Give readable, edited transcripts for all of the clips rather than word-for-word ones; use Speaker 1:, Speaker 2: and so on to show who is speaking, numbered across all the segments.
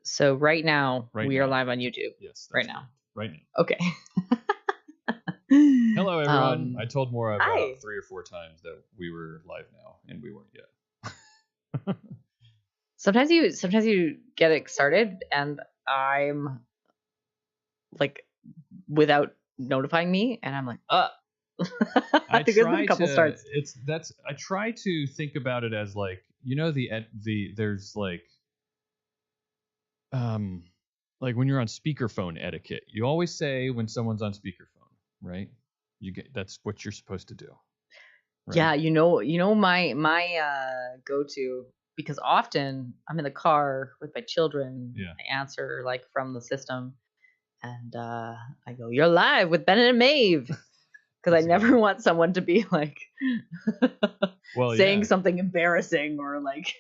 Speaker 1: So right now,
Speaker 2: Right
Speaker 1: we are
Speaker 2: now.
Speaker 1: live on YouTube.
Speaker 2: Yes.
Speaker 1: Right now.
Speaker 2: Right now.
Speaker 1: Okay.
Speaker 2: Hello, everyone. I told Maura about
Speaker 1: hi.
Speaker 2: 3 or 4 times that we were live now, and we weren't yet.
Speaker 1: Sometimes you get it started, and I'm like, without notifying me, and I'm like,
Speaker 2: I
Speaker 1: think there's been
Speaker 2: try
Speaker 1: a couple
Speaker 2: to.
Speaker 1: starts.
Speaker 2: I try to think about it as like, you know, there's like when you're on speakerphone etiquette. You always say when someone's on speakerphone, right? That's what you're supposed to do. Right?
Speaker 1: Yeah, you know my go-to, because often I'm in the car with my children.
Speaker 2: Yeah.
Speaker 1: I answer like from the system, and I go, "You're live with Bennett and Maeve," because I never want someone to be like saying something embarrassing or like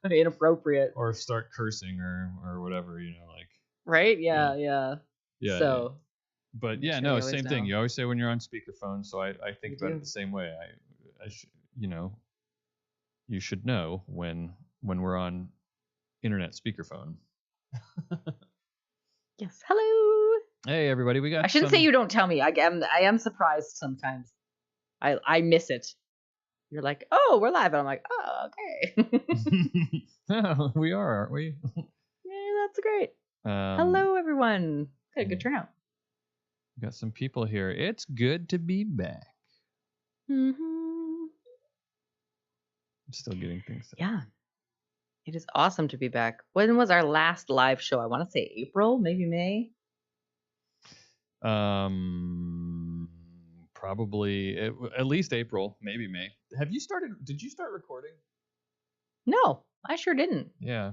Speaker 1: inappropriate,
Speaker 2: or start cursing or whatever, you know, like.
Speaker 1: Right? Yeah. So.
Speaker 2: But yeah, no, same thing. You always say when you're on speakerphone, so I think about it the same way. You should know when we're on internet speakerphone.
Speaker 1: Yes. Hello.
Speaker 2: Hey everybody, we got.
Speaker 1: I shouldn't say you don't tell me. I am surprised sometimes. I miss it. You're like, oh, we're live, and I'm like, oh, okay.
Speaker 2: Oh, we are, aren't we?
Speaker 1: Yeah, that's great. Hello, everyone. Got a good turnout.
Speaker 2: Got some people here. It's good to be back.
Speaker 1: Mm-hmm.
Speaker 2: I'm still getting things set.
Speaker 1: Yeah. It is awesome to be back. When was our last live show? I want to say April, maybe May.
Speaker 2: Probably at least April, maybe May. Did you start recording?
Speaker 1: No, I sure didn't.
Speaker 2: Yeah.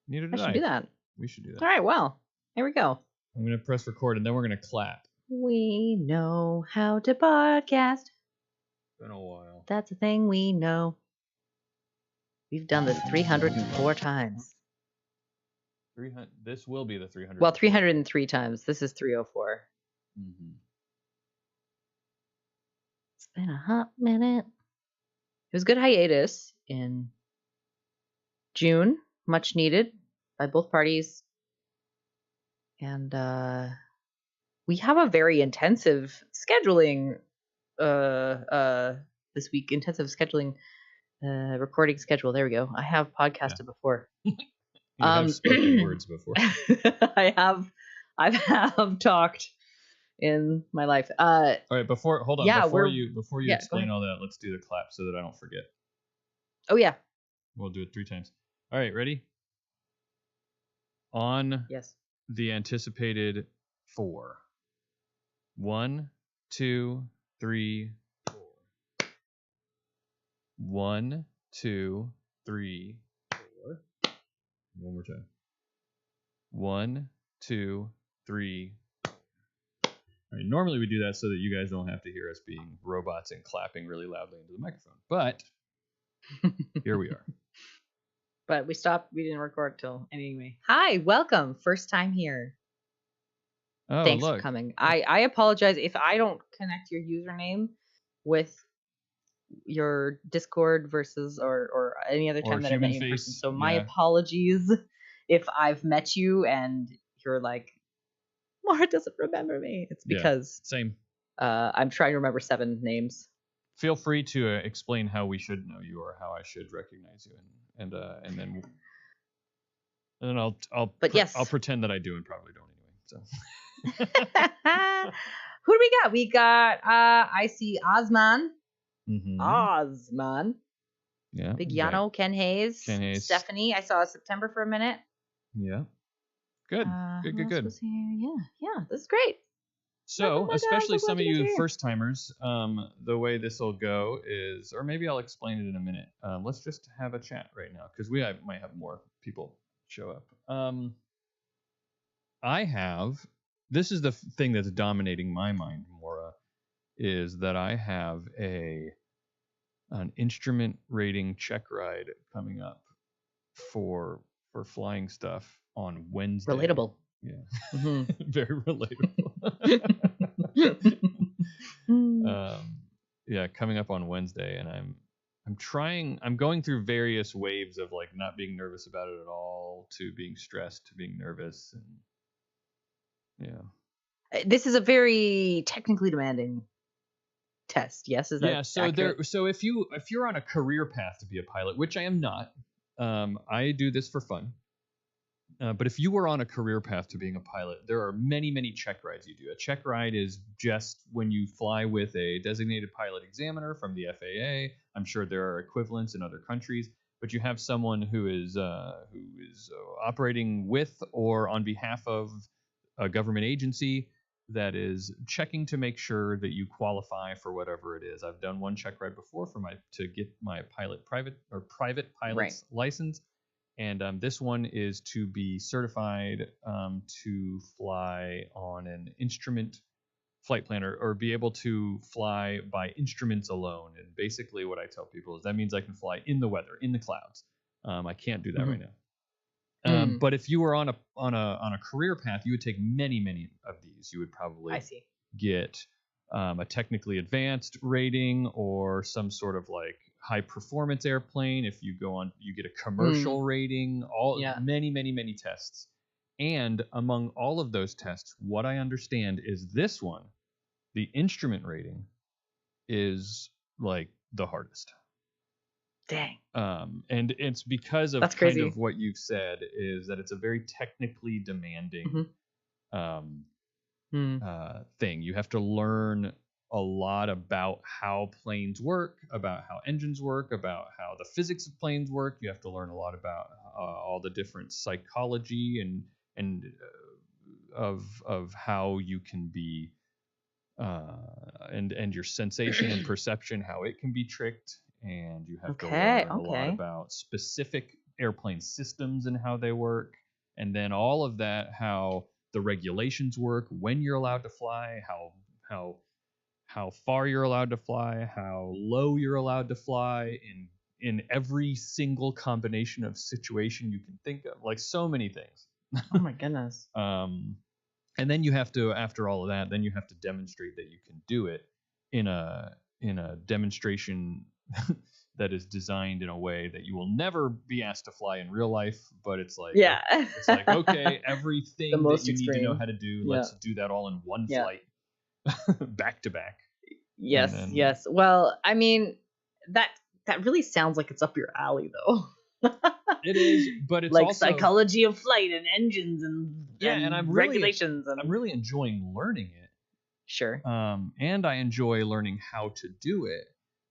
Speaker 2: Neither did I.
Speaker 1: I should do that.
Speaker 2: We should do that.
Speaker 1: All right, well, here we go.
Speaker 2: I'm going to press record, and then we're going to clap.
Speaker 1: We know how to podcast.
Speaker 2: Been a while.
Speaker 1: That's a thing we know. We've done this 304 times.
Speaker 2: 300. This will be the 300.
Speaker 1: Well, 303 times. This is 304.
Speaker 2: Mm-hmm.
Speaker 1: It's been a hot minute. It was a good hiatus in June, much needed by both parties. And we have a very intensive scheduling this week. Intensive scheduling recording schedule. There we go. I have podcasted before.
Speaker 2: You have spoken words before.
Speaker 1: I have talked in my life.
Speaker 2: All right, before you explain all that, let's do the clap so that I don't forget.
Speaker 1: Oh yeah.
Speaker 2: We'll do it 3 times. All right, ready? On the anticipated 4. 1, 2, 3, 4. 1, 2, 3, 4. One more time. 1, 2, 3, 4. All right, normally we do that so that you guys don't have to hear us being robots and clapping really loudly into the microphone. But here we are.
Speaker 1: But we stopped. We didn't record till anyway. Hi, welcome. First time here.
Speaker 2: Oh,
Speaker 1: thanks for coming. I apologize if I don't connect your username with your Discord versus or any other time that I've met you in person. So my apologies if I've met you and you're like, Maura doesn't remember me. It's because
Speaker 2: same.
Speaker 1: I'm trying to remember 7 names.
Speaker 2: Feel free to explain how we should know you or how I should recognize you, and then I'll pretend that I do and probably don't anyway. So
Speaker 1: who do we got? We got I see Osman.
Speaker 2: Mm-hmm.
Speaker 1: Osman.
Speaker 2: Yeah.
Speaker 1: Big Yano, Ken Hayes. Stephanie. I saw September for a minute.
Speaker 2: Yeah. Good. Good.
Speaker 1: Yeah. This is great.
Speaker 2: So, especially some of you first timers, the way this will go is, or maybe I'll explain it in a minute. Let's just have a chat right now because we might have more people show up. This is the thing that's dominating my mind, Maura, is that I have an instrument rating check ride coming up for flying stuff on Wednesday.
Speaker 1: Relatable.
Speaker 2: Yeah.
Speaker 1: Mm-hmm.
Speaker 2: Very relatable. Coming up on Wednesday, and I'm I'm going through various waves of like not being nervous about it at all to being stressed to being nervous, and yeah.
Speaker 1: This is a very technically demanding test. Yes, is that accurate?
Speaker 2: So if you're on a career path to be a pilot, which I am not, I do this for fun. But if you were on a career path to being a pilot, there are many, many check rides you do. A check ride is just when you fly with a designated pilot examiner from the FAA. I'm sure there are equivalents in other countries, but you have someone who is operating with or on behalf of a government agency that is checking to make sure that you qualify for whatever it is. I've done one check ride before to get my private pilot's license. And this one is to be certified to fly on an instrument flight plan, or be able to fly by instruments alone. And basically what I tell people is that means I can fly in the weather, in the clouds. I can't do that right now. But if you were on a career path, you would take many of these. You would probably get a technically advanced rating or some sort of like high performance airplane. If you go on, you get a commercial rating, many tests. And among all of those tests, what I understand is this one, the instrument rating, is like the hardest.
Speaker 1: Dang.
Speaker 2: And it's because of kind of what you've said, is that it's a very technically demanding thing. You have to learn a lot about how planes work, about how engines work, about how the physics of planes work. You have to learn a lot about all the different psychology and of how you can be and your sensation and perception, how it can be tricked. And you have to learn a lot about specific airplane systems and how they work, and then all of that, how the regulations work, when you're allowed to fly, how far you're allowed to fly, how low you're allowed to fly in every single combination of situation you can think of, like so many things.
Speaker 1: Oh my goodness.
Speaker 2: And then you have to, after all of that, then you have to demonstrate that you can do it in a demonstration that is designed in a way that you will never be asked to fly in real life. But it's like, it's like, okay, everything that you need to know how to do, let's do that all in one flight. Back to back.
Speaker 1: Yes. Well, I mean, that really sounds like it's up your alley, though.
Speaker 2: It is, but it's
Speaker 1: like
Speaker 2: also
Speaker 1: psychology of flight and engines and
Speaker 2: I'm
Speaker 1: regulations.
Speaker 2: I'm really enjoying learning it.
Speaker 1: Sure.
Speaker 2: And I enjoy learning how to do it.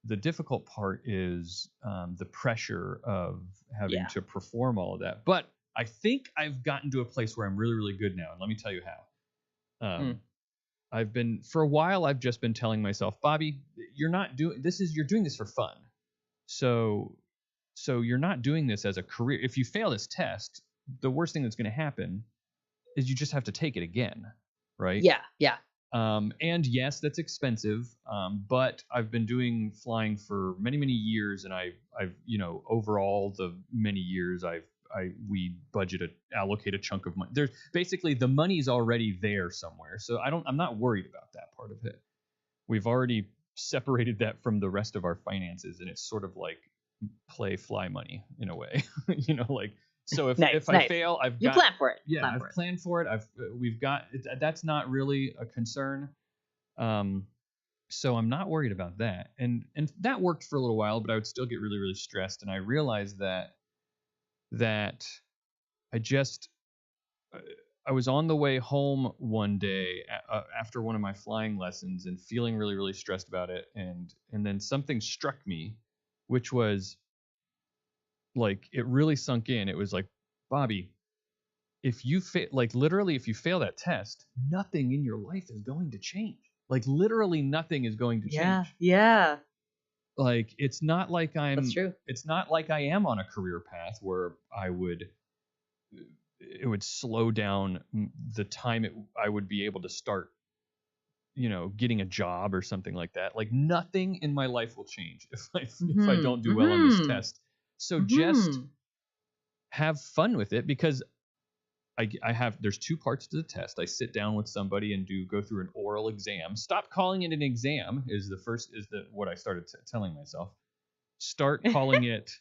Speaker 2: The difficult part is the pressure of having to perform all of that. But I think I've gotten to a place where I'm really, really good now, and let me tell you how. For a while, I've just been telling myself, Bobby, you're doing this for fun. So you're not doing this as a career. If you fail this test, the worst thing that's going to happen is you just have to take it again, right?
Speaker 1: Yeah.
Speaker 2: And yes, that's expensive. But I've been flying for many, many years, and I've overall the many years we allocate a chunk of money. There's basically the money's already there somewhere. So I'm not worried about that part of it. We've already separated that from the rest of our finances, and it's sort of like fly money in a way. So if I fail,
Speaker 1: you plan for it.
Speaker 2: Yeah, I've planned for it. That's not really a concern. So I'm not worried about that. And that worked for a little while, but I would still get really, really stressed. And I realized that I was on the way home one day after one of my flying lessons and feeling really, really stressed about it. And then something struck me, which was like, it really sunk in. It was like, Bobby, if you literally, if you fail that test, nothing in your life is going to change. Like literally nothing is going to change.
Speaker 1: Yeah.
Speaker 2: Like it's not like
Speaker 1: That's true.
Speaker 2: It's not like I am on a career path where it would slow down the time I would be able to start, getting a job or something like that. Like nothing in my life will change if I don't do well on this test. So just have fun with it, because there's two parts to the test. I sit down with somebody and go through an oral exam. Stop calling it an exam is what I started telling myself. start calling it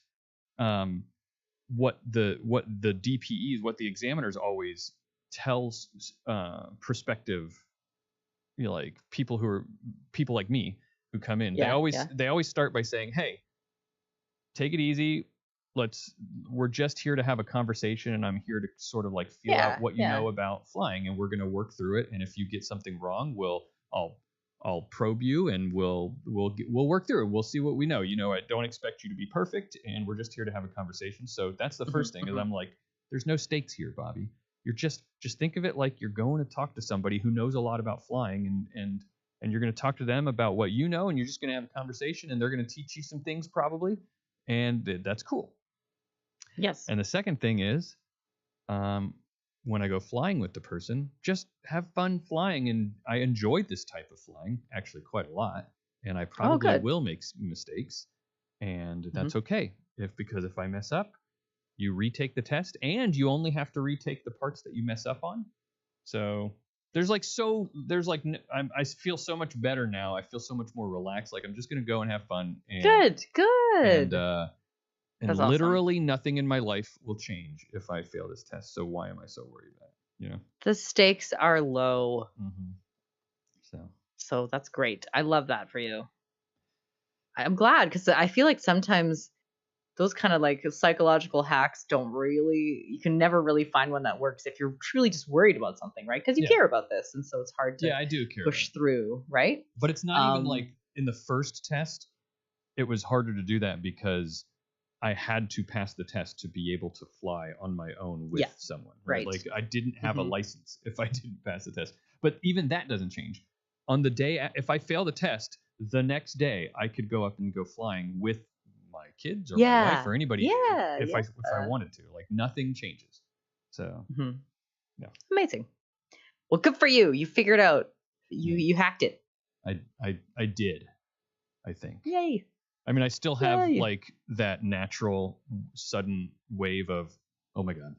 Speaker 2: what the DPEs, what the examiners always tells prospective, like people like me who come in. They always start by saying, "Hey, take it easy. We're just here to have a conversation, and I'm here to sort of like feel out what you know about flying, and we're going to work through it. And if you get something wrong, I'll probe you, and we'll work through it. We'll see what we know. I don't expect you to be perfect, and we're just here to have a conversation." So that's the first thing. Is I'm like, there's no stakes here, Bobby. You're just think of it like you're going to talk to somebody who knows a lot about flying, and you're going to talk to them about what you know, and you're just going to have a conversation, and they're going to teach you some things probably, and that's cool.
Speaker 1: Yes.
Speaker 2: And the second thing is, when I go flying with the person, just have fun flying. And I enjoyed this type of flying actually quite a lot. And I probably will make mistakes. And that's okay. Because if I mess up, you retake the test, and you only have to retake the parts that you mess up on. So I feel so much better now. I feel so much more relaxed. Like I'm just going to go and have fun. And,
Speaker 1: Good.
Speaker 2: And literally awesome. Nothing in my life will change if I fail this test. So why am I so worried about it?
Speaker 1: The stakes are low.
Speaker 2: So
Speaker 1: that's great. I love that for you. I'm glad, because I feel like sometimes those kind of like psychological hacks you can never really find one that works if you're truly just worried about something, right? Because you care about this, and so it's hard to
Speaker 2: I do care
Speaker 1: push through, right?
Speaker 2: But it's not even like in the first test, it was harder to do that because I had to pass the test to be able to fly on my own with someone. Right? Like I didn't have a license if I didn't pass the test. But even that doesn't change. On the day, if I fail the test, the next day I could go up and go flying with my kids or my wife or anybody if I wanted to. Like nothing changes. So
Speaker 1: amazing. Well, good for you. You figured out. You hacked it.
Speaker 2: I did. I think.
Speaker 1: Yay.
Speaker 2: I mean, I still have like that natural sudden wave of, oh my God.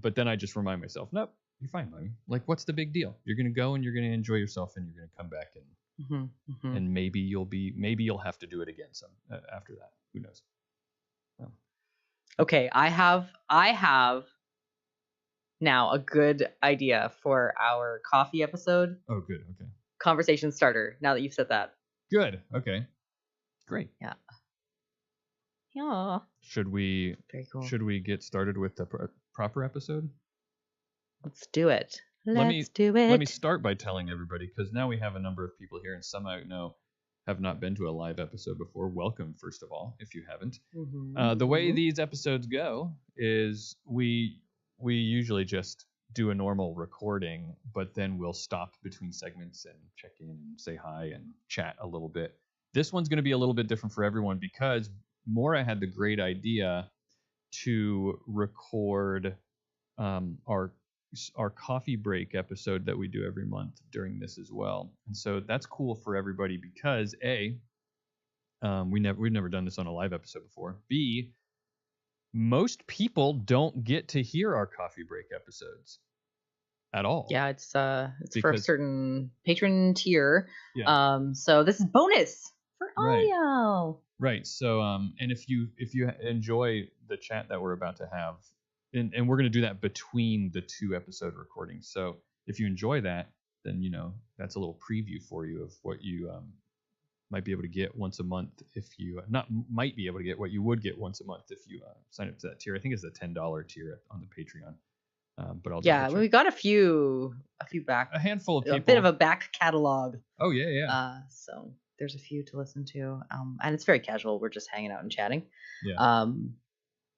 Speaker 2: But then I just remind myself, nope, you're fine, buddy. Like, what's the big deal? You're going to go and you're going to enjoy yourself, and you're going to come back and maybe you'll have to do it again after that. Who knows?
Speaker 1: Okay. I have now a good idea for our coffee episode.
Speaker 2: Oh, good. Okay.
Speaker 1: Conversation starter. Now that you've said that.
Speaker 2: Good. Okay. Great.
Speaker 1: Yeah.
Speaker 2: Should we
Speaker 1: Very cool.
Speaker 2: Should we get started with the proper episode?
Speaker 1: Let's do it. Let me
Speaker 2: start by telling everybody, because now we have a number of people here, and some I know have not been to a live episode before. Welcome, first of all, if you haven't. The way these episodes go is we usually just do a normal recording, but then we'll stop between segments and check in and say hi and chat a little bit. This one's going to be a little bit different for everyone because Maura had the great idea to record our coffee break episode that we do every month during this as well. And so that's cool for everybody because we've never done this on a live episode before. B, most people don't get to hear our coffee break episodes at all.
Speaker 1: Yeah, it's for a certain patron tier. Yeah. So this is bonus for audio.
Speaker 2: Right. So and if you enjoy the chat that we're about to have, and we're going to do that between the 2 episode recordings. So if you enjoy that, then that's a little preview for you of what you might be able to get once a month if you might be able to get what you would get once a month if you sign up to that tier. I think it's the $10 tier on the Patreon. But
Speaker 1: we got a few back,
Speaker 2: a handful of people,
Speaker 1: a bit of a back catalog.
Speaker 2: Oh yeah.
Speaker 1: So there's a few to listen to, and it's very casual. We're just hanging out and chatting.
Speaker 2: Yeah.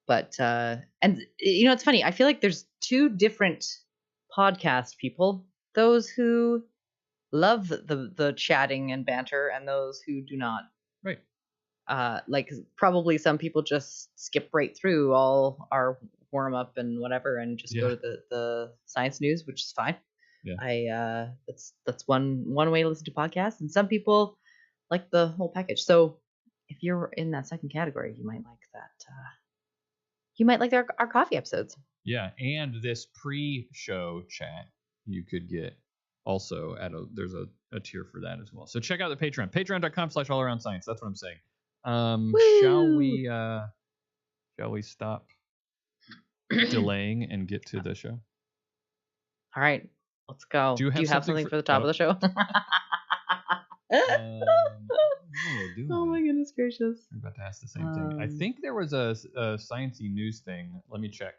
Speaker 1: But and it's funny. I feel like there's 2 different podcast people: those who love the chatting and banter, and those who do not.
Speaker 2: Right.
Speaker 1: Like probably some people just skip right through all our warm up and whatever, and just go to the science news, which is fine.
Speaker 2: Yeah.
Speaker 1: That's one way to listen to podcasts, and some people like the whole package. So if you're in that second category, you might like that. You might like our coffee episodes.
Speaker 2: Yeah, and this pre-show chat you could get also there's a tier for that as well. So check out the Patreon, patreon.com/allaroundscience. That's what I'm saying. Shall we stop delaying and get to the show?
Speaker 1: All right, let's go. Do you have something for the top of the show? Oh my goodness gracious!
Speaker 2: I'm about to ask the same thing. I think there was a sciencey news thing. Let me check.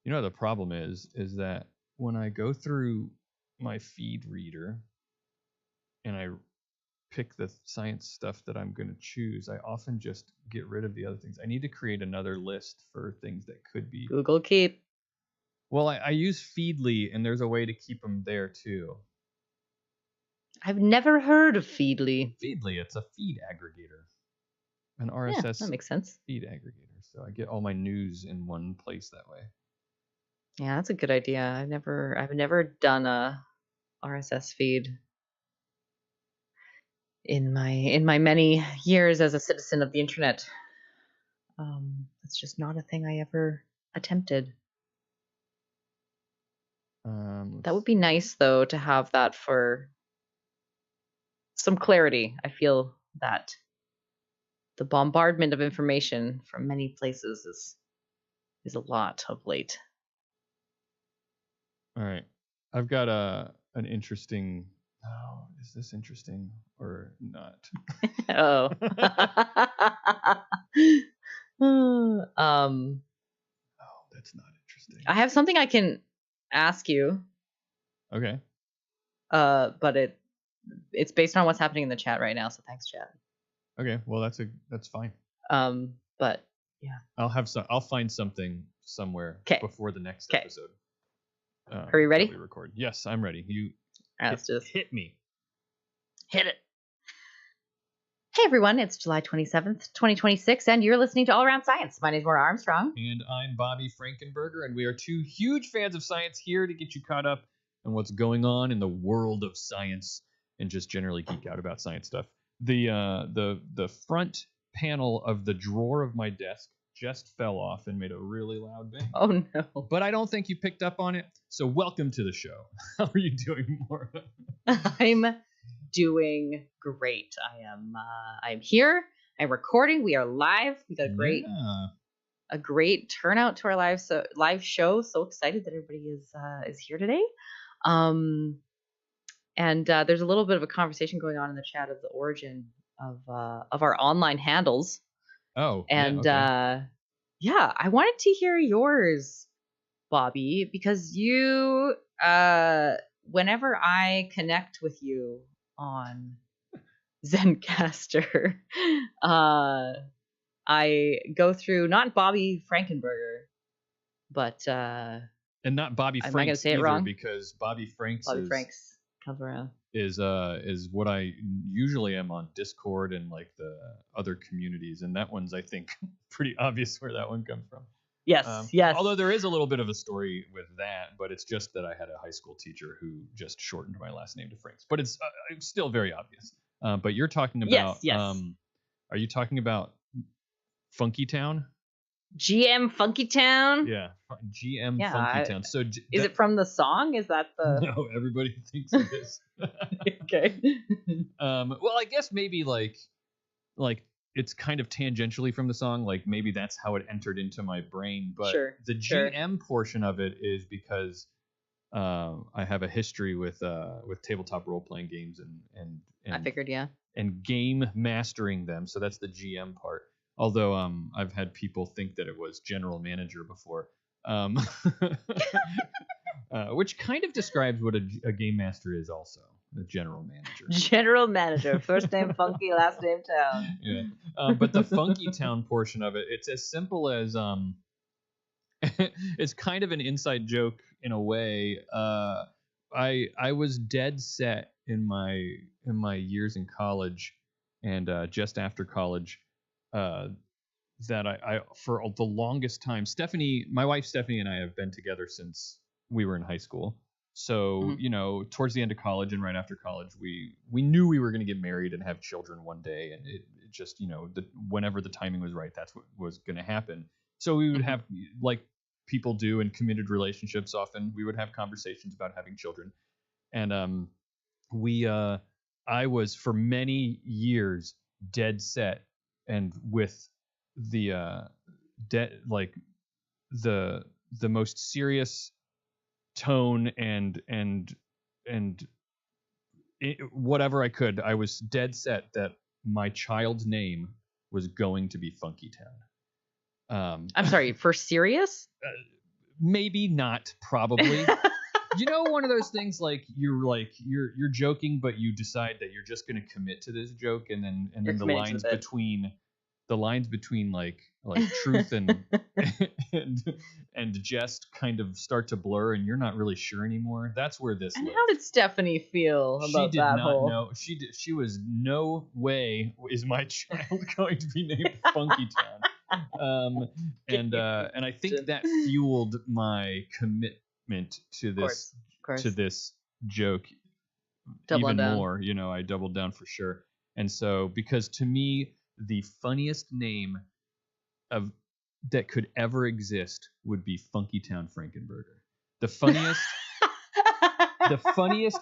Speaker 2: You know, the problem is that when I go through my feed reader and I pick the science stuff that I'm going to choose, I often just get rid of the other things. I need to create another list for things that could be.
Speaker 1: Google Keep.
Speaker 2: Well, I use Feedly, and there's a way to keep them there too.
Speaker 1: I've never heard of Feedly.
Speaker 2: Feedly, it's a feed aggregator. An RSS
Speaker 1: that makes sense.
Speaker 2: Feed aggregator. So I get all my news in one place that way.
Speaker 1: Yeah, that's a good idea. I've never done a RSS feed in my many years as a citizen of the internet. It's just not a thing I ever attempted. That would be nice though to have that for some clarity. I feel that the bombardment of information from many places is a lot of late.
Speaker 2: All right. I've got an interesting. Oh, is this interesting or not?
Speaker 1: Oh. Oh,
Speaker 2: that's not interesting.
Speaker 1: I have something I can ask you.
Speaker 2: Okay.
Speaker 1: But it's based on what's happening in the chat right now, so thanks, chat.
Speaker 2: Okay, well that's fine.
Speaker 1: But yeah.
Speaker 2: I'll find something somewhere before the next episode.
Speaker 1: Are you ready?
Speaker 2: We record. Yes, I'm ready.
Speaker 1: Let's just
Speaker 2: hit me.
Speaker 1: Hit it. Hey everyone, it's July 27th, 2026, and you're listening to All Around Science. My name is Maura Armstrong.
Speaker 2: And I'm Bobby Frankenberger, and we are two huge fans of science here to get you caught up on what's going on in the world of science and just generally geek out about science stuff. The front panel of the drawer of my desk just fell off and made a really loud bang.
Speaker 1: Oh no.
Speaker 2: But I don't think you picked up on it, so welcome to the show. How are you doing, Maura?
Speaker 1: I'm doing great. I'm here. I'm recording. We are live. We got a great turnout to our live show. So excited that everybody is here today. And there's a little bit of a conversation going on in the chat of the origin of our online handles.
Speaker 2: Oh,
Speaker 1: and I wanted to hear yours, Bobby, because you whenever I connect with you on Zencastr, I go through not Bobby Frankenberger, but
Speaker 2: and not Bobby Franks.
Speaker 1: Am I going to say it wrong?
Speaker 2: Because Bobby Franks
Speaker 1: comes around.
Speaker 2: Is what I usually am on Discord and like the other communities, and that one's I think pretty obvious where that one comes from.
Speaker 1: Yes, yes.
Speaker 2: Although there is a little bit of a story with that, but it's just that I had a high school teacher who just shortened my last name to Franks. But it's still very obvious. But you're talking about
Speaker 1: yes.
Speaker 2: Are you talking about Funky Town?
Speaker 1: GM Funky Town?
Speaker 2: Yeah, GM Funky Town. So
Speaker 1: is it from the song? Is that the?
Speaker 2: No, everybody thinks it is.
Speaker 1: Okay.
Speaker 2: Well, I guess maybe like it's kind of tangentially from the song. Like maybe that's how it entered into my brain. But the GM portion of it is because I have a history with tabletop role playing games and
Speaker 1: I figured, yeah.
Speaker 2: And game mastering them. So that's the GM part. Although I've had people think that it was general manager before, which kind of describes what a game master is also, a general manager.
Speaker 1: General manager, first name Funky, last name Town.
Speaker 2: Yeah, but the Funky Town portion of it, it's as simple as it's kind of an inside joke in a way. I was dead set in my years in college and just after college. That I for the longest time, my wife Stephanie and I have been together since we were in high school. So, towards the end of college and right after college, we knew we were going to get married and have children one day. And it just, whenever the timing was right, that's what was going to happen. So we would have, like people do in committed relationships often, we would have conversations about having children. And I was for many years dead set with the like the most serious tone and whatever I could, I was dead set that my child's name was going to be Funky Town.
Speaker 1: I'm sorry, for serious?
Speaker 2: Maybe not, probably. One of those things like you're joking, but you decide that you're just going to commit to this joke, and then the lines between like truth and and jest kind of start to blur, and you're not really sure anymore. That's where this.
Speaker 1: And how did Stephanie feel about that? She did not know.
Speaker 2: She was no way is my child going to be named Funky Town. And I think that fueled my commitment to this to this joke even more. I doubled down for sure. And so, because to me, the funniest name that could ever exist would be Funky Town Frankenberger. The funniest,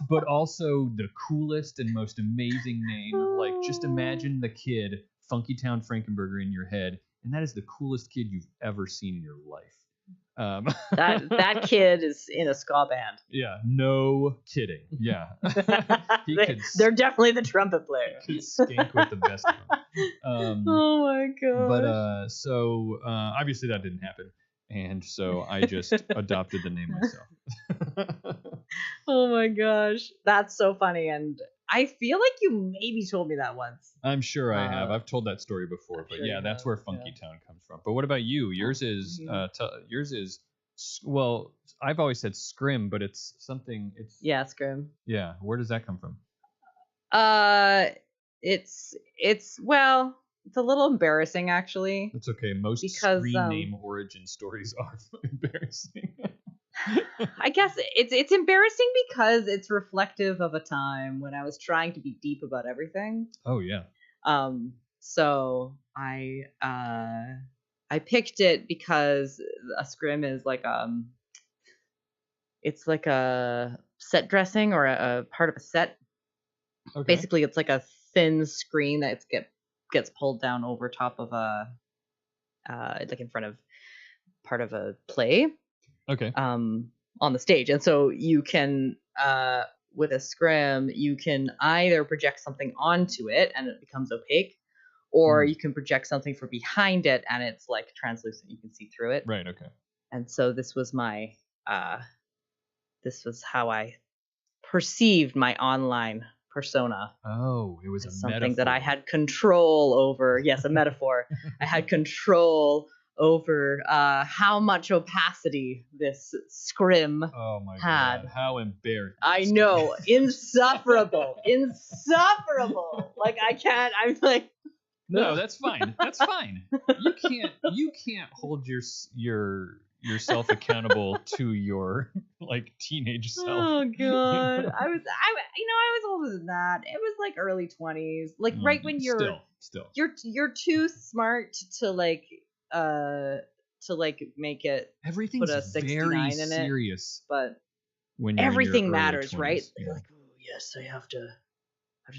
Speaker 2: but also the coolest and most amazing name. Like, just imagine the kid Funky Town Frankenberger in your head, and that is the coolest kid you've ever seen in your life.
Speaker 1: That kid is in a ska band.
Speaker 2: Yeah, no kidding. Yeah,
Speaker 1: they're definitely the trumpet player.
Speaker 2: He could skink with the best of them.
Speaker 1: Oh my god!
Speaker 2: But so obviously that didn't happen, and so I just adopted the name myself.
Speaker 1: Oh my gosh, that's so funny, and I feel like you maybe told me that once.
Speaker 2: I'm sure I have. I've told that story before, but yeah, that's where Funky Town comes from. But what about you? Yours is well, I've always said scrim, but it's something.
Speaker 1: Yeah, scrim.
Speaker 2: Yeah, where does that come from?
Speaker 1: It's a little embarrassing actually.
Speaker 2: It's okay. Most screen name origin stories are embarrassing.
Speaker 1: I guess it's embarrassing because it's reflective of a time when I was trying to be deep about everything.
Speaker 2: Oh yeah.
Speaker 1: So I picked it because a scrim is like it's like a set dressing or a part of a set. Okay. Basically, it's like a thin screen that gets pulled down over top of a like in front of part of a play.
Speaker 2: Okay.
Speaker 1: On the stage. And so you can with a scrim, you can either project something onto it and it becomes opaque, or you can project something from behind it and it's like translucent, you can see through it.
Speaker 2: Right, okay.
Speaker 1: And so this was my this was how I perceived my online persona.
Speaker 2: Oh, it was
Speaker 1: something
Speaker 2: metaphor.
Speaker 1: That I had control over. Yes, a metaphor. I had control over how much opacity this scrim had.
Speaker 2: God, how embarrassing.
Speaker 1: I know, insufferable. Like I'm like,
Speaker 2: no, that's fine. That's fine. You can't hold yourself accountable to your like teenage self.
Speaker 1: Oh god. I was older than that. It was like early 20s. Like right when you're
Speaker 2: still.
Speaker 1: You're too smart to make it
Speaker 2: everything's
Speaker 1: put a 69
Speaker 2: very
Speaker 1: in
Speaker 2: serious.
Speaker 1: It, but
Speaker 2: when
Speaker 1: everything matters, 20s, right?
Speaker 2: Yeah.
Speaker 1: You're like, oh yes, I have to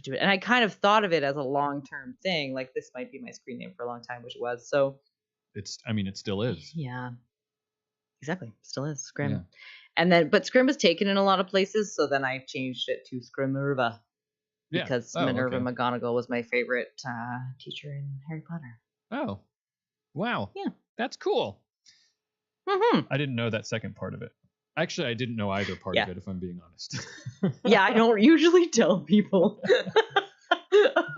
Speaker 1: do it. And I kind of thought of it as a long-term thing. Like this might be my screen name for a long time, which it was. So
Speaker 2: it still is.
Speaker 1: Yeah. Exactly. Still is Scrim. Yeah. And then but Scrim was taken in a lot of places, so then I changed it to Scrimmerva. Yeah. Because Minerva McGonagall was my favorite teacher in Harry Potter.
Speaker 2: Oh. Wow.
Speaker 1: Yeah.
Speaker 2: That's cool.
Speaker 1: Mm-hmm.
Speaker 2: I didn't know that second part of it. Actually, I didn't know either part of it, if I'm being honest.
Speaker 1: Yeah, I don't usually tell people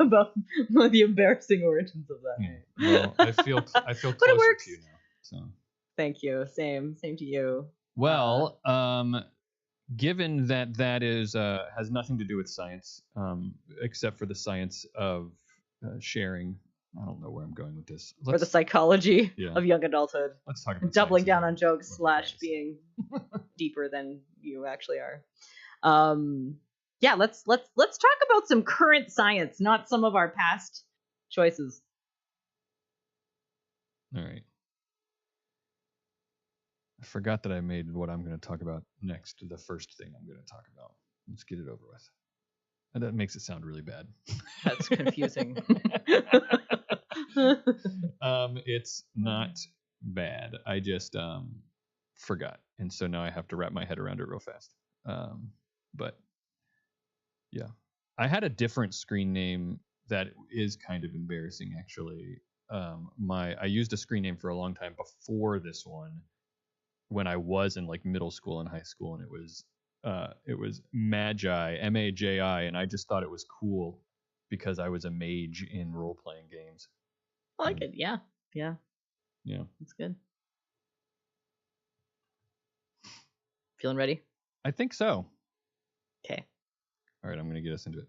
Speaker 1: about the embarrassing origins of that.
Speaker 2: Well, I feel closer to you now. So.
Speaker 1: Thank you. Same to you.
Speaker 2: Well, given that is has nothing to do with science, except for the science of sharing. I don't know where I'm going with this.
Speaker 1: Or the psychology of young adulthood.
Speaker 2: Let's talk about
Speaker 1: doubling down on jokes / being deeper than you actually are. Yeah, let's talk about some current science, not some of our past choices.
Speaker 2: All right. I forgot that I made what I'm going to talk about next the first thing I'm going to talk about. Let's get it over with. And that makes it sound really bad.
Speaker 1: That's confusing.
Speaker 2: It's not bad. I just forgot, and so now I have to wrap my head around it real fast. But yeah, I had a different screen name that is kind of embarrassing, actually. I used a screen name for a long time before this one, when I was in like middle school and high school, and it was Magi, Magi, and I just thought it was cool because I was a mage in role playing games.
Speaker 1: I like it. Yeah. That's good. Feeling ready?
Speaker 2: I think so.
Speaker 1: Okay.
Speaker 2: All right, I'm going to get us into it.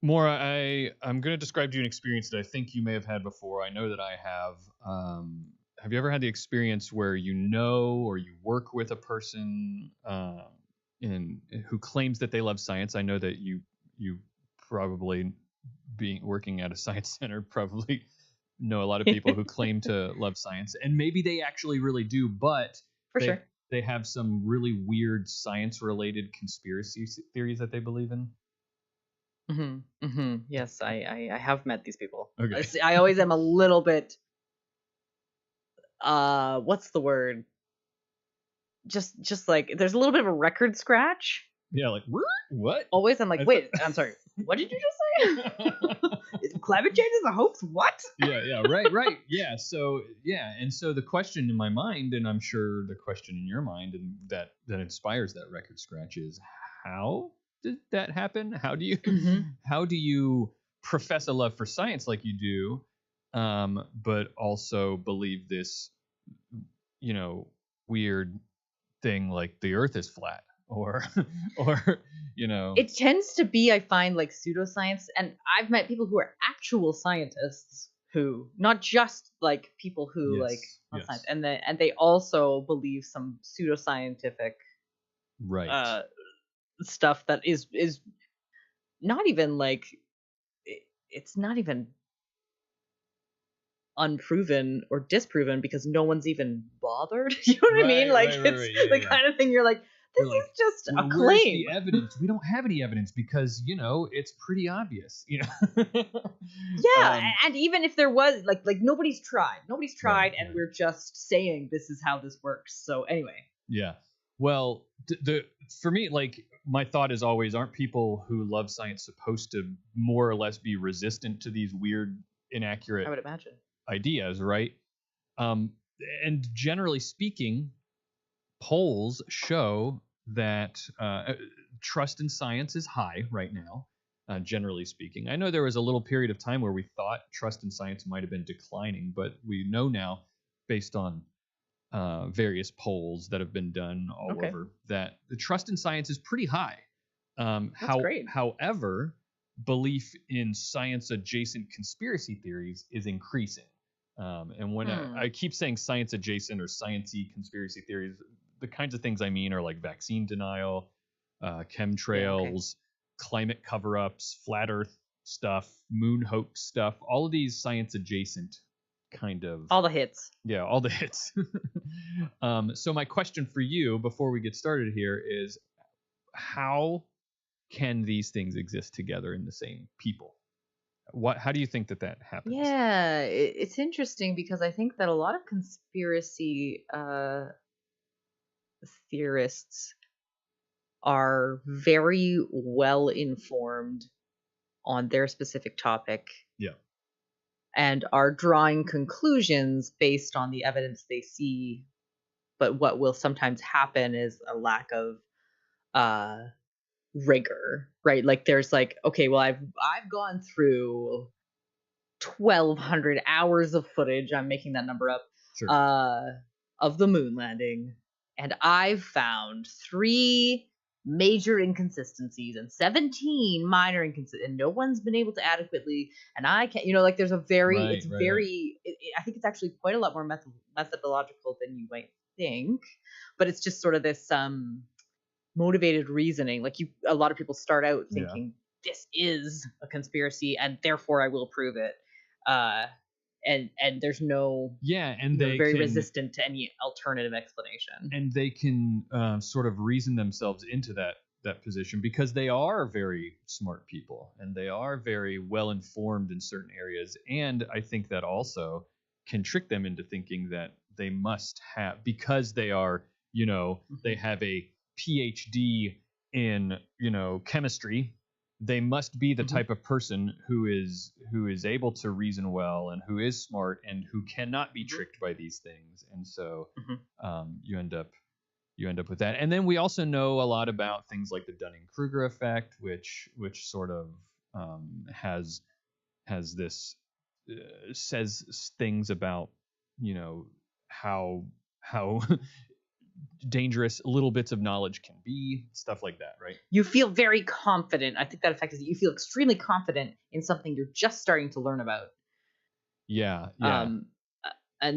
Speaker 2: Maura, I'm going to describe to you an experience that I think you may have had before. I know that I have. Have you ever had the experience where you know or you work with a person who claims that they love science? I know that you probably, being working at a science center, probably know a lot of people who claim to love science, and maybe they actually really do, but they have some really weird science-related conspiracy theories that they believe in.
Speaker 1: Yes, I have met these people.
Speaker 2: Okay.
Speaker 1: I always am a little bit what's the word? Just like there's a little bit of a record scratch.
Speaker 2: Yeah, like what?
Speaker 1: Always I'm like, wait, I'm sorry. What did you just say? Climate change is a hoax? What?
Speaker 2: Yeah, right. Yeah, so the question in my mind, and I'm sure the question in your mind, and that inspires that record scratch, is how did that happen? How do you profess a love for science like you do, but also believe this, weird thing like the Earth is flat, or
Speaker 1: It tends to be, I find, like pseudoscience, and I've met people who are actual scientists who, not just like people who science, and they also believe some pseudoscientific stuff that is not even like it's not even unproven or disproven because no one's even bothered. You know what I mean? Like it's the kind of thing you're like, this is just a claim.
Speaker 2: Where's the evidence? We don't have any evidence because it's pretty obvious.
Speaker 1: And even if there was, like nobody's tried, and we're just saying this is how this works. So anyway.
Speaker 2: Yeah. Well, for me, like, my thought is always, aren't people who love science supposed to more or less be resistant to these weird, inaccurate,
Speaker 1: I would imagine,
Speaker 2: ideas, right? And generally speaking, polls show that trust in science is high right now, generally speaking. I know there was a little period of time where we thought trust in science might have been declining, but we know now, based on various polls that have been done all over, that the trust in science is pretty high.
Speaker 1: That's great.
Speaker 2: However, belief in science-adjacent conspiracy theories is increasing. And when I keep saying science-adjacent or science-y conspiracy theories, the kinds of things I mean are like vaccine denial, chemtrails, climate cover-ups, flat Earth stuff, moon hoax stuff, all of these science-adjacent kind of...
Speaker 1: all the hits.
Speaker 2: Yeah, all the hits. So my question for you before we get started here is, how can these things exist together in the same people? How do you think that happens?
Speaker 1: Yeah, it's interesting because I think that a lot of conspiracy theorists are very well informed on their specific topic.
Speaker 2: Yeah.
Speaker 1: And are drawing conclusions based on the evidence they see. But what will sometimes happen is a lack of rigor, right? Like there's like, okay, well, I've gone through 1,200 hours of footage, I'm making that number up, of the moon landing, and I've found 3 major inconsistencies and 17 minor inconsistencies, and no one's been able to adequately, and I can't, like there's a very, I think it's actually quite a lot more methodological than you might think, but it's just sort of this motivated reasoning. Like a lot of people start out thinking this is a conspiracy and therefore I will prove it. And there's no
Speaker 2: and
Speaker 1: they're very resistant to any alternative explanation,
Speaker 2: and they can sort of reason themselves into that position because they are very smart people and they are very well informed in certain areas, and I think that also can trick them into thinking that they must have, because they are, they have a PhD in, chemistry, they must be the type of person who is able to reason well and who is smart and who cannot be tricked by these things. And so you end up with that. And then we also know a lot about things like the Dunning-Kruger effect, which sort of has this says things about how dangerous little bits of knowledge can be, stuff like that, right?
Speaker 1: You feel very confident. I think that effect is that you feel extremely confident in something you're just starting to learn about.
Speaker 2: Yeah.
Speaker 1: And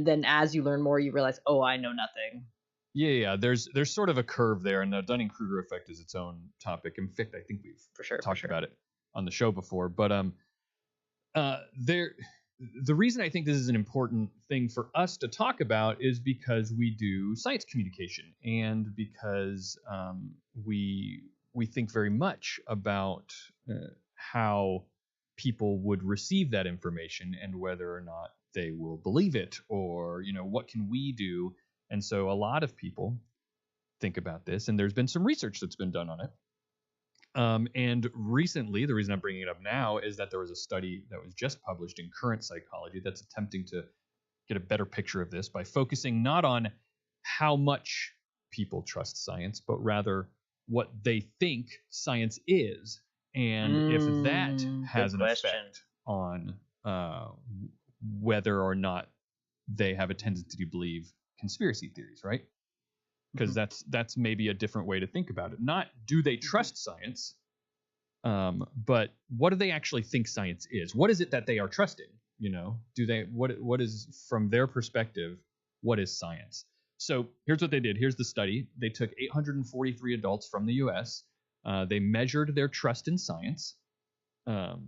Speaker 1: then as you learn more, you realize, oh, I know nothing.
Speaker 2: Yeah. There's sort of a curve there, and the Dunning-Kruger effect is its own topic. In fact, I think we've talked about it on the show before. But the reason I think this is an important thing for us to talk about is because we do science communication, and because we think very much about how people would receive that information and whether or not they will believe it, or what can we do. And so a lot of people think about this, and there's been some research that's been done on it. And recently, the reason I'm bringing it up now is that there was a study that was just published in Current Psychology that's attempting to get a better picture of this by focusing not on how much people trust science, but rather what they think science is, and if that has an effect on whether or not they have a tendency to believe conspiracy theories, right? Because that's maybe a different way to think about it. Not do they trust science, but what do they actually think science is? What is it that they are trusting? Do they what is, from their perspective, what is science? So here's what they did. Here's the study. They took 843 adults from the U.S. They measured their trust in science. How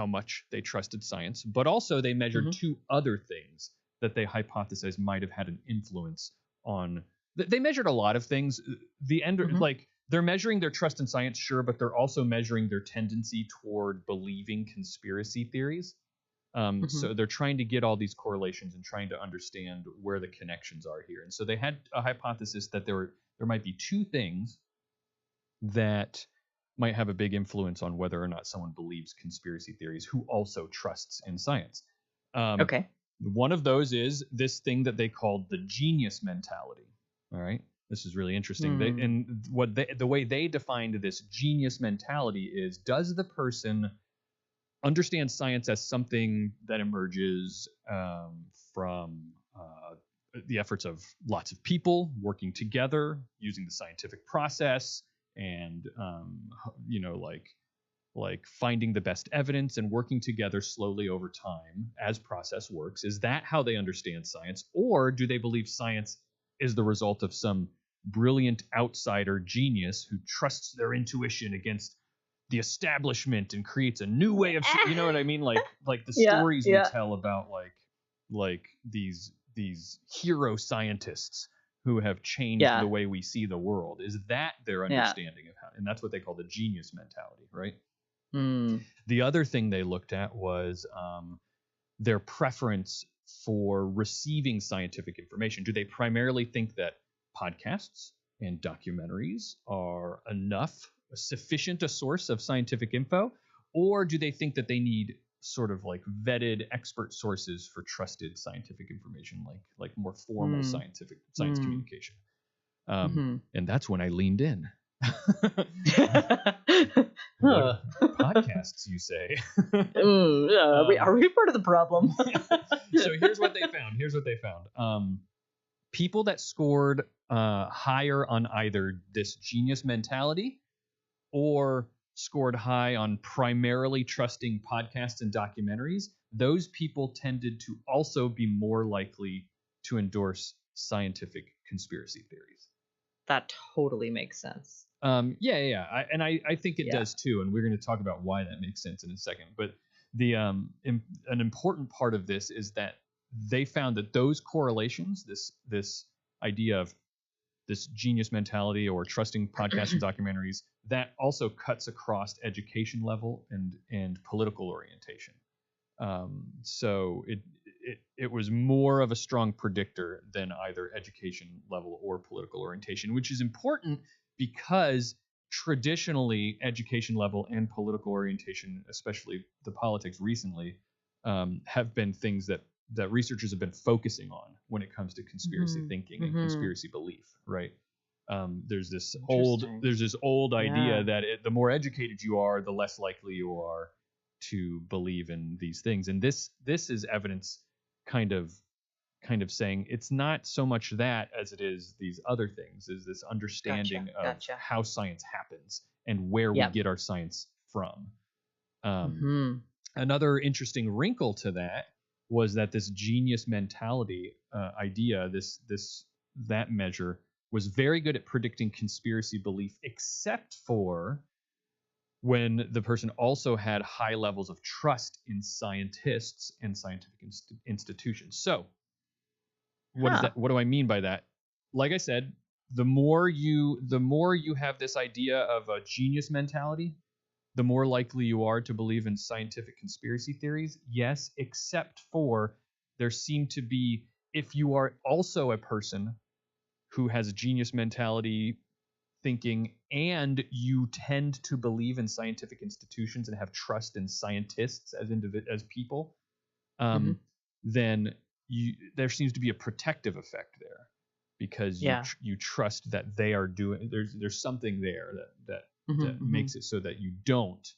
Speaker 2: much they trusted science, but also they measured two other things that they hypothesized might have had an influence on. They measured a lot of things. The end, like, they're measuring their trust in science, sure, but they're also measuring their tendency toward believing conspiracy theories. So they're trying to get all these correlations and trying to understand where the connections are here. And so they had a hypothesis that there might be two things that might have a big influence on whether or not someone believes conspiracy theories who also trusts in science.
Speaker 1: Okay.
Speaker 2: One of those is this thing that they called the genius mentality. All right. This is really interesting. The way they defined this genius mentality is, does the person understand science as something that emerges from the efforts of lots of people working together using the scientific process, and like finding the best evidence and working together slowly over time as process works? Is that how they understand science? Or do they believe science is the result of some brilliant outsider genius who trusts their intuition against the establishment and creates a new way of, you know what I mean? Like the stories we tell about like these hero scientists who have changed the way we see the world. Is that their understanding of how? And that's what they call the genius mentality, right? The other thing they looked at was their preference for receiving scientific information. Do they primarily think that podcasts and documentaries are sufficient a source of scientific info? Or do they think that they need sort of like vetted expert sources for trusted scientific information, like more formal science communication? And that's when I leaned in. Podcasts, you say?
Speaker 1: Are we part of the problem?
Speaker 2: So here's what they found. People that scored higher on either this genius mentality or scored high on primarily trusting podcasts and documentaries, those people tended to also be more likely to endorse scientific conspiracy theories.
Speaker 1: That totally makes sense.
Speaker 2: I think it does too, and we're going to talk about why that makes sense in a second. But an important part of this is that they found that those correlations, this idea of genius mentality or trusting podcasts and documentaries that also cuts across education level and political orientation. So it was more of a strong predictor than either education level or political orientation, which is important because traditionally education level and political orientation, especially the politics recently, have been things that researchers have been focusing on when it comes to conspiracy thinking and conspiracy belief, right? There's this old idea that the more educated you are, the less likely you are to believe in these things, and this is evidence kind of saying it's not so much that as it is these other things, is this understanding of how science happens and where we get our science from. Another interesting wrinkle to that was that this genius mentality idea, that measure, was very good at predicting conspiracy belief, except for when the person also had high levels of trust in scientists and scientific institutions. So, what is that? What do I mean by that? Like I said, the more you have this idea of a genius mentality, the more likely you are to believe in scientific conspiracy theories. Yes, except for there seem to be, if you are also a person who has a genius mentality thinking and you tend to believe in scientific institutions and have trust in scientists as people, then there seems to be a protective effect there, because you trust that they are doing, there's something there that makes it so that you don't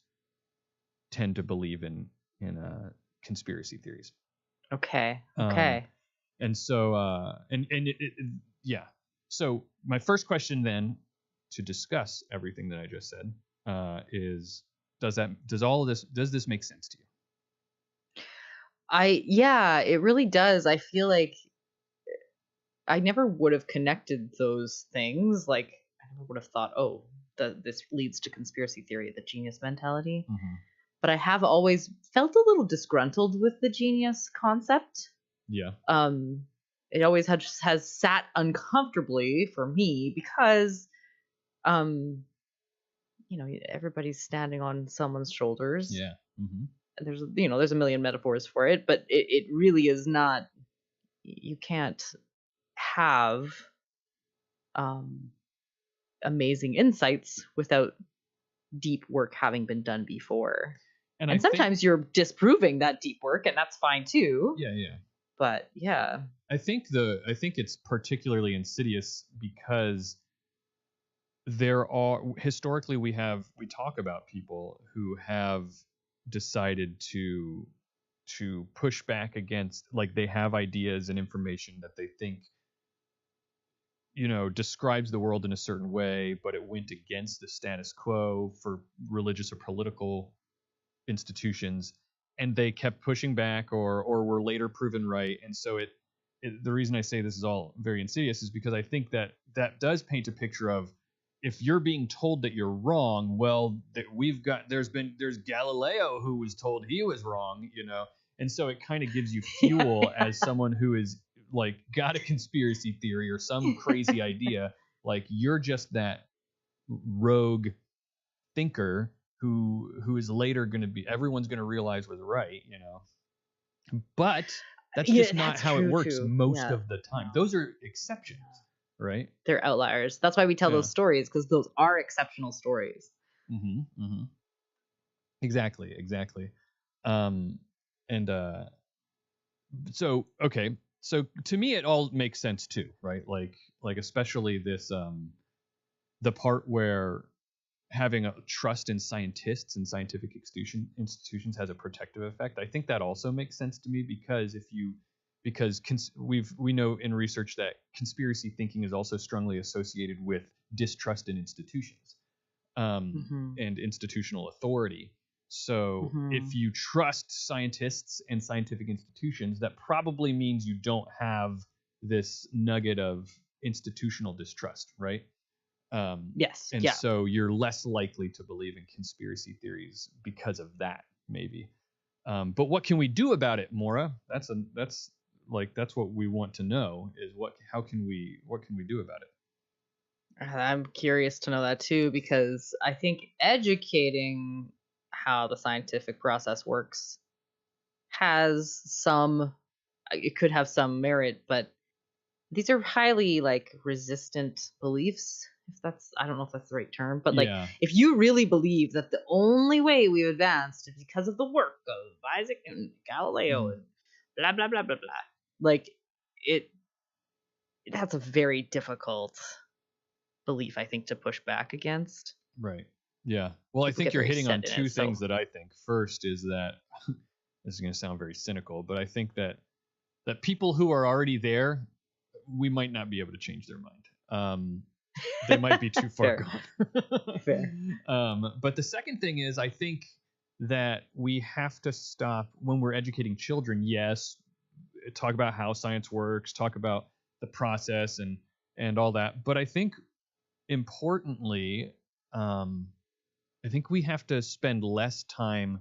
Speaker 2: tend to believe in conspiracy theories.
Speaker 1: Okay.
Speaker 2: And so so my first question then, to discuss everything that I just said, is does this make sense to you?
Speaker 1: It really does. I feel like I never would have connected those things. Like, I never would have thought, oh, this leads to conspiracy theory, the genius mentality. But I have always felt a little disgruntled with the genius concept.
Speaker 2: Yeah.
Speaker 1: It always has sat uncomfortably for me because, everybody's standing on someone's shoulders.
Speaker 2: Yeah.
Speaker 1: There's a million metaphors for it, but it really is not. You can't have amazing insights without deep work having been done before. And sometimes you're disproving that deep work, and that's fine too.
Speaker 2: Yeah.
Speaker 1: But yeah,
Speaker 2: I think it's particularly insidious because there are, historically, we talk about people who have decided to push back against, like, they have ideas and information that they think describes the world in a certain way, but it went against the status quo for religious or political institutions, and they kept pushing back or were later proven right. And so the reason I say this is all very insidious is because I think that does paint a picture of, if you're being told that you're wrong, well, there's Galileo who was told he was wrong, and so it kind of gives you fuel as someone who is, like, got a conspiracy theory or some crazy idea. Like, you're just that rogue thinker who is later going to be, everyone's going to realize was right, but that's just not how it works most of the time. Those are exceptions, right?
Speaker 1: They're outliers. That's why we tell those stories, because those are exceptional stories.
Speaker 2: Exactly. So okay, so to me it all makes sense too, right? Like especially this the part where having a trust in scientists and scientific institutions has a protective effect. I think that also makes sense to me, because we know in research that conspiracy thinking is also strongly associated with distrust in institutions and institutional authority. So if you trust scientists and scientific institutions, that probably means you don't have this nugget of institutional distrust, right?
Speaker 1: Yes.
Speaker 2: And so you're less likely to believe in conspiracy theories because of that, maybe. But what can we do about it, Maura? That's what we want to know, is what can we do about it?
Speaker 1: I'm curious to know that too, because I think educating how the scientific process works has some, it could have some merit, but these are highly like resistant beliefs. If that's, I don't know if that's the right term, but like if you really believe that the only way we've advanced is because of the work of Isaac and Galileo and blah blah blah blah blah, like it, that's a very difficult belief, I think, to push back against.
Speaker 2: Right. Yeah. Well, I think you're hitting on two things that I think. First is that this is going to sound very cynical, but I think that people who are already there, we might not be able to change their mind. They might be too far gone.
Speaker 1: Fair.
Speaker 2: But the second thing is, I think that we have to stop when we're educating children. Yes, talk about how science works, talk about the process and all that. But I think importantly, I think we have to spend less time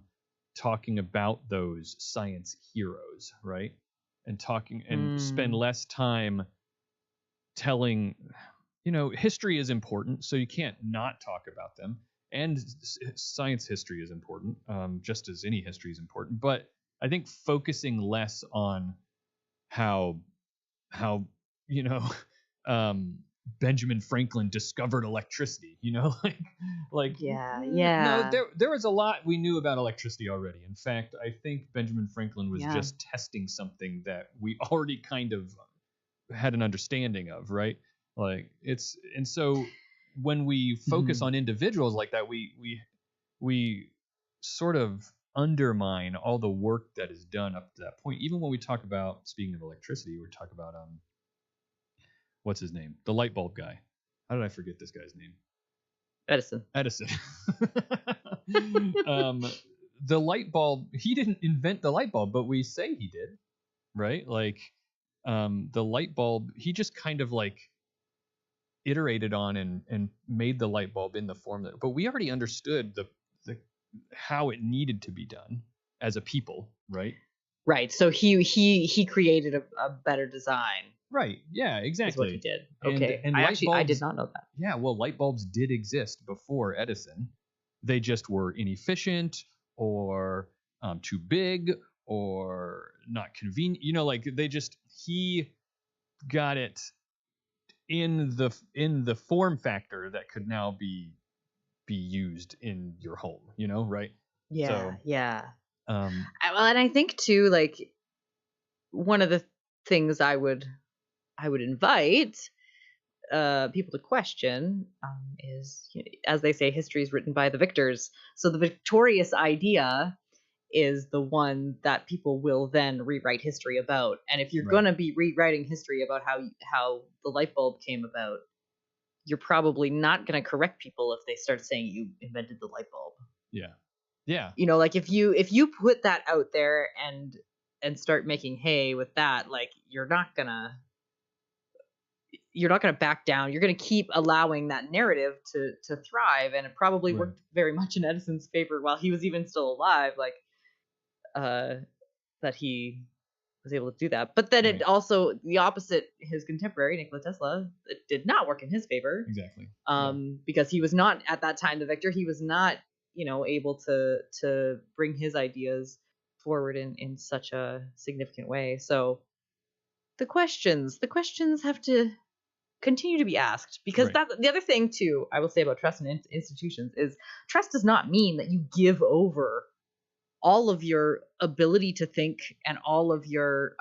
Speaker 2: talking about those science heroes, right? And spend less time telling, history is important, so you can't not talk about them. And science history is important, just as any history is important. But I think focusing less on how Benjamin Franklin discovered electricity, like no, there was a lot we knew about electricity already. In fact, I think Benjamin Franklin was just testing something that we already kind of had an understanding of, right? Like and so when we focus on individuals like that, we sort of undermine all the work that is done up to that point. Even when we talk about, speaking of electricity, we talk about what's his name? The light bulb guy. How did I forget this guy's name?
Speaker 1: Edison.
Speaker 2: The light bulb, he didn't invent the light bulb, but we say he did, right? Like the light bulb, he just kind of like iterated on and made the light bulb in the form that, but we already understood the how it needed to be done as a people, right?
Speaker 1: Right. So he created a better design.
Speaker 2: Right. Yeah, exactly.
Speaker 1: Is what he did. Okay. And I did not know that.
Speaker 2: Yeah, well, light bulbs did exist before Edison. They just were inefficient or too big or not convenient. Like he got it in the form factor that could now be used in your home, right?
Speaker 1: Yeah. So, yeah. Well, and I think too, like one of the things I would invite people to question is, as they say, history is written by the victors. So the victorious idea is the one that people will then rewrite history about. And if you're going to be rewriting history about how the light bulb came about, you're probably not going to correct people if they start saying you invented the light bulb.
Speaker 2: Yeah. Yeah.
Speaker 1: Like if you put that out there and start making hay with that, like you're not gonna back down. You're gonna keep allowing that narrative to thrive, and it probably worked very much in Edison's favor while he was even still alive. Like that he was able to do that. But then it also, the opposite, his contemporary Nikola Tesla, it did not work in his favor.
Speaker 2: Exactly.
Speaker 1: Because he was not at that time the victor. He was not, able to bring his ideas forward in such a significant way. So the questions have to continue to be asked, because that's the other thing too I will say about trust in institutions is trust does not mean that you give over all of your ability to think and all of your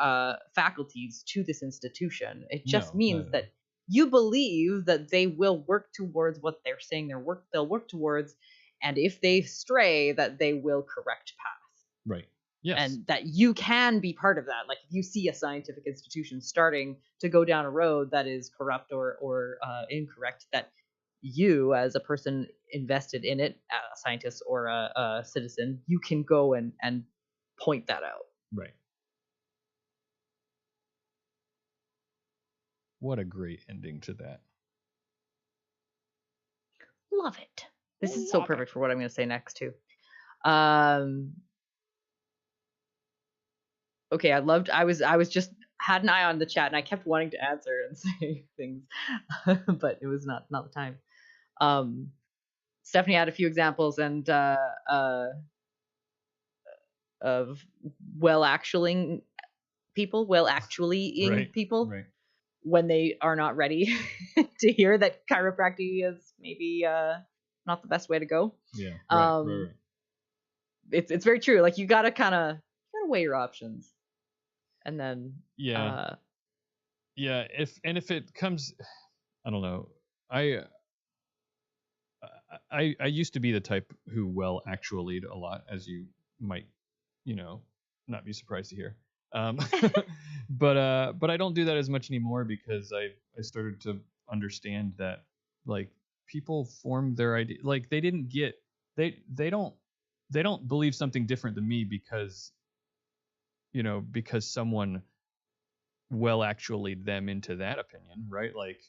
Speaker 1: faculties to this institution. It just means that you believe that they will work towards what they're saying they'll work towards, and if they stray, that they will correct path.
Speaker 2: Right. Yes.
Speaker 1: And that you can be part of that. Like if you see a scientific institution starting to go down a road that is corrupt or incorrect, that you, as a person invested in it, a scientist or a citizen, you can go and point that out.
Speaker 2: Right. What a great ending to that.
Speaker 1: Love it. This is so perfect for what I'm going to say next too. Okay, I was just had an eye on the chat, and I kept wanting to answer and say things, but it was not the time. Stephanie had a few examples and of actually people
Speaker 2: Right.
Speaker 1: when they are not ready to hear that chiropractic is maybe not the best way to go.
Speaker 2: Yeah. Right.
Speaker 1: It's very true. Like you gotta weigh your options, and then
Speaker 2: yeah. If it comes, I don't know. I used to be the type who actually'd a lot, as you might, not be surprised to hear. But I don't do that as much anymore because I started to understand that like people form their idea, like they don't believe something different than me because someone actually'd them into that opinion, right? Like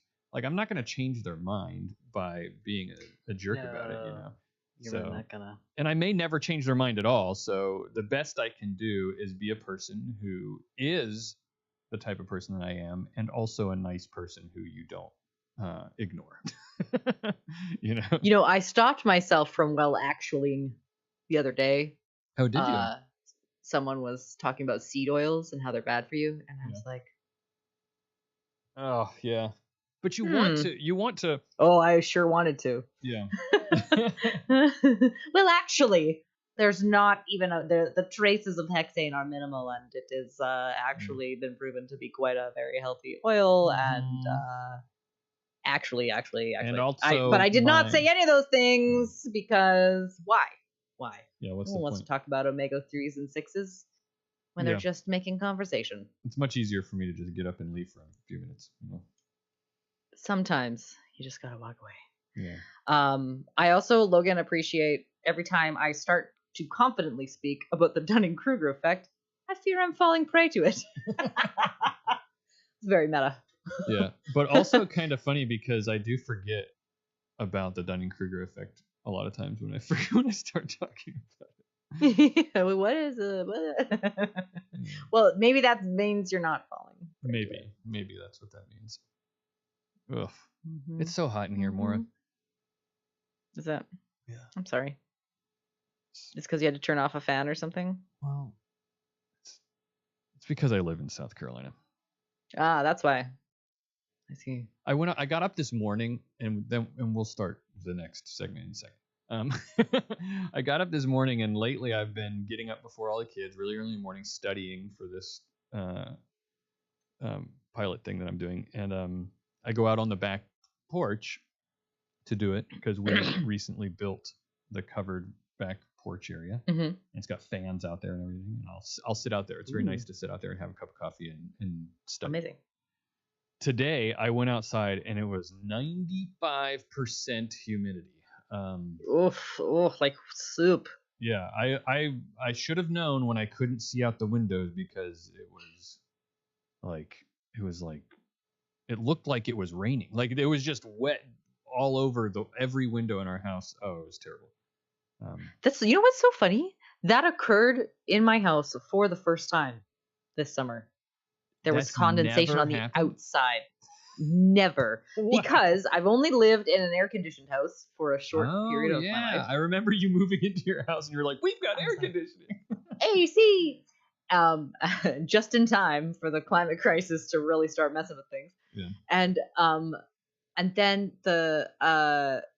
Speaker 2: I'm not going to change their mind by being a jerk about it,
Speaker 1: You're not gonna.
Speaker 2: And I may never change their mind at all. So the best I can do is be a person who is the type of person that I am, and also a nice person who you don't ignore.
Speaker 1: I stopped myself from actually the other day.
Speaker 2: Oh, did you?
Speaker 1: Someone was talking about seed oils and how they're bad for you, and I was like,
Speaker 2: oh yeah. But you want to.
Speaker 1: Oh, I sure wanted to.
Speaker 2: Yeah.
Speaker 1: Well, actually, there's not even the traces of hexane are minimal, and it is actually been proven to be quite a very healthy oil. And actually,
Speaker 2: and also,
Speaker 1: but I did not say any of those things because why?
Speaker 2: Yeah, what's
Speaker 1: no one wants to talk about omega-3s and 6s when they're just making conversation.
Speaker 2: It's much easier for me to just get up and leave for a few minutes.
Speaker 1: Sometimes you just gotta walk away.
Speaker 2: Yeah.
Speaker 1: I also, Logan, appreciate every time I start to confidently speak about the Dunning-Kruger effect, I fear I'm falling prey to it. It's very meta.
Speaker 2: Yeah, but also kind of funny because I do forget about the Dunning-Kruger effect a lot of times when I start talking about
Speaker 1: it. What is it? Well, maybe that means you're not falling.
Speaker 2: Maybe that's what that means. Ugh. Mm-hmm. It's so hot in here, Maura.
Speaker 1: Is that?
Speaker 2: Yeah.
Speaker 1: I'm sorry. It's because you had to turn off a fan or something?
Speaker 2: Well, it's because I live in South Carolina.
Speaker 1: Ah, that's why. I see.
Speaker 2: I got up this morning, and we'll start the next segment in a second. I got up this morning, and lately I've been getting up before all the kids, really early in the morning, studying for this pilot thing that I'm doing, and I go out on the back porch to do it because we recently built the covered back porch area. And it's got fans out there and everything, and I'll sit out there. It's very nice to sit out there and have a cup of coffee and study.
Speaker 1: Amazing.
Speaker 2: Today I went outside and it was 95% humidity.
Speaker 1: Like soup.
Speaker 2: Yeah, I should have known when I couldn't see out the windows because it looked like it was raining. Like it was just wet all over every window in our house. Oh, it was terrible.
Speaker 1: That's what's so funny? That occurred in my house for the first time this summer. There was condensation on the outside. Never. Wow. Because I've only lived in an air-conditioned house for a short period of my life.
Speaker 2: I remember you moving into your house and you were like, we've got air conditioning.
Speaker 1: AC! Just in time for the climate crisis to really start messing with things.
Speaker 2: Yeah.
Speaker 1: And then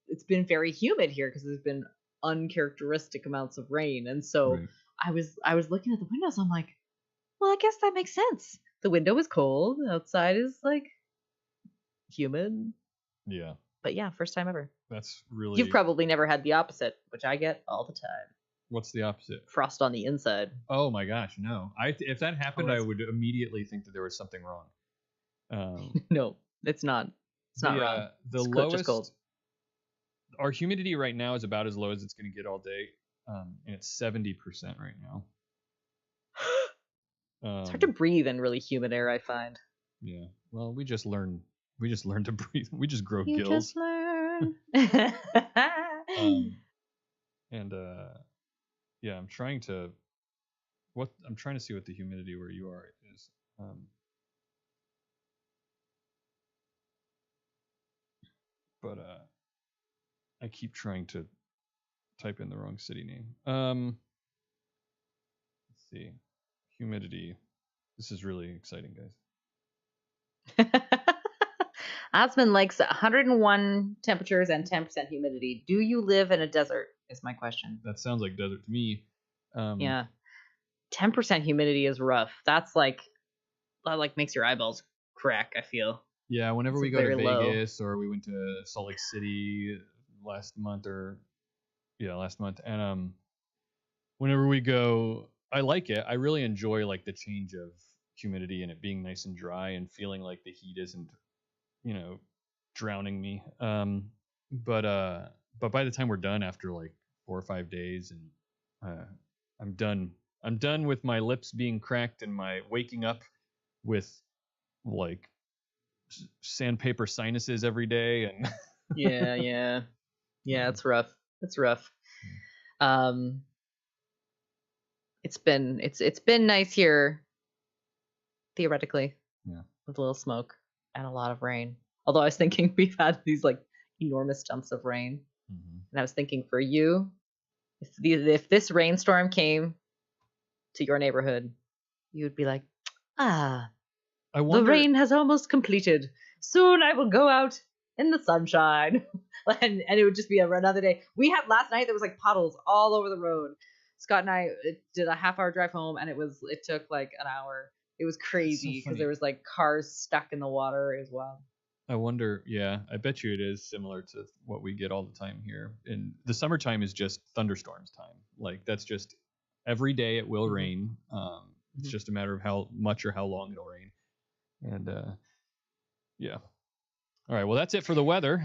Speaker 1: it's been very humid here because there's been uncharacteristic amounts of rain. And so I was looking at the windows. I'm like, well, I guess that makes sense. The window is cold. Outside is like humid.
Speaker 2: Yeah.
Speaker 1: But yeah, first time ever.
Speaker 2: That's really.
Speaker 1: You've probably never had the opposite, which I get all the time.
Speaker 2: What's the opposite?
Speaker 1: Frost on the inside.
Speaker 2: Oh my gosh, no! If that happened, I would immediately think that there was something wrong.
Speaker 1: No, it's not. It's not wrong.
Speaker 2: The lowest. Just cold. Our humidity right now is about as low as it's going to get all day, and it's 70% right now.
Speaker 1: It's hard to breathe in really humid air, I find.
Speaker 2: Yeah. Well, we just learn to breathe. We just grow gills.
Speaker 1: You just learn.
Speaker 2: I'm trying to see what the humidity where you are is. but I keep trying to type in the wrong city name. Let's see. Humidity. This is really exciting, guys.
Speaker 1: Aspen likes 101 temperatures and 10% humidity. Do you live in a desert? Is my question.
Speaker 2: That sounds like desert to me.
Speaker 1: Yeah. 10% humidity is rough. That makes your eyeballs crack, I feel.
Speaker 2: Yeah, whenever we go to Vegas or we went to Salt Lake City last month, and whenever we go, I like it. I really enjoy like the change of humidity and it being nice and dry and feeling like the heat isn't, drowning me. But by the time we're done after like 4 or 5 days, and I'm done with my lips being cracked and my waking up with like sandpaper sinuses every day, and
Speaker 1: yeah, it's rough. It's been nice here, theoretically, with a little smoke and a lot of rain. Although I was thinking we've had these like enormous dumps of rain, and I was thinking for you, if this rainstorm came to your neighborhood, you'd be like, the rain has almost completed. Soon I will go out in the sunshine. and it would just be another day. We had last night, there was like puddles all over the road. Scott and I did a half-hour drive home, and it took like an hour. It was crazy because there was like cars stuck in the water as well.
Speaker 2: I wonder, I bet you it is similar to what we get all the time here. And the summertime is just thunderstorms time. Like that's just every day it will rain. It's just a matter of how much or how long it'll rain. And yeah. All right. Well, that's it for the weather.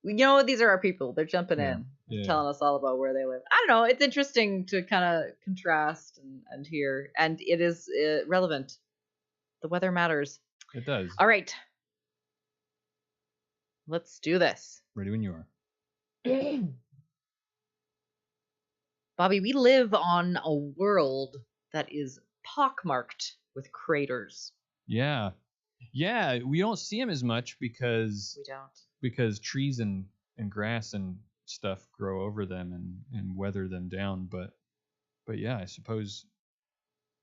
Speaker 1: These are our people. They're jumping in, telling us all about where they live. I don't know. It's interesting to kind of contrast and hear, and it is relevant. The weather matters.
Speaker 2: It does.
Speaker 1: All right. Let's do this.
Speaker 2: Ready when you are.
Speaker 1: Bobby, we live on a world that is pockmarked with craters.
Speaker 2: Yeah. We don't see them as much because trees and grass and stuff grow over them and weather them down. But yeah, I suppose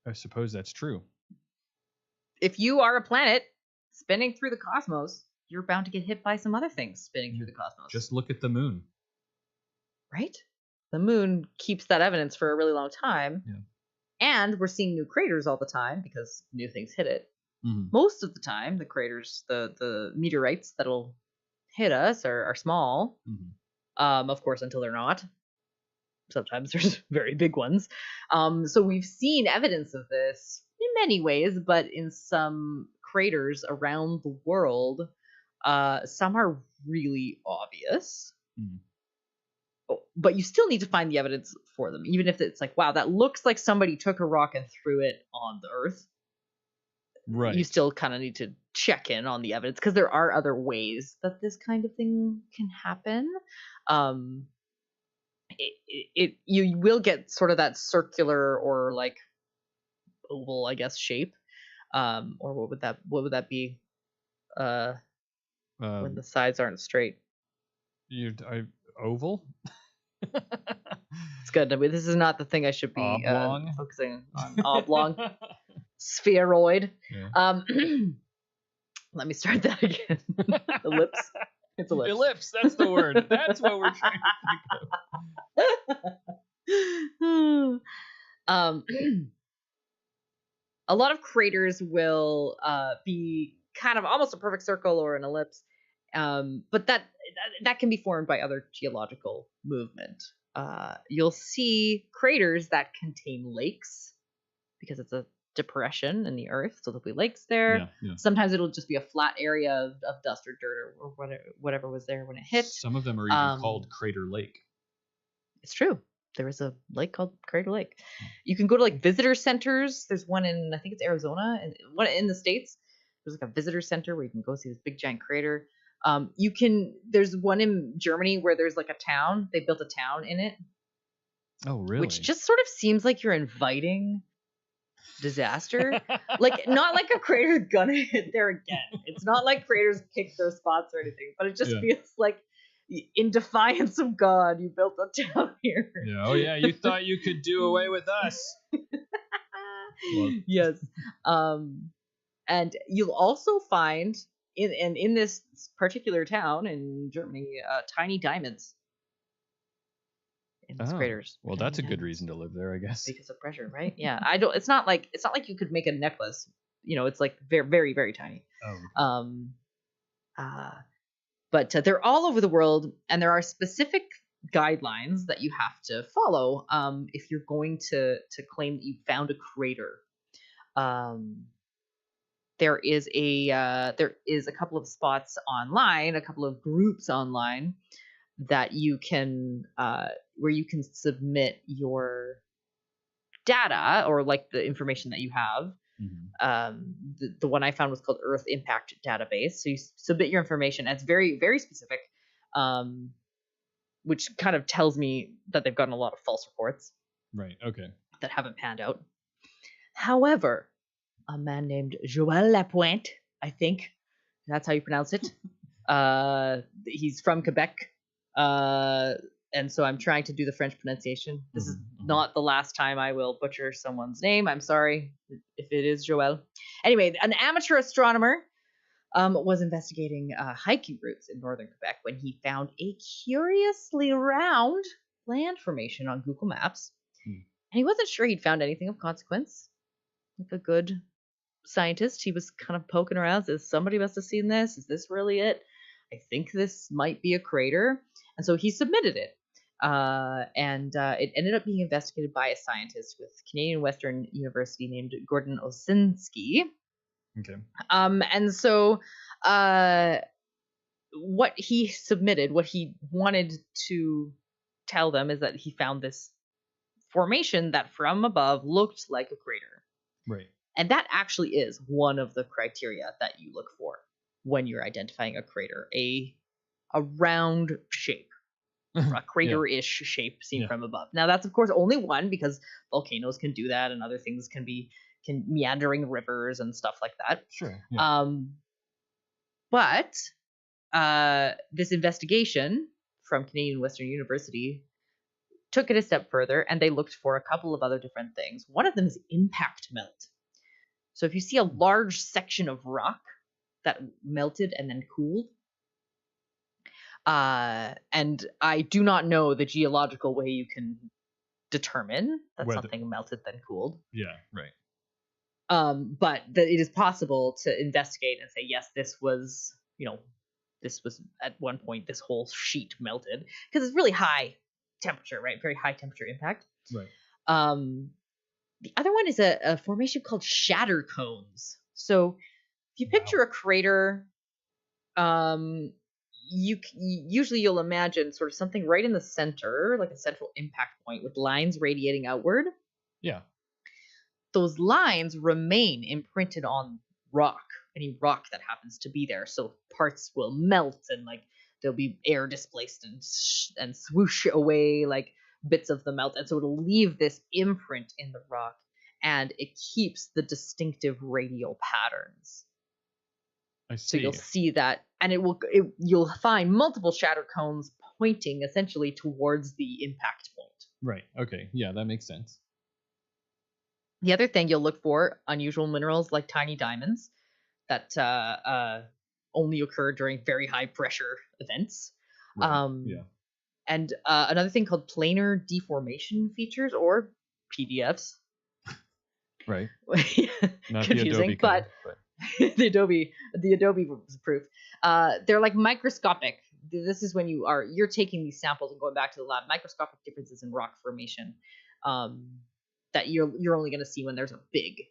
Speaker 2: that's true.
Speaker 1: If you are a planet spinning through the cosmos, you're bound to get hit by some other things spinning through the cosmos.
Speaker 2: Just look at the moon.
Speaker 1: Right? The moon keeps that evidence for a really long time.
Speaker 2: Yeah.
Speaker 1: And we're seeing new craters all the time because new things hit it.
Speaker 2: Mm-hmm.
Speaker 1: Most of the time, the craters, the meteorites that'll hit us are small.
Speaker 2: Mm-hmm.
Speaker 1: Of course, until they're not. Sometimes there's very big ones. So we've seen evidence of this in many ways, but in some craters around the world, some are really obvious.
Speaker 2: Mm-hmm.
Speaker 1: But you still need to find the evidence for them, even if it's like, wow, that looks like somebody took a rock and threw it on the Earth.
Speaker 2: Right.
Speaker 1: You still kind of need to check in on the evidence because there are other ways that this kind of thing can happen. You will get sort of that circular or like oval, I guess, shape. Or what would that be? When the sides aren't straight.
Speaker 2: Oval.
Speaker 1: It's good. I mean, this is not the thing I should be focusing on. Oblong. Spheroid.
Speaker 2: Yeah.
Speaker 1: Let me start that again. Ellipse. It's ellipse.
Speaker 2: Ellipse. That's the word. That's what we're trying to
Speaker 1: think of. A lot of craters will be kind of almost a perfect circle or an ellipse, but that can be formed by other geological movement. You'll see craters that contain lakes because it's a depression in the earth, so there'll be lakes there.
Speaker 2: Yeah.
Speaker 1: Sometimes it'll just be a flat area of dust or dirt or whatever was there when it hit.
Speaker 2: Some of them are even called Crater Lake. It's
Speaker 1: true. There is a lake called Crater Lake. You can go to like visitor centers. There's one in, I think it's Arizona, and one in the States. There's like a visitor center where you can go see this big giant crater. There's one in Germany where there's like a town. They built a town in it.
Speaker 2: Oh, really?
Speaker 1: Which just sort of seems like you're inviting disaster. Like, not like a crater's gonna hit there again. It's not like craters kick their spots or anything, but it just feels like, in defiance of God, you built a town here.
Speaker 2: Yeah. Oh yeah, you thought you could do away with us.
Speaker 1: Well. Yes. And you'll also find in this particular town in Germany, tiny diamonds in these craters.
Speaker 2: Well, that's a good reason to live there, I guess.
Speaker 1: Because of pressure, right? Yeah. It's not like you could make a necklace. It's like very, very, very tiny.
Speaker 2: Oh.
Speaker 1: But they're all over the world, and there are specific guidelines that you have to follow if you're going to claim that you found a crater. There is a couple of spots online, a couple of groups online that you can where you can submit your data, or like the information that you have. Mm-hmm. The one I found was called Earth Impact Database. So you submit your information, and it's very, very specific, which kind of tells me that they've gotten a lot of false reports.
Speaker 2: Right. Okay.
Speaker 1: That haven't panned out. However, a man named Joël Lapointe, I think that's how you pronounce it. He's from Quebec. And so I'm trying to do the French pronunciation. This is not the last time I will butcher someone's name. I'm sorry if it is Joël. Anyway, an amateur astronomer was investigating hiking routes in northern Quebec when he found a curiously round land formation on Google Maps. And he wasn't sure he'd found anything of consequence. Like a good scientist, he was kind of poking around, says, somebody must have seen this. Is this really it? I think this might be a crater. And so he submitted it. And it ended up being investigated by a scientist with Canadian Western University named Gordon Osinski.
Speaker 2: Okay.
Speaker 1: And so what he submitted, what he wanted to tell them, is that he found this formation that from above looked like a crater.
Speaker 2: Right.
Speaker 1: And that actually is one of the criteria that you look for when you're identifying a crater, a round shape. A crater-ish shape seen from above. Now that's of course only one, because volcanoes can do that, and other things can meandering rivers and stuff like that.
Speaker 2: Sure. Yeah.
Speaker 1: But this investigation from Canadian Western University took it a step further, and they looked for a couple of other different things. One of them is impact melt. So if you see a large section of rock that melted and then cooled, and I do not know the geological way you can determine that something melted then cooled.
Speaker 2: Yeah, right.
Speaker 1: But that it is possible to investigate and say, yes, this was at one point this whole sheet melted, because it's really high temperature, right? Very high temperature impact.
Speaker 2: Right.
Speaker 1: The other one is a formation called shatter cones. So if you picture a crater, you'll imagine sort of something right in the center, like a central impact point with lines radiating outward.
Speaker 2: Yeah.
Speaker 1: Those lines remain imprinted on rock, any rock that happens to be there. So parts will melt, and like there'll be air displaced and swoosh away like bits of the melt, and so it'll leave this imprint in the rock, and it keeps the distinctive radial patterns.
Speaker 2: I see.
Speaker 1: So you'll see that, and you'll find multiple shatter cones pointing essentially towards the impact point.
Speaker 2: Right. Okay. Yeah, that makes sense.
Speaker 1: The other thing you'll look for, unusual minerals like tiny diamonds that only occur during very high pressure events.
Speaker 2: Right.
Speaker 1: And another thing called planar deformation features, or PDFs.
Speaker 2: Right.
Speaker 1: Not confusing, but the Adobe proof. They're like microscopic. This is when you're taking these samples and going back to the lab. Microscopic differences in rock formation that you're only going to see when there's a big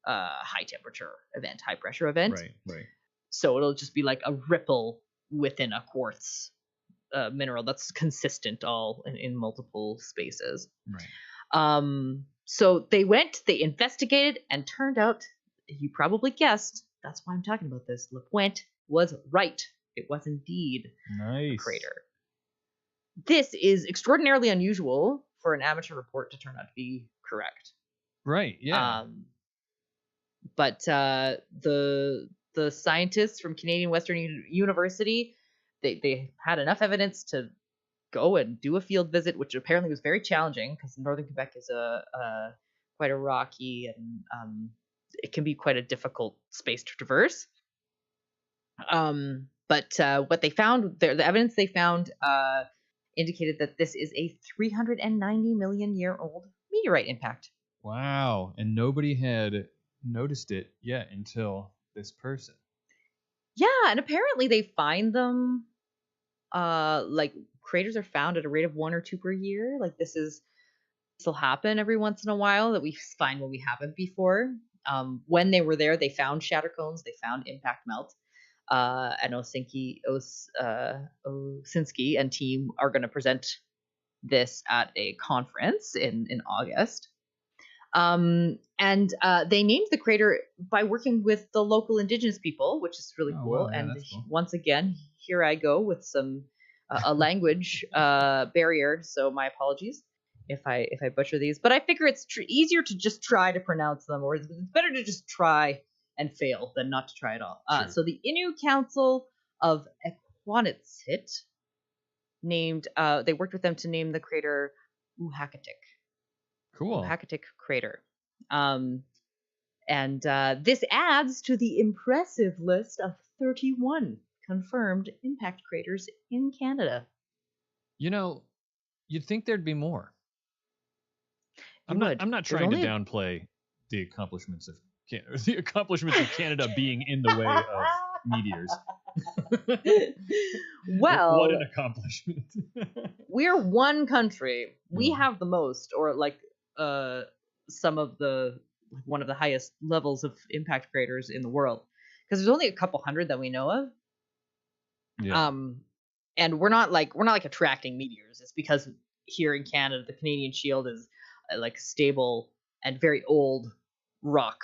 Speaker 1: high temperature event, high pressure event.
Speaker 2: Right.
Speaker 1: So it'll just be like a ripple within a quartz mineral that's consistent all in multiple spaces.
Speaker 2: Right.
Speaker 1: So they investigated, and turned out, you probably guessed, that's why I'm talking about this, Lapointe was right. It was indeed a crater. This is extraordinarily unusual for an amateur report to turn out to be correct.
Speaker 2: Right, yeah.
Speaker 1: But the scientists from Canadian Western University, they had enough evidence to go and do a field visit, which apparently was very challenging because northern Quebec is quite a rocky and it can be quite a difficult space to traverse. But what they found, the evidence they found indicated that this is a 390 million year old meteorite impact.
Speaker 2: Wow. And nobody had noticed it yet until this person.
Speaker 1: Yeah, and apparently they find them, like craters are found at a rate of 1 or 2 per year. Like this will happen every once in a while that we find when we haven't before. When they were there, they found shatter cones, they found impact melt. And Osinski and team are going to present this at a conference in August. And they named the crater by working with the local indigenous people, which is really cool. Wow, yeah, and cool. Once again, here I go with some a language barrier, so my apologies if I butcher these. But I figure it's easier to just try to pronounce them, or it's better to just try and fail than not to try at all. Sure. So the Innu Council of Equanitsit named, they worked with them to name the crater Uhakatik.
Speaker 2: Cool.
Speaker 1: Uhakatik crater. And this adds to the impressive list of 31 confirmed impact craters in Canada.
Speaker 2: You know, you'd think there'd be more. I'm not trying to downplay the accomplishments of Canada being in the way of meteors.
Speaker 1: Well,
Speaker 2: what an accomplishment.
Speaker 1: We're one country. We have the most, or like some of the one of the highest levels of impact craters in the world, because there's only a couple hundred that we know of.
Speaker 2: Yeah.
Speaker 1: And we're not like attracting meteors. It's because here in Canada, the Canadian Shield is like stable and very old rock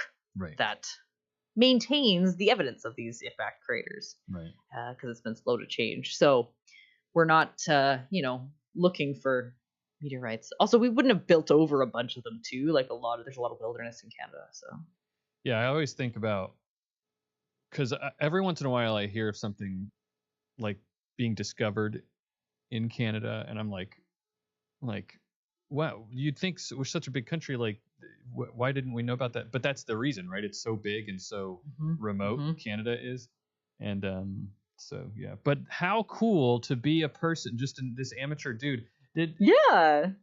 Speaker 1: that maintains the evidence of these impact craters.
Speaker 2: Right.
Speaker 1: Because it's been slow to change. So we're not, looking for meteorites. Also, we wouldn't have built over a bunch of them too. Like there's a lot of wilderness in Canada. So.
Speaker 2: Yeah, I always think about, because every once in a while I hear of something like being discovered in Canada, and I'm like, wow, you'd think we're such a big country, like why didn't we know about that? But that's the reason, right? It's so big and so remote. Canada is, and so yeah. But how cool to be a person, just in this amateur dude. Did you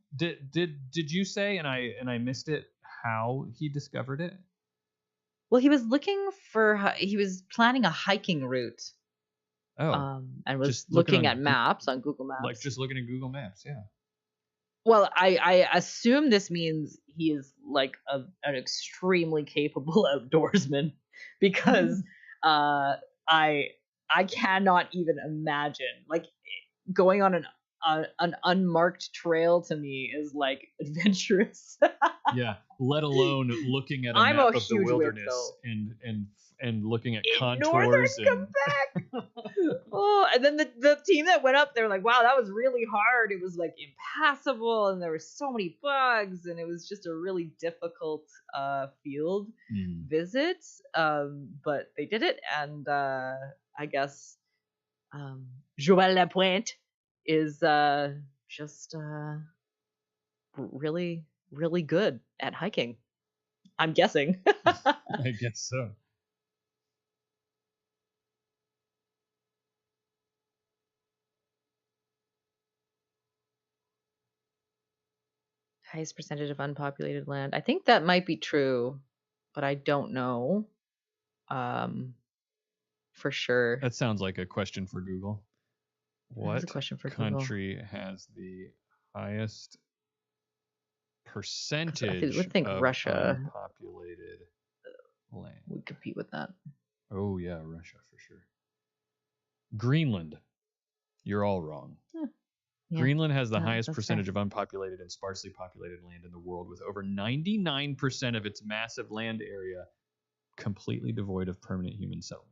Speaker 2: say, and I missed it, how he discovered it?
Speaker 1: Well, he was planning a hiking route.
Speaker 2: Oh,
Speaker 1: and was looking at maps on Google Maps.
Speaker 2: Like just looking at Google Maps, yeah.
Speaker 1: Well, I assume this means he is like an extremely capable outdoorsman, because I cannot even imagine, like, going on an unmarked trail to me is like adventurous.
Speaker 2: Yeah, let alone looking at a map of the wilderness and looking at contours
Speaker 1: and Quebec. Oh, and then the team that went up, they were like, wow, that was really hard. It was like impassable, and there were so many bugs, and it was just a really difficult field visit. But they did it, and I guess Joël Lapointe is just really, really good at hiking. I'm guessing.
Speaker 2: I guess so.
Speaker 1: Highest percentage of unpopulated land. I think that might be true, but I don't know for sure.
Speaker 2: That sounds like a question for Google. What country has the highest percentage of
Speaker 1: Russia
Speaker 2: unpopulated land?
Speaker 1: Would compete with that.
Speaker 2: Oh yeah, Russia for sure. Greenland. You're all wrong. Yeah, Greenland has the highest percentage of unpopulated and sparsely populated land in the world, with over 99% of its massive land area completely devoid of permanent human settlement.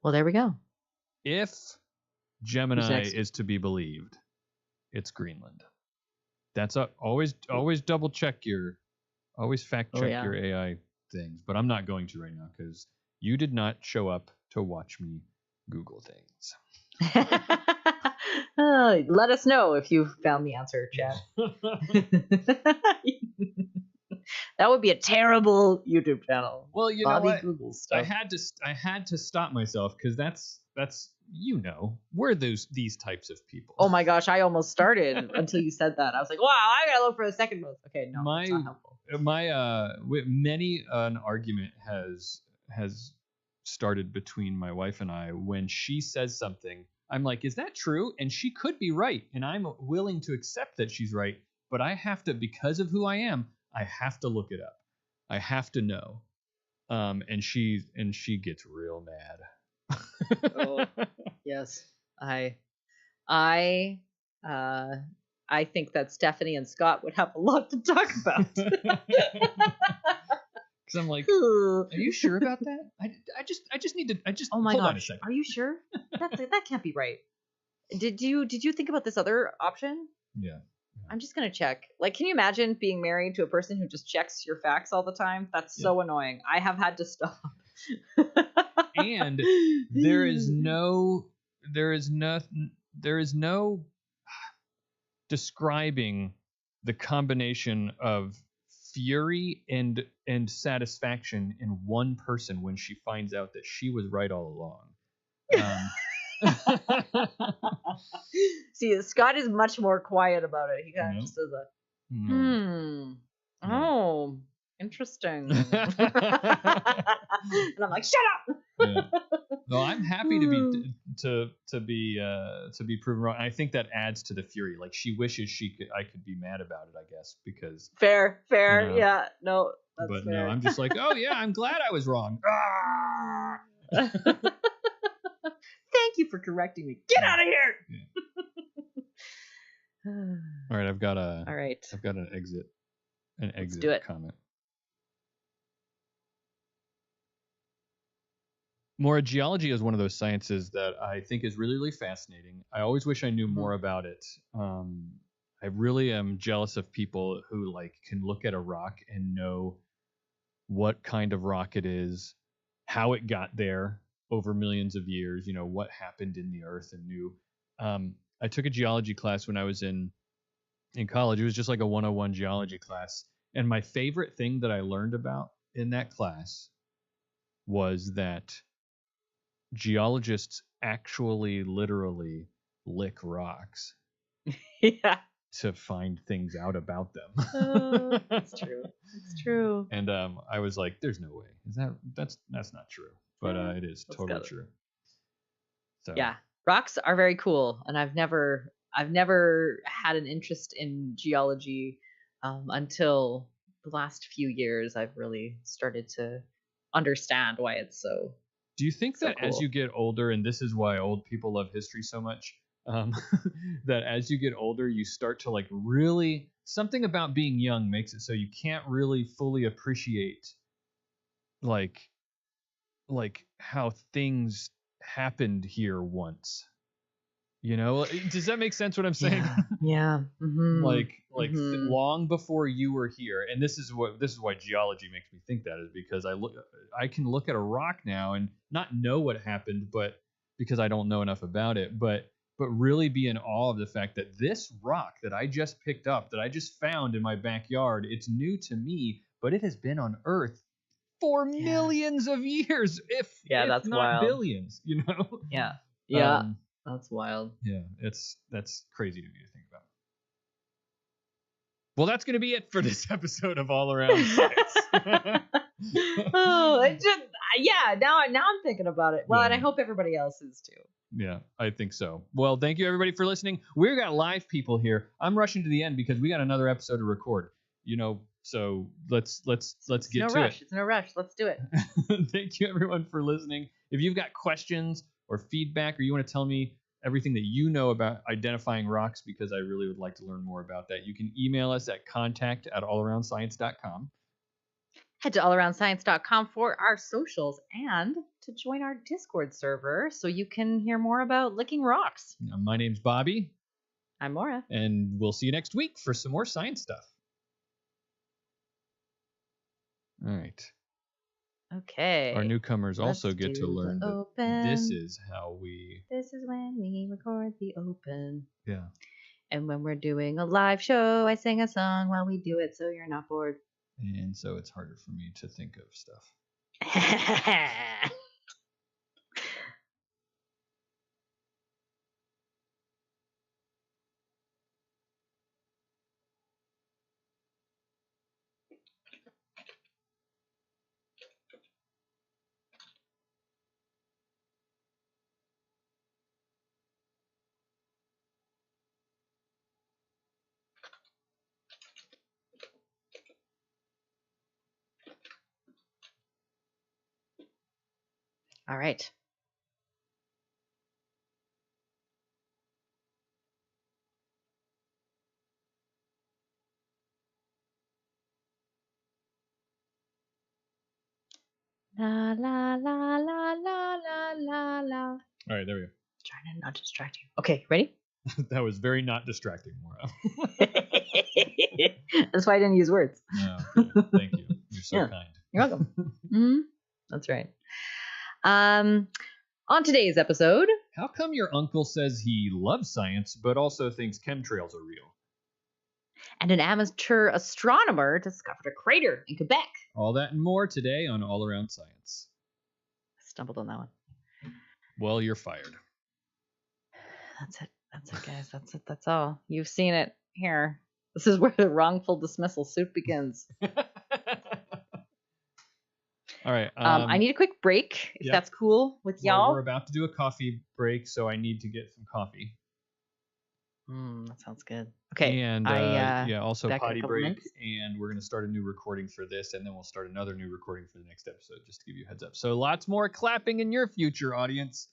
Speaker 1: Well, there we go.
Speaker 2: If Gemini is to be believed, it's Greenland. That's always double check your Always fact check your AI things, but I'm not going to right now because you did not show up to watch me Google things.
Speaker 1: Let us know if you found the answer, chat. That would be a terrible YouTube channel.
Speaker 2: Well, you know what? Google stuff. I had to stop myself because that's we're these types of people.
Speaker 1: Oh my gosh, I almost started until you said that. I was like, wow, I gotta look for the second most. Okay, no, that's not helpful.
Speaker 2: Many an argument has started between my wife and I when she says something. I'm like, is that true? And she could be right, and I'm willing to accept that she's right, but I have to, because of who I am, I have to look it up. I have to know. And she gets real mad.
Speaker 1: Oh, yes. I think that Stephanie and Scott would have a lot to talk about.
Speaker 2: Because I'm like, are you sure about that? I just need to.
Speaker 1: Oh my gosh, are you sure? That can't be right. Did you think about this other option?
Speaker 2: Yeah.
Speaker 1: I'm just gonna check. Like, can you imagine being married to a person who just checks your facts all the time? That's so annoying. I have had to stop.
Speaker 2: And there is no describing the combination of fury and satisfaction in one person when she finds out that she was right all along.
Speaker 1: See, Scott is much more quiet about it. He kind of just says that. Oh, interesting. And I'm like, shut up.
Speaker 2: No, I'm happy to be proven wrong. I think that adds to the fury. Like, she wishes I could be mad about it, I guess, because
Speaker 1: fair. Yeah, no, that's
Speaker 2: but
Speaker 1: fair.
Speaker 2: No, I'm just like, oh yeah, I'm glad I was wrong.
Speaker 1: Thank you for correcting me. Get out of here.
Speaker 2: Yeah. All right, I've got an exit comment. Maura, geology is one of those sciences that I think is really, really fascinating. I always wish I knew more about it. I really am jealous of people who can look at a rock and know what kind of rock it is, how it got there over millions of years, what happened in the earth, and knew. I took a geology class when I was in college. It was just like a 101 geology class. And my favorite thing that I learned about in that class was that geologists actually literally lick rocks.
Speaker 1: Yeah.
Speaker 2: To find things out about them.
Speaker 1: It's true. It's true.
Speaker 2: And I was like, there's no way. That's not true. But it is totally true. So
Speaker 1: yeah, rocks are very cool, and I've never had an interest in geology until the last few years. I've really started to understand why it's so.
Speaker 2: Do you think that cool. As you get older, and this is why old people love history so much, that as you get older, you start to really, something about being young makes it so you can't really fully appreciate how things happened here once. Does that make sense what I'm saying?
Speaker 1: Yeah. Mm-hmm.
Speaker 2: Long before you were here, and this is why geology makes me think that, is because I can look at a rock now and not know what happened, but because I don't know enough about it, but really be in awe of the fact that this rock that I just picked up, that I just found in my backyard, it's new to me, but it has been on Earth for millions of years, if
Speaker 1: that's
Speaker 2: not
Speaker 1: wild.
Speaker 2: Billions,
Speaker 1: Yeah. That's wild.
Speaker 2: Yeah, that's crazy to me to think about. Well, that's going to be it for this episode of All Around Science.
Speaker 1: Now I'm thinking about it. Well, and I hope everybody else is too.
Speaker 2: Yeah, I think so. Well, thank you everybody for listening. We've got live people here. I'm rushing to the end because we got another episode to record. So let's get to it.
Speaker 1: It's no rush. Let's do it.
Speaker 2: Thank you everyone for listening. If you've got questions or feedback, or you want to tell me everything that you know about identifying rocks, because I really would like to learn more about that, you can email us at contact@allaroundscience.com.
Speaker 1: Head to allaroundscience.com for our socials and to join our Discord server so you can hear more about licking rocks.
Speaker 2: My name's Bobby.
Speaker 1: I'm Maura.
Speaker 2: And we'll see you next week for some more science stuff. All right.
Speaker 1: Okay.
Speaker 2: Our newcomers also get to learn that this is how we...
Speaker 1: This is when we record the open.
Speaker 2: Yeah.
Speaker 1: And when we're doing a live show, I sing a song while we do it so you're not bored.
Speaker 2: And so it's harder for me to think of stuff.
Speaker 1: All right. La la la la la la la la.
Speaker 2: All right, there we go.
Speaker 1: Trying to not distract you. Okay, ready?
Speaker 2: That was very not distracting, Maura.
Speaker 1: That's why I didn't use words.
Speaker 2: Oh, okay. Thank you. You're so kind.
Speaker 1: You're welcome. Mm-hmm. That's right. On today's episode,
Speaker 2: how come your uncle says he loves science but also thinks chemtrails are real?
Speaker 1: And an amateur astronomer discovered a crater in Quebec.
Speaker 2: All that and more today on All Around Science.
Speaker 1: I stumbled on that one.
Speaker 2: Well, you're fired.
Speaker 1: That's it. That's it, guys. That's it. That's all. You've seen it here. This is where the wrongful dismissal suit begins.
Speaker 2: All right.
Speaker 1: I need a quick break, if that's cool with y'all.
Speaker 2: Well, we're about to do a coffee break, so I need to get some coffee.
Speaker 1: That sounds good. Okay.
Speaker 2: And also potty break, and we're going to start a new recording for this, and then we'll start another new recording for the next episode, just to give you a heads up. So lots more clapping in your future, audience.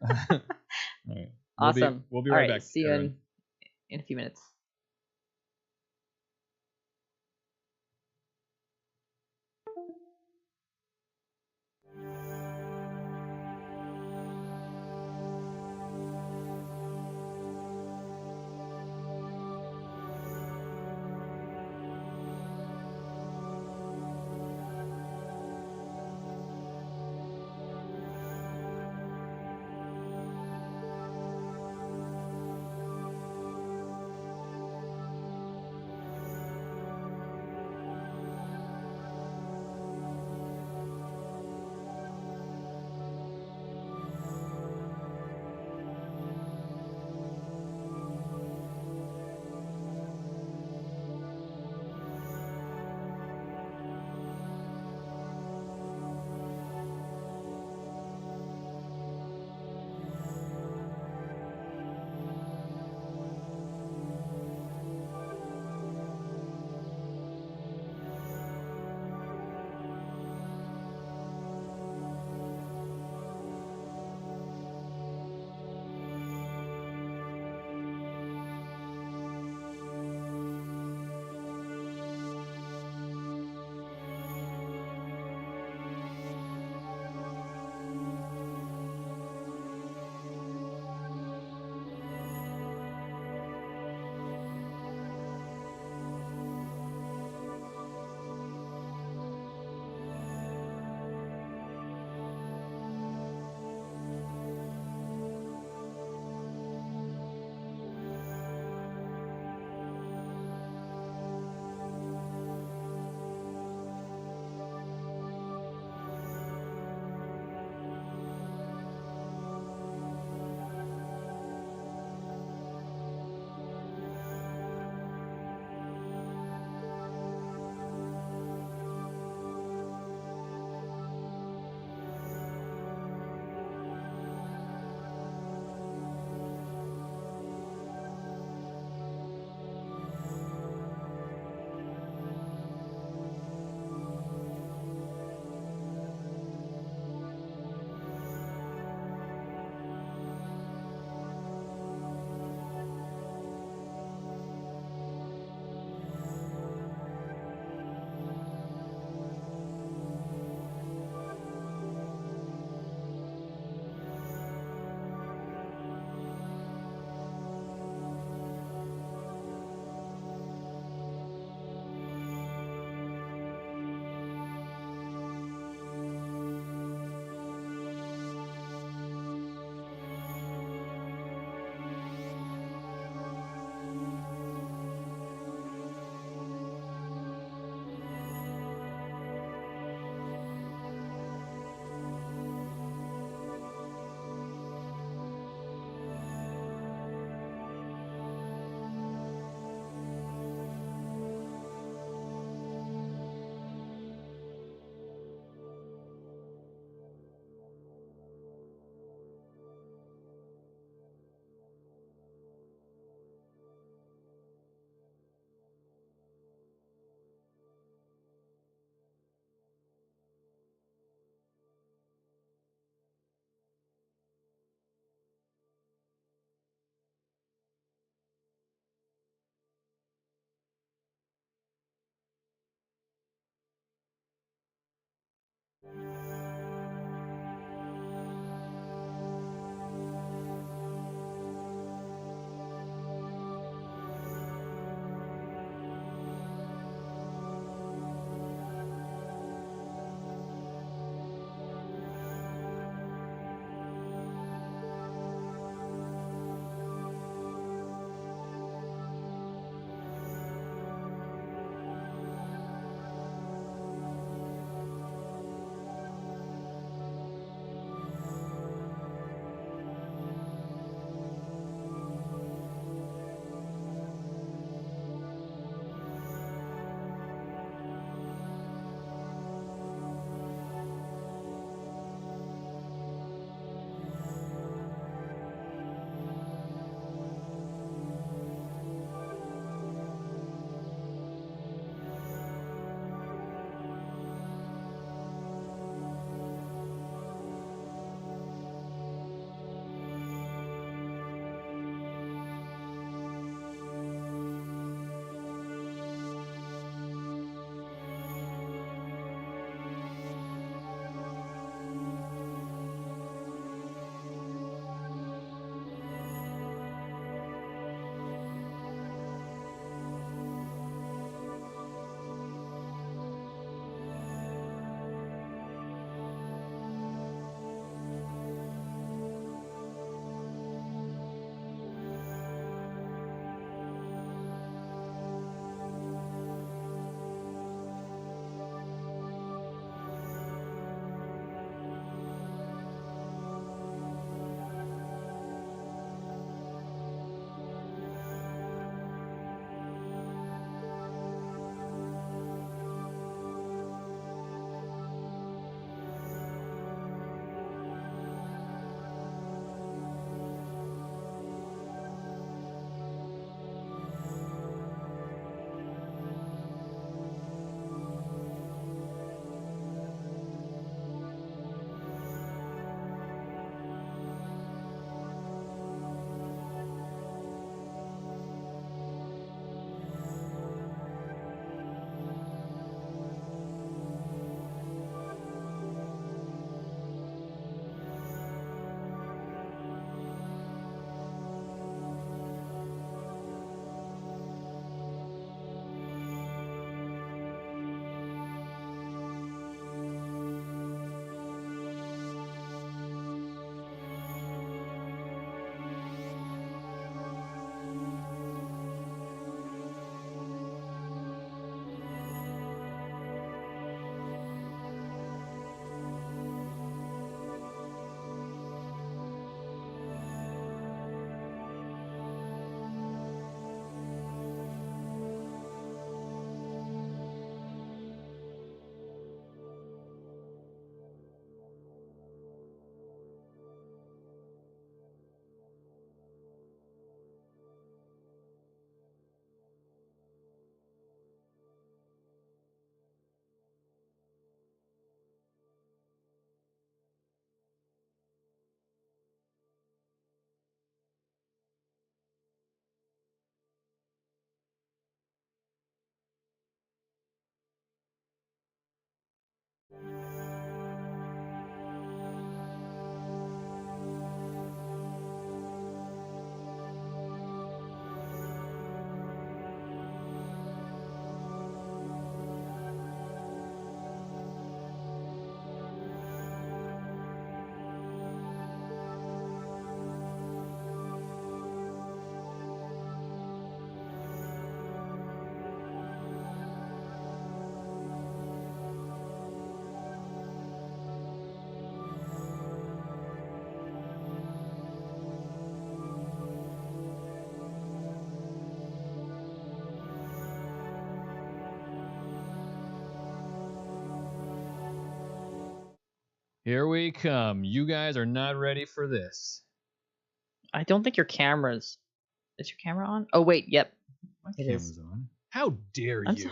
Speaker 2: All right.
Speaker 1: Awesome.
Speaker 2: We'll be right back.
Speaker 1: See you in a few minutes.
Speaker 2: Here we come. You guys are not ready for this.
Speaker 1: I don't think your camera's... Is your camera on? Oh, wait. Yep.
Speaker 2: My camera's on. How dare you?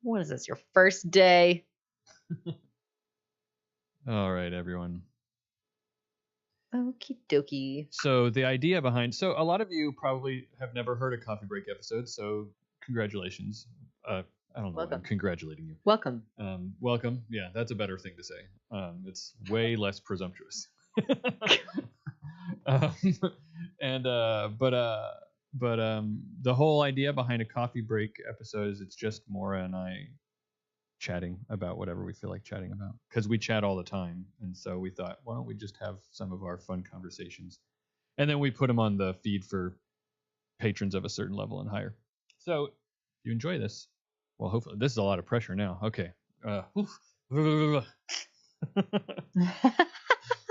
Speaker 1: What is this? Your first day?
Speaker 2: All right, everyone.
Speaker 1: Okie dokie.
Speaker 2: So the idea behind... So a lot of you probably have never heard a coffee break episode, so congratulations. I don't know why I'm congratulating you.
Speaker 1: Welcome.
Speaker 2: Welcome. Yeah, that's a better thing to say. It's way less presumptuous. But the whole idea behind a coffee break episode is it's just Maura and I chatting about whatever we feel like chatting about, because we chat all the time, and so we thought, why don't we just have some of our fun conversations, and then we put them on the feed for patrons of a certain level and higher. So if you enjoy this, well, hopefully this is a lot of pressure now. Okay.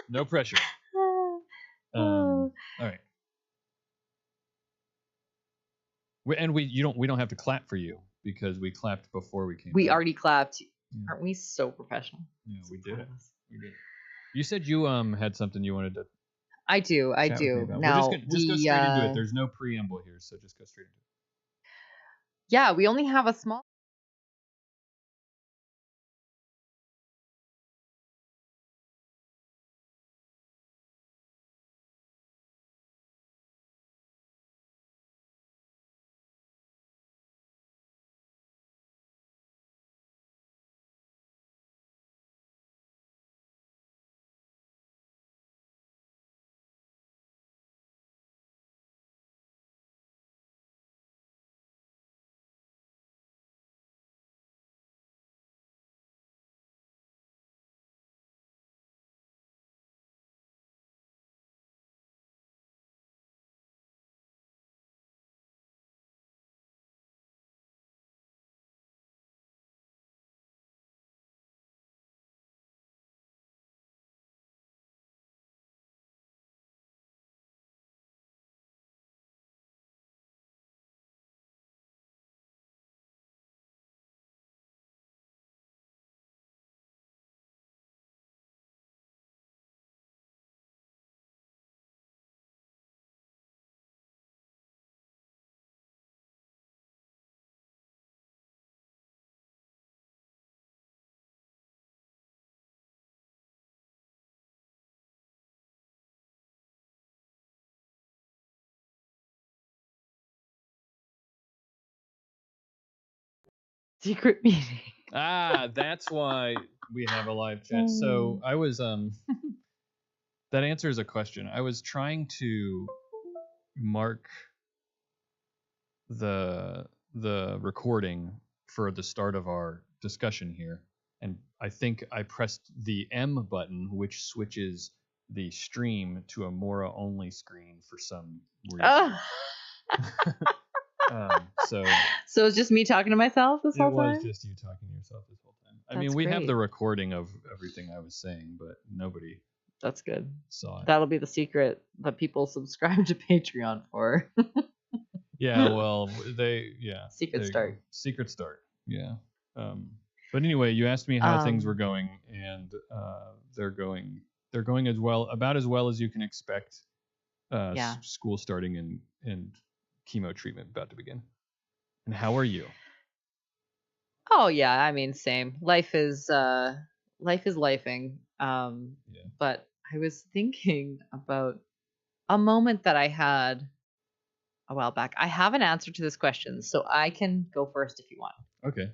Speaker 2: No pressure. All right. We don't have to clap for you because we clapped before we came.
Speaker 1: We already clapped. Yeah. Aren't we so professional?
Speaker 2: Yeah, we did it. We did. You said you had something you wanted to.
Speaker 1: I do. Now
Speaker 2: just go straight into it. There's no preamble here, so just go straight into it.
Speaker 1: Yeah, we only have a small. Secret meeting.
Speaker 2: That's why we have a live chat. So I was that answers a question. I was trying to mark the recording for the start of our discussion here, and I think I pressed the M button, which switches the stream to a Maura only screen for some reason. So
Speaker 1: it's just me talking to myself this whole time?
Speaker 2: It was just you talking to yourself this whole time. I mean, we have the recording of everything I was saying, but nobody.
Speaker 1: That's good.
Speaker 2: Saw it.
Speaker 1: That'll be the secret that people subscribe to Patreon for.
Speaker 2: Yeah, well,
Speaker 1: Secret start.
Speaker 2: Secret start. Yeah. But anyway, you asked me how things were going, and they're going about as well as you can expect. School starting and chemo treatment about to begin. And how are you?
Speaker 1: Oh yeah, I mean, same. Life is lifing. But I was thinking about a moment that I had a while back. I have an answer to this question, so I can go first if you want.
Speaker 2: Okay.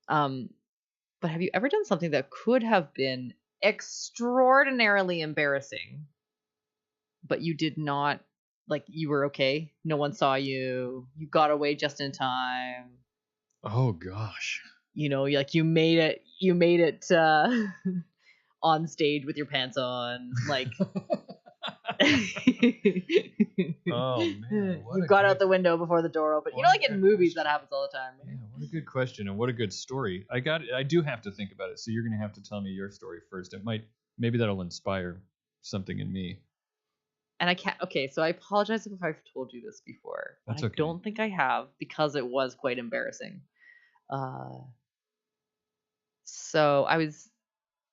Speaker 1: But have you ever done something that could have been extraordinarily embarrassing, but you did not, like, you were okay? No one saw you. You got away just in time.
Speaker 2: Oh gosh.
Speaker 1: You know, like you made it on stage with your pants on, like.
Speaker 2: Oh man,
Speaker 1: you got out the window before the door opened. You know, like in movies that happens all the time. Right?
Speaker 2: Yeah, what a good question and what a good story. I do have to think about it, so you're gonna have to tell me your story first. Maybe that'll inspire something in me.
Speaker 1: And I can't. Okay, so I apologize if I've told you this before.
Speaker 2: That's
Speaker 1: okay. I don't think I have, because it was quite embarrassing. So I was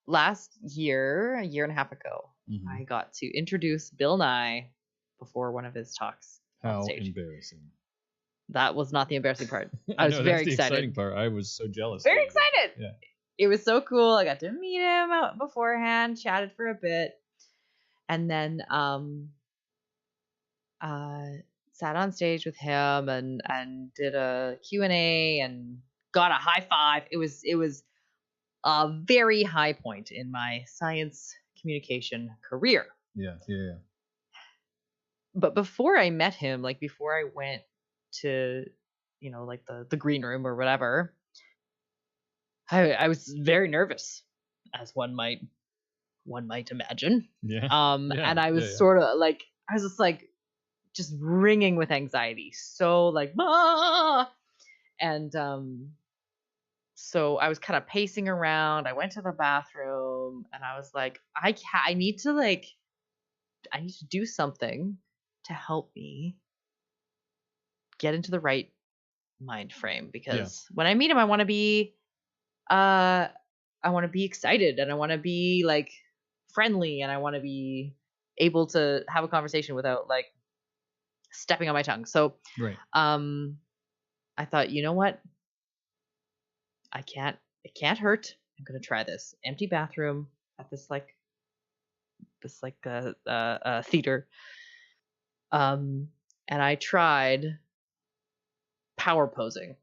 Speaker 1: last year, a year and a half ago, I got to introduce Bill Nye before one of his talks on stage.
Speaker 2: How embarrassing.
Speaker 1: That was not the embarrassing part. I was
Speaker 2: know,
Speaker 1: very
Speaker 2: that's the
Speaker 1: excited.
Speaker 2: Exciting part. I was so jealous.
Speaker 1: Very excited.
Speaker 2: Yeah.
Speaker 1: It was so cool. I got to meet him out beforehand, chatted for a bit, and then sat on stage with him and did a Q&A and got a high five. It was a very high point in my science communication career.
Speaker 2: Yeah.
Speaker 1: But before I met him, like before I went to, like the green room or whatever, I was very nervous, as one might imagine.
Speaker 2: Yeah.
Speaker 1: And I was sort of like, I was just like, just ringing with anxiety. So like, ah! And so I was kind of pacing around. I went to the bathroom and I was like, I need to do something to help me get into the right mind frame, because when I meet him, I want to be excited, and I want to be like friendly, and I want to be able to have a conversation without like stepping on my tongue. So I thought, you know what? It can't hurt. I'm going to try this. Empty bathroom at this theater. And I tried power posing.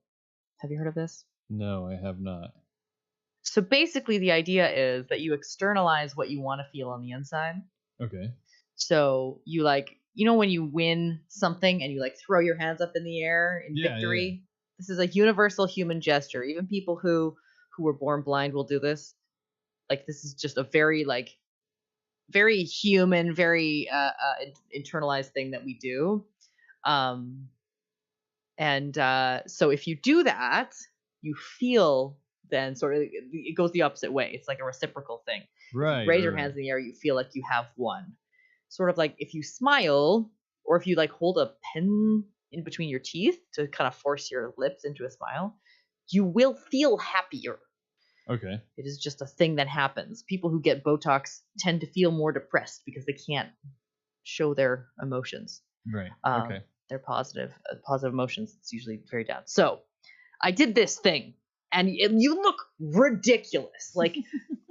Speaker 1: Have you heard of this?
Speaker 2: No, I have not.
Speaker 1: So basically the idea is that you externalize what you want to feel on the inside.
Speaker 2: Okay.
Speaker 1: So you when you win something and you like throw your hands up in the air in victory. Yeah. This is a universal human gesture. Even people who were born blind will do this. Like, this is just a very very human, very internalized thing that we do. So if you do that, you feel then sort of, it goes the opposite way. It's like a reciprocal thing.
Speaker 2: Right.
Speaker 1: If you raise your hands in the air, you feel like you have won. Sort of like if you smile, or if you like hold a pen in between your teeth to kind of force your lips into a smile, you will feel happier.
Speaker 2: Okay.
Speaker 1: It is just a thing that happens. People who get Botox tend to feel more depressed because they can't show their emotions.
Speaker 2: Right. Okay.
Speaker 1: They're positive emotions. It's usually very down. So I did this thing, and you look ridiculous. Like,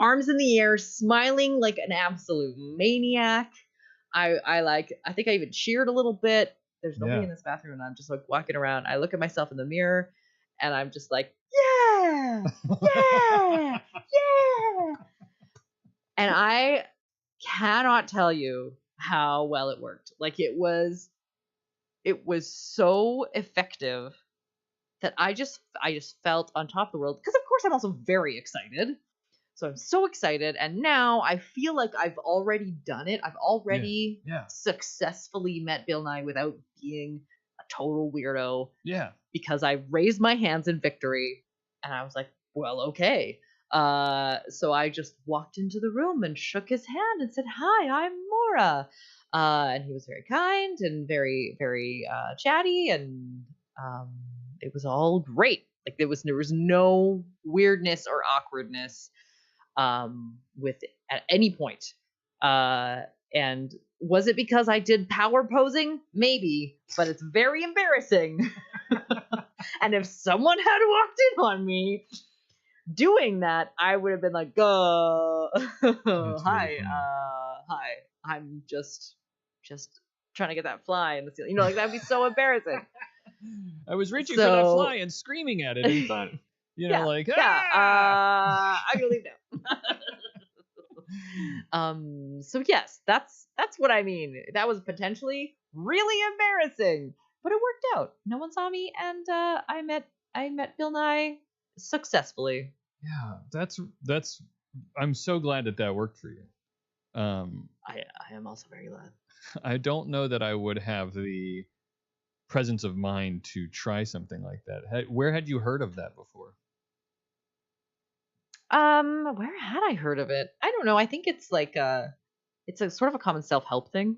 Speaker 1: arms in the air, smiling like an absolute maniac. I think I even cheered a little bit. There's nobody in this bathroom, and I'm just like walking around. I look at myself in the mirror, and I'm just like, yeah, yeah, yeah. And I cannot tell you how well it worked. Like, it was so effective that I just felt on top of the world, because of course I'm also very excited. So I'm so excited, and now I feel like I've already done it. I've already successfully met Bill Nye without being a total weirdo.
Speaker 2: Yeah.
Speaker 1: Because I raised my hands in victory, and I was like, well, okay. So I just walked into the room and shook his hand and said, hi, I'm Maura. And he was very kind and very, very chatty, and it was all great. Like, there was no weirdness or awkwardness with it at any point. And was it because I did power posing? Maybe, but it's very embarrassing. And if someone had walked in on me doing that, I would have been like, hi, I'm just trying to get that fly in the ceiling. Like, that'd be so embarrassing.
Speaker 2: I was reaching for that fly and screaming at it and thought, I'm
Speaker 1: gonna leave now. So yes, that's what I mean. That was potentially really embarrassing, but it worked out. No one saw me, and I met Bill Nye successfully.
Speaker 2: Yeah, that's. I'm so glad that worked for you.
Speaker 1: I am also very glad.
Speaker 2: I don't know that I would have the presence of mind to try something like that. Where had you heard of that before?
Speaker 1: Where had I heard of it? I don't know. I think it's like it's a sort of a common self-help thing.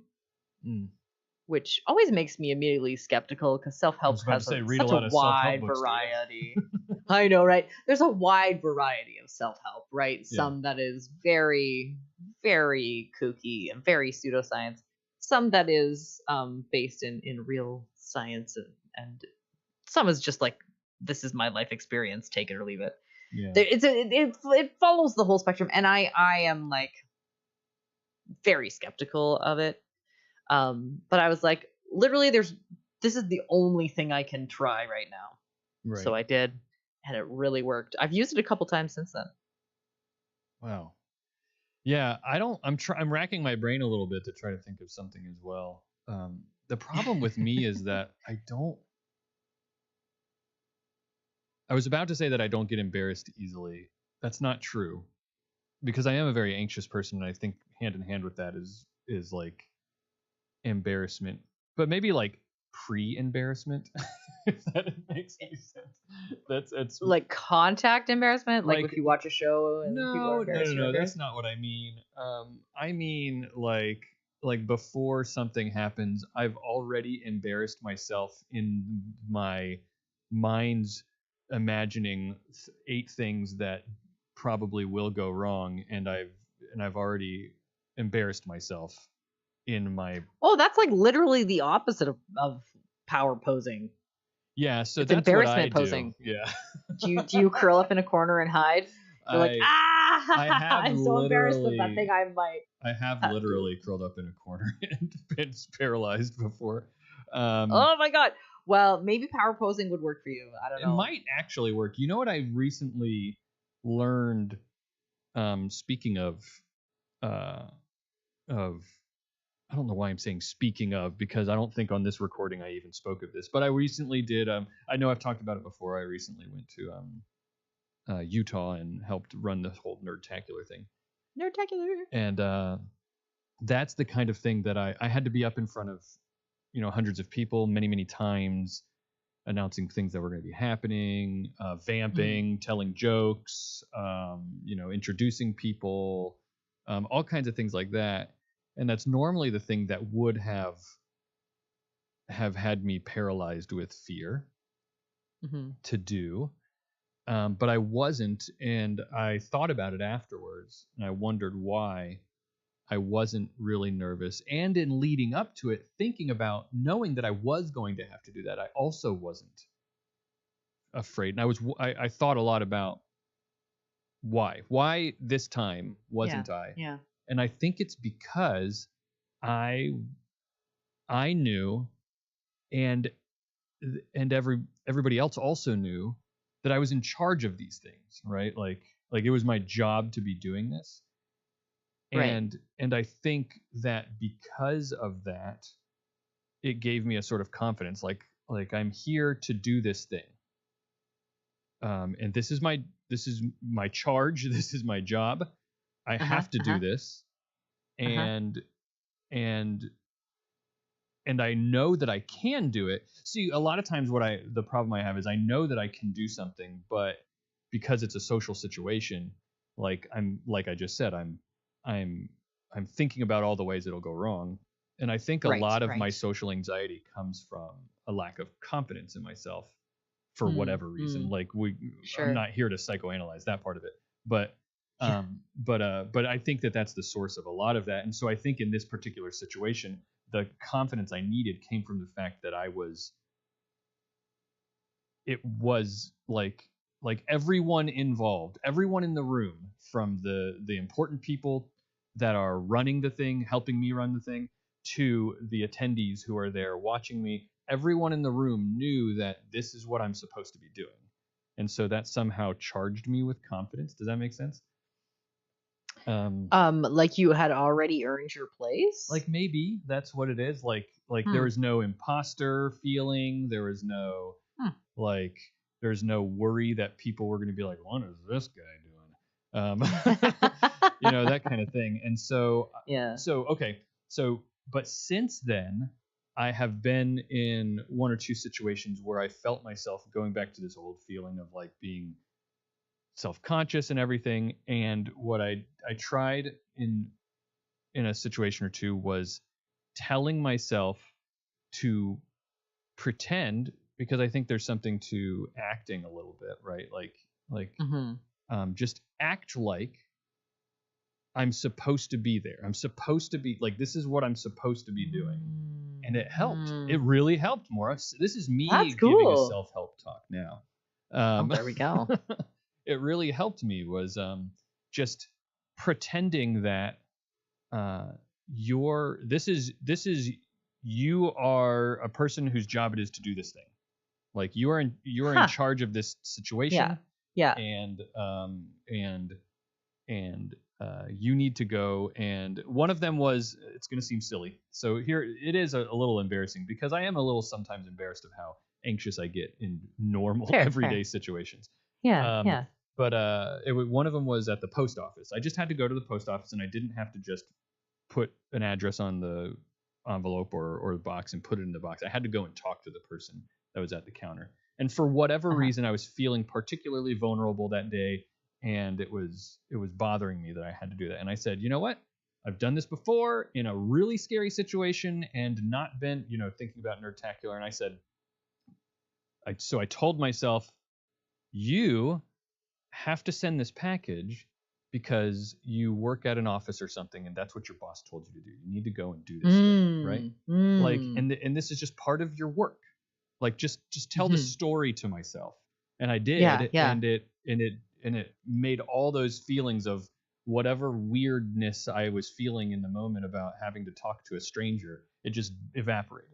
Speaker 1: which always makes me immediately skeptical because self-help has such a wide variety. I know, right? There's a wide variety of self-help, right? Yeah. Some that is very, very kooky and very pseudoscience. Some that is based in real science, and some is just like, this is my life experience, take it or leave it. Yeah. It follows the whole spectrum, and I am like very skeptical of it. But I was like, literally, this is the only thing I can try right now. Right. So I did, and it really worked. I've used it a couple times since then.
Speaker 2: Wow. Yeah, I'm racking my brain a little bit to try to think of something as well. The problem with me is that I was about to say that I don't get embarrassed easily. That's not true, because I am a very anxious person, and I think hand in hand with that is like embarrassment, but maybe like pre-embarrassment, if that makes any sense. That's
Speaker 1: like contact embarrassment, like if you watch a show and
Speaker 2: people are embarrassed. No, that's not what I mean. I mean like before something happens, I've already embarrassed myself in my mind's imagining 8 things that probably will go wrong, and I've already embarrassed myself in my...
Speaker 1: Oh, that's like literally the opposite of power posing.
Speaker 2: Yeah, so it's that's embarrassment what I posing.
Speaker 1: Do. Yeah. do you curl up in a corner and hide? You're like, I'm so embarrassed of that thing
Speaker 2: I have literally curled up in a corner and been paralyzed before.
Speaker 1: Oh my god. Well, maybe power posing would work for you. I don't know.
Speaker 2: It might actually work. You know what I recently learned, speaking of I don't know why I'm saying speaking of, because I don't think on this recording I even spoke of this, but I recently did, I know I've talked about it before, I recently went to Utah and helped run the whole Nerdtacular thing.
Speaker 1: Nerdtacular.
Speaker 2: And that's the kind of thing that I had to be up in front of, hundreds of people many, many times, announcing things that were going to be happening, vamping, telling jokes, introducing people, all kinds of things like that. And that's normally the thing that would have had me paralyzed with fear to do. But I wasn't, and I thought about it afterwards, and I wondered why I wasn't really nervous. And in leading up to it, thinking about knowing that I was going to have to do that, I also wasn't afraid. And I thought a lot about why this time wasn't I?
Speaker 1: Yeah.
Speaker 2: And I think it's because I knew, and everybody else also knew, that I was in charge of these things, right? Like it was my job to be doing this. Right. And I think that because of that, it gave me a sort of confidence, like I'm here to do this thing. And this is my charge, this is my job. I have to do this. And I know that I can do it. See, a lot of times the problem I have is I know that I can do something, but because it's a social situation, like I just said, I'm thinking about all the ways it'll go wrong. And I think a lot of my social anxiety comes from a lack of confidence in myself for whatever reason. Like I'm not here to psychoanalyze that part of it, but I think that that's the source of a lot of that. And so I think in this particular situation, the confidence I needed came from the fact that it was like everyone involved, everyone in the room, from the important people that are running the thing, helping me run the thing, to the attendees who are there watching me, everyone in the room knew that this is what I'm supposed to be doing. And so that somehow charged me with confidence. Does that make sense?
Speaker 1: Like you had already earned your place?
Speaker 2: Like maybe that's what it is. Like there was no imposter feeling. There was no there's no worry that people were going to be like, what is this guy doing? That kind of thing. And so, but since then, I have been in one or two situations where I felt myself going back to this old feeling of like being self-conscious and everything. And what I tried in a situation or two was telling myself to pretend, because I think there's something to acting a little bit, right? Just act like I'm supposed to be there. I'm supposed to be like, this is what I'm supposed to be doing. And it helped. It really helped, Maura. This is me giving a self-help talk now.
Speaker 1: There we go.
Speaker 2: It really helped me was just pretending that you are a person whose job it is to do this thing. Like you are in charge of this situation.
Speaker 1: Yeah.
Speaker 2: And you need to go. And one of them was, it's going to seem silly. So here it is a little embarrassing, because I am a little sometimes embarrassed of how anxious I get in normal everyday situations.
Speaker 1: Yeah.
Speaker 2: But one of them was at the post office. I just had to go to the post office, and I didn't have to just put an address on the envelope or the box and put it in the box. I had to go and talk to the person that was at the counter. And for whatever reason, I was feeling particularly vulnerable that day, and it was bothering me that I had to do that. And I said, you know what? I've done this before in a really scary situation and not been, thinking about Nerdtacular. And I said, so I told myself, you have to send this package because you work at an office or something, and that's what your boss told you to do. You need to go and do this thing, right? Like, and this is just part of your work. Like, just tell the story to myself. And I did. And it made all those feelings of whatever weirdness I was feeling in the moment about having to talk to a stranger, it just evaporated.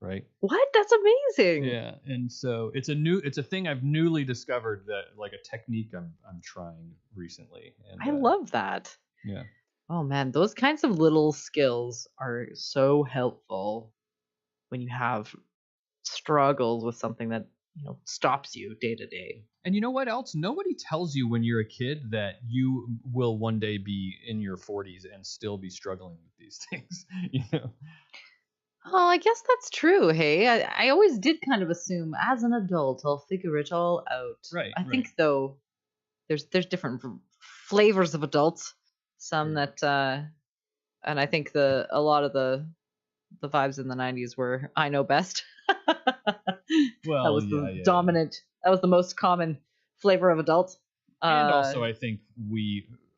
Speaker 2: Right?
Speaker 1: What? That's amazing.
Speaker 2: Yeah. And so it's a thing I've newly discovered, that like a technique I'm trying recently. And
Speaker 1: I love that.
Speaker 2: Yeah.
Speaker 1: Oh man, those kinds of little skills are so helpful when you have struggles with something that, stops you day to day.
Speaker 2: And you know what else? Nobody tells you when you're a kid that you will one day be in your 40s and still be struggling with these things,
Speaker 1: Oh, I guess that's true. Hey, I always did kind of assume as an adult I'll figure it all out.
Speaker 2: Right.
Speaker 1: I think though, there's different flavors of adults. Some that, and I think a lot of the vibes in the 90s were I know best.
Speaker 2: Well,
Speaker 1: that was the dominant. That was the most common flavor of adult.
Speaker 2: And also, I think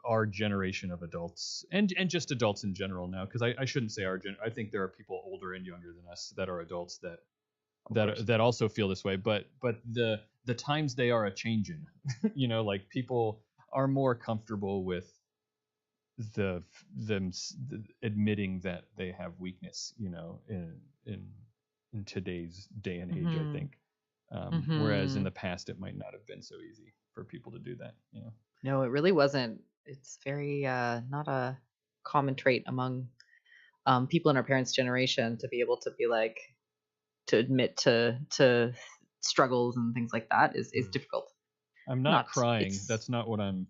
Speaker 2: our generation of adults, and just adults in general now, because I shouldn't say I think there are people older and younger than us that are adults that also feel this way, but the times they are a changing, like people are more comfortable with them admitting that they have weakness, in today's day and age, I think. Whereas in the past it might not have been so easy for people to do that.
Speaker 1: No, it really wasn't. It's very not a common trait among people in our parents' generation to be able to be like, to admit to struggles and things like that is difficult.
Speaker 2: I'm not crying. That's not what I'm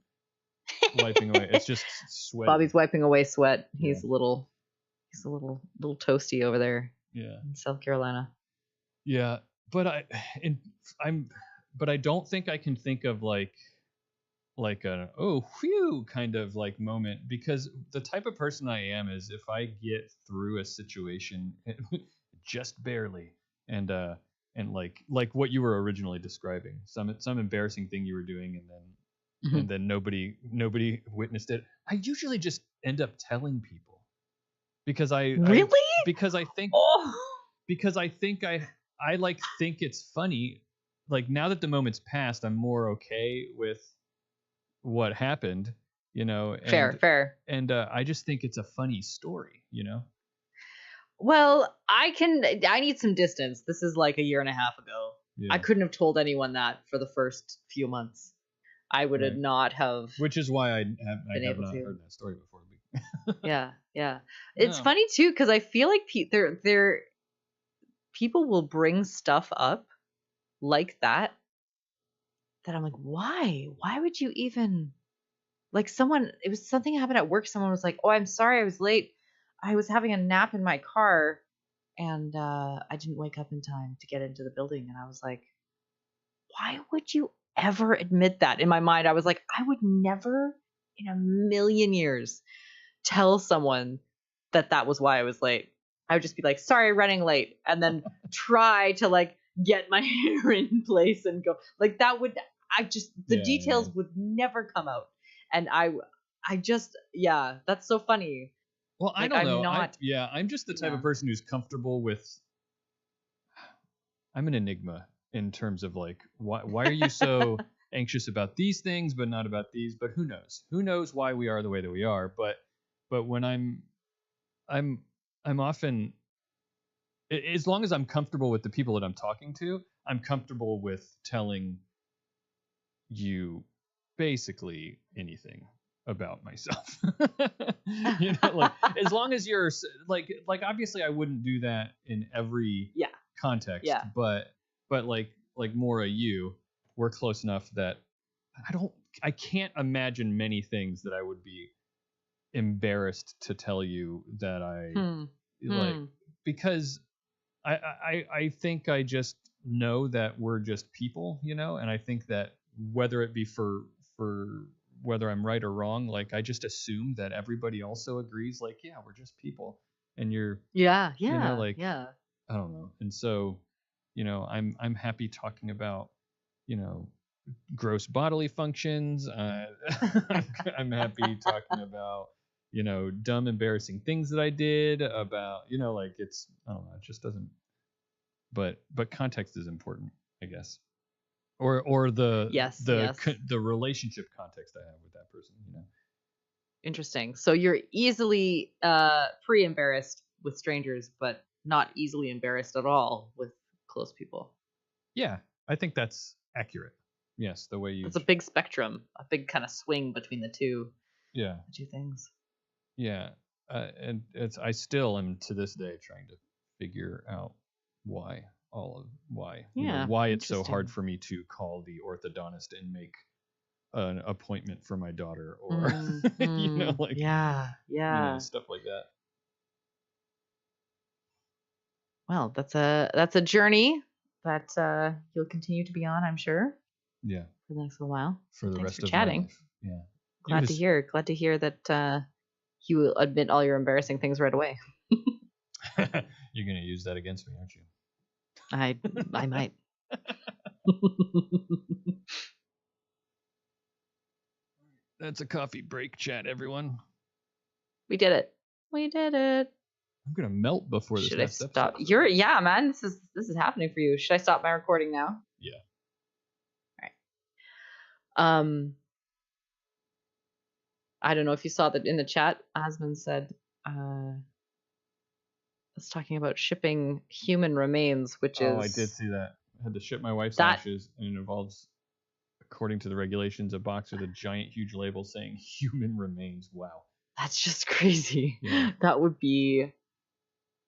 Speaker 2: wiping away. It's just sweat.
Speaker 1: Bobby's wiping away sweat. He's a little toasty over there.
Speaker 2: Yeah.
Speaker 1: In South Carolina.
Speaker 2: Yeah, but I don't think I can think of like a oh whew kind of like moment, because the type of person I am is if I get through a situation just barely, and like what you were originally describing, some embarrassing thing you were doing, and then nobody witnessed it, I usually just end up telling people, because I think I like think it's funny. Like, now that the moment's passed, I'm more okay with what happened, and,
Speaker 1: fair.
Speaker 2: And I just think it's a funny story,
Speaker 1: Well, I need some distance. This is like a year and a half ago.
Speaker 2: Yeah.
Speaker 1: I couldn't have told anyone that for the first few months. I would have not have.
Speaker 2: Which is why I have not heard that story before.
Speaker 1: Yeah. It's funny too, because I feel like people will bring stuff up like that I'm like, why would you even, like, it was something happened at work. Someone was like, oh, I'm sorry I was late. I was having a nap in my car and I didn't wake up in time to get into the building. And I was like, why would you ever admit that? In my mind, I was like, I would never in a million years tell someone that was why I was late. I would just be like, sorry, running late, and then try to like get my hair in place and go like that. Would I just the details would never come out, and I just that's so funny.
Speaker 2: Well, like, I don't know. I'm just the type of person who's comfortable with. I'm an enigma in terms of like why are you so anxious about these things but not about these? But who knows? Who knows why we are the way that we are? But when I'm often, as long as I'm comfortable with the people that I'm talking to, I'm comfortable with telling you basically anything about myself. You know, like as long as you're like obviously I wouldn't do that in every context, but like Maura, we're close enough that I can't imagine many things that I would be embarrassed to tell you that I like, because I think I just know that we're just people, you know, and I think that whether it be for whether I'm right or wrong, like I just assume that everybody also agrees, like, yeah, we're just people, and you're you know, like I don't know. And so, you know, I'm happy talking about, you know, gross bodily functions. I'm happy talking about, you know, dumb, embarrassing things that I did, about, you know, like it's, I don't know, it just doesn't. But context is important, I guess, or the relationship context I have with that person, you know.
Speaker 1: Interesting. So you're easily pre-embarrassed with strangers, but not easily embarrassed at all with close people.
Speaker 2: Yeah, I think that's accurate. Yes, the way you.
Speaker 1: It's a big spectrum, a big kind of swing between the two.
Speaker 2: Yeah.
Speaker 1: The two things.
Speaker 2: Yeah, and I still am to this day trying to figure out why you know, why it's so hard for me to call the orthodontist and make an appointment for my daughter, or you know, like you know, stuff like that.
Speaker 1: Well, that's a journey that you'll continue to be on, I'm sure.
Speaker 2: Yeah.
Speaker 1: For the next little while.
Speaker 2: For the rest of my life. Yeah.
Speaker 1: Glad to hear that you will admit all your embarrassing things right away.
Speaker 2: You're gonna use that against me, aren't you?
Speaker 1: I might.
Speaker 2: That's a coffee break chat, everyone.
Speaker 1: We did it.
Speaker 2: I'm gonna melt before this.
Speaker 1: Should I stop? Man. This is happening for you. Should I stop my recording now?
Speaker 2: Yeah.
Speaker 1: All right. I don't know if you saw that in the chat. Asmund said, it's talking about shipping human remains, which is.
Speaker 2: Oh, I did see that. I had to ship my wife's ashes, and it involves, according to the regulations, a box with a giant, huge label saying "human remains." Wow.
Speaker 1: That's just crazy.
Speaker 2: Yeah.
Speaker 1: That would be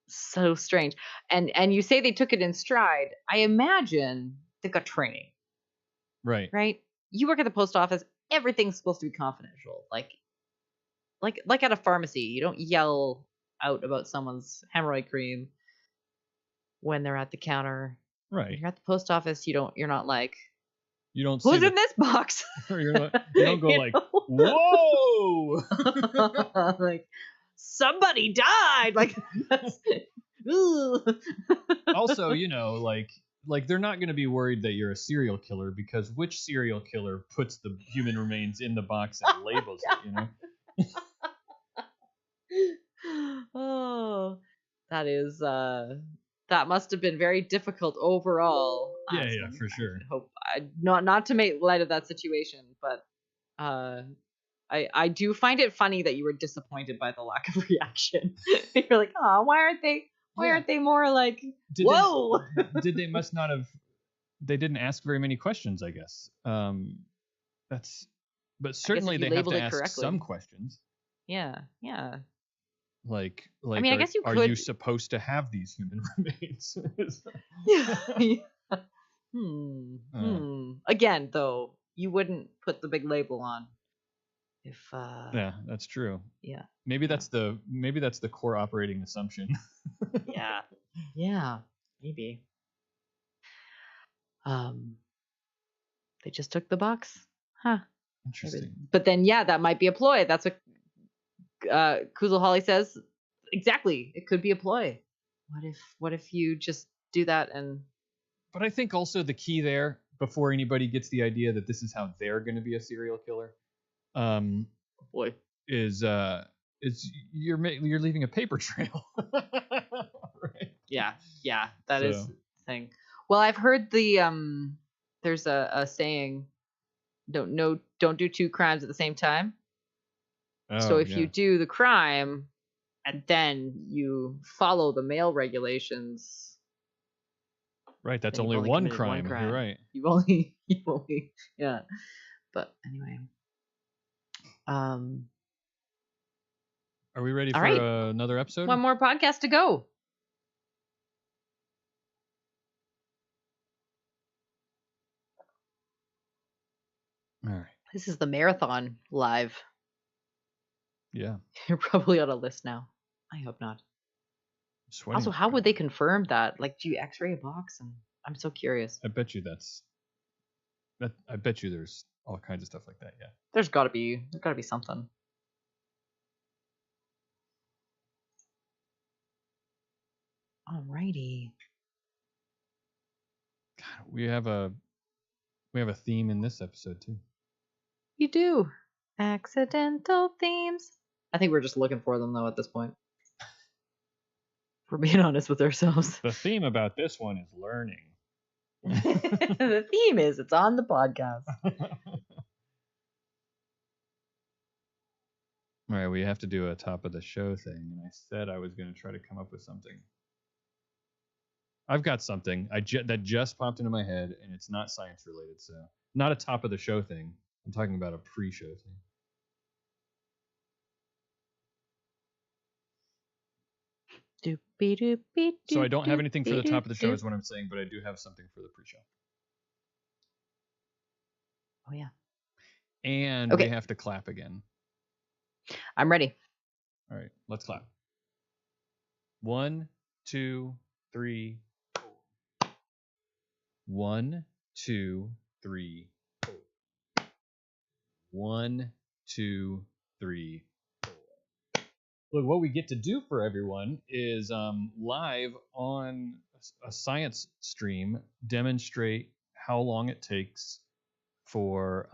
Speaker 1: so strange. And you say they took it in stride. I imagine they got training.
Speaker 2: Right.
Speaker 1: Right. You work at the post office. Everything's supposed to be confidential. Like at a pharmacy, you don't yell out about someone's hemorrhoid cream when they're at the counter.
Speaker 2: Right.
Speaker 1: When you're at the post office, you're not like,
Speaker 2: you don't
Speaker 1: who's in this box?
Speaker 2: You don't go like, whoa,
Speaker 1: like somebody died. Like that's,
Speaker 2: also, you know, like they're not going to be worried that you're a serial killer, because which serial killer puts the human remains in the box and labels it, you know?
Speaker 1: Oh, that is that must have been very difficult overall.
Speaker 2: Yeah, for sure.
Speaker 1: I hope not to make light of that situation, but I do find it funny that you were disappointed by the lack of reaction. You're like, oh, why aren't they more like, whoa?
Speaker 2: They must not have. They didn't ask very many questions, I guess. But certainly they have to ask correctly. Some questions.
Speaker 1: Yeah.
Speaker 2: Like
Speaker 1: I mean, I guess you could.
Speaker 2: Are you supposed to have these human remains?
Speaker 1: Again, though, you wouldn't put the big label on if.
Speaker 2: Yeah, that's true.
Speaker 1: Yeah.
Speaker 2: Maybe that's the core operating assumption.
Speaker 1: Yeah, maybe. They just took the box, huh?
Speaker 2: Interesting.
Speaker 1: Maybe. But then, that might be a ploy. That's what Kuzel Holly says. Exactly, it could be a ploy. What if you just do that and?
Speaker 2: But I think also the key there, before anybody gets the idea that this is how they're going to be a serial killer,
Speaker 1: boy,
Speaker 2: is you're leaving a paper trail.
Speaker 1: Right? Yeah, that is the thing. Well, I've heard there's a saying, don't do two crimes at the same time. So if you do the crime and then you follow the mail regulations,
Speaker 2: right, that's only one crime. You're right.
Speaker 1: You've only yeah. But anyway,
Speaker 2: are we ready for another episode?
Speaker 1: One more podcast to go.
Speaker 2: All right.
Speaker 1: This is the marathon live.
Speaker 2: Yeah.
Speaker 1: You're probably on a list now. I hope not. Also, how would they confirm that? Like, do you X-ray a box? And I'm so curious.
Speaker 2: I bet you I bet you there's all kinds of stuff like that. Yeah.
Speaker 1: There's got to be something. Alrighty.
Speaker 2: God, we have a theme in this episode too.
Speaker 1: You do. Accidental themes. I think we're just looking for them though at this point. We're being honest with ourselves.
Speaker 2: The theme about this one is learning.
Speaker 1: The theme is it's on the podcast.
Speaker 2: All right, we have to do a top of the show thing, and I said I was going to try to come up with something. I've got something that just popped into my head, and it's not science related, so not a top of the show thing. I'm talking about a pre-show thing. So I don't have anything for the top of the show is what I'm saying, but I do have something for the pre-show.
Speaker 1: Oh yeah.
Speaker 2: And we have to clap again.
Speaker 1: I'm ready.
Speaker 2: All right, let's clap. 1, 2, 3, 4. 1, 2, 3, 4. 1, 2, 3, 4. Look, what we get to do for everyone is live on a science stream demonstrate how long it takes for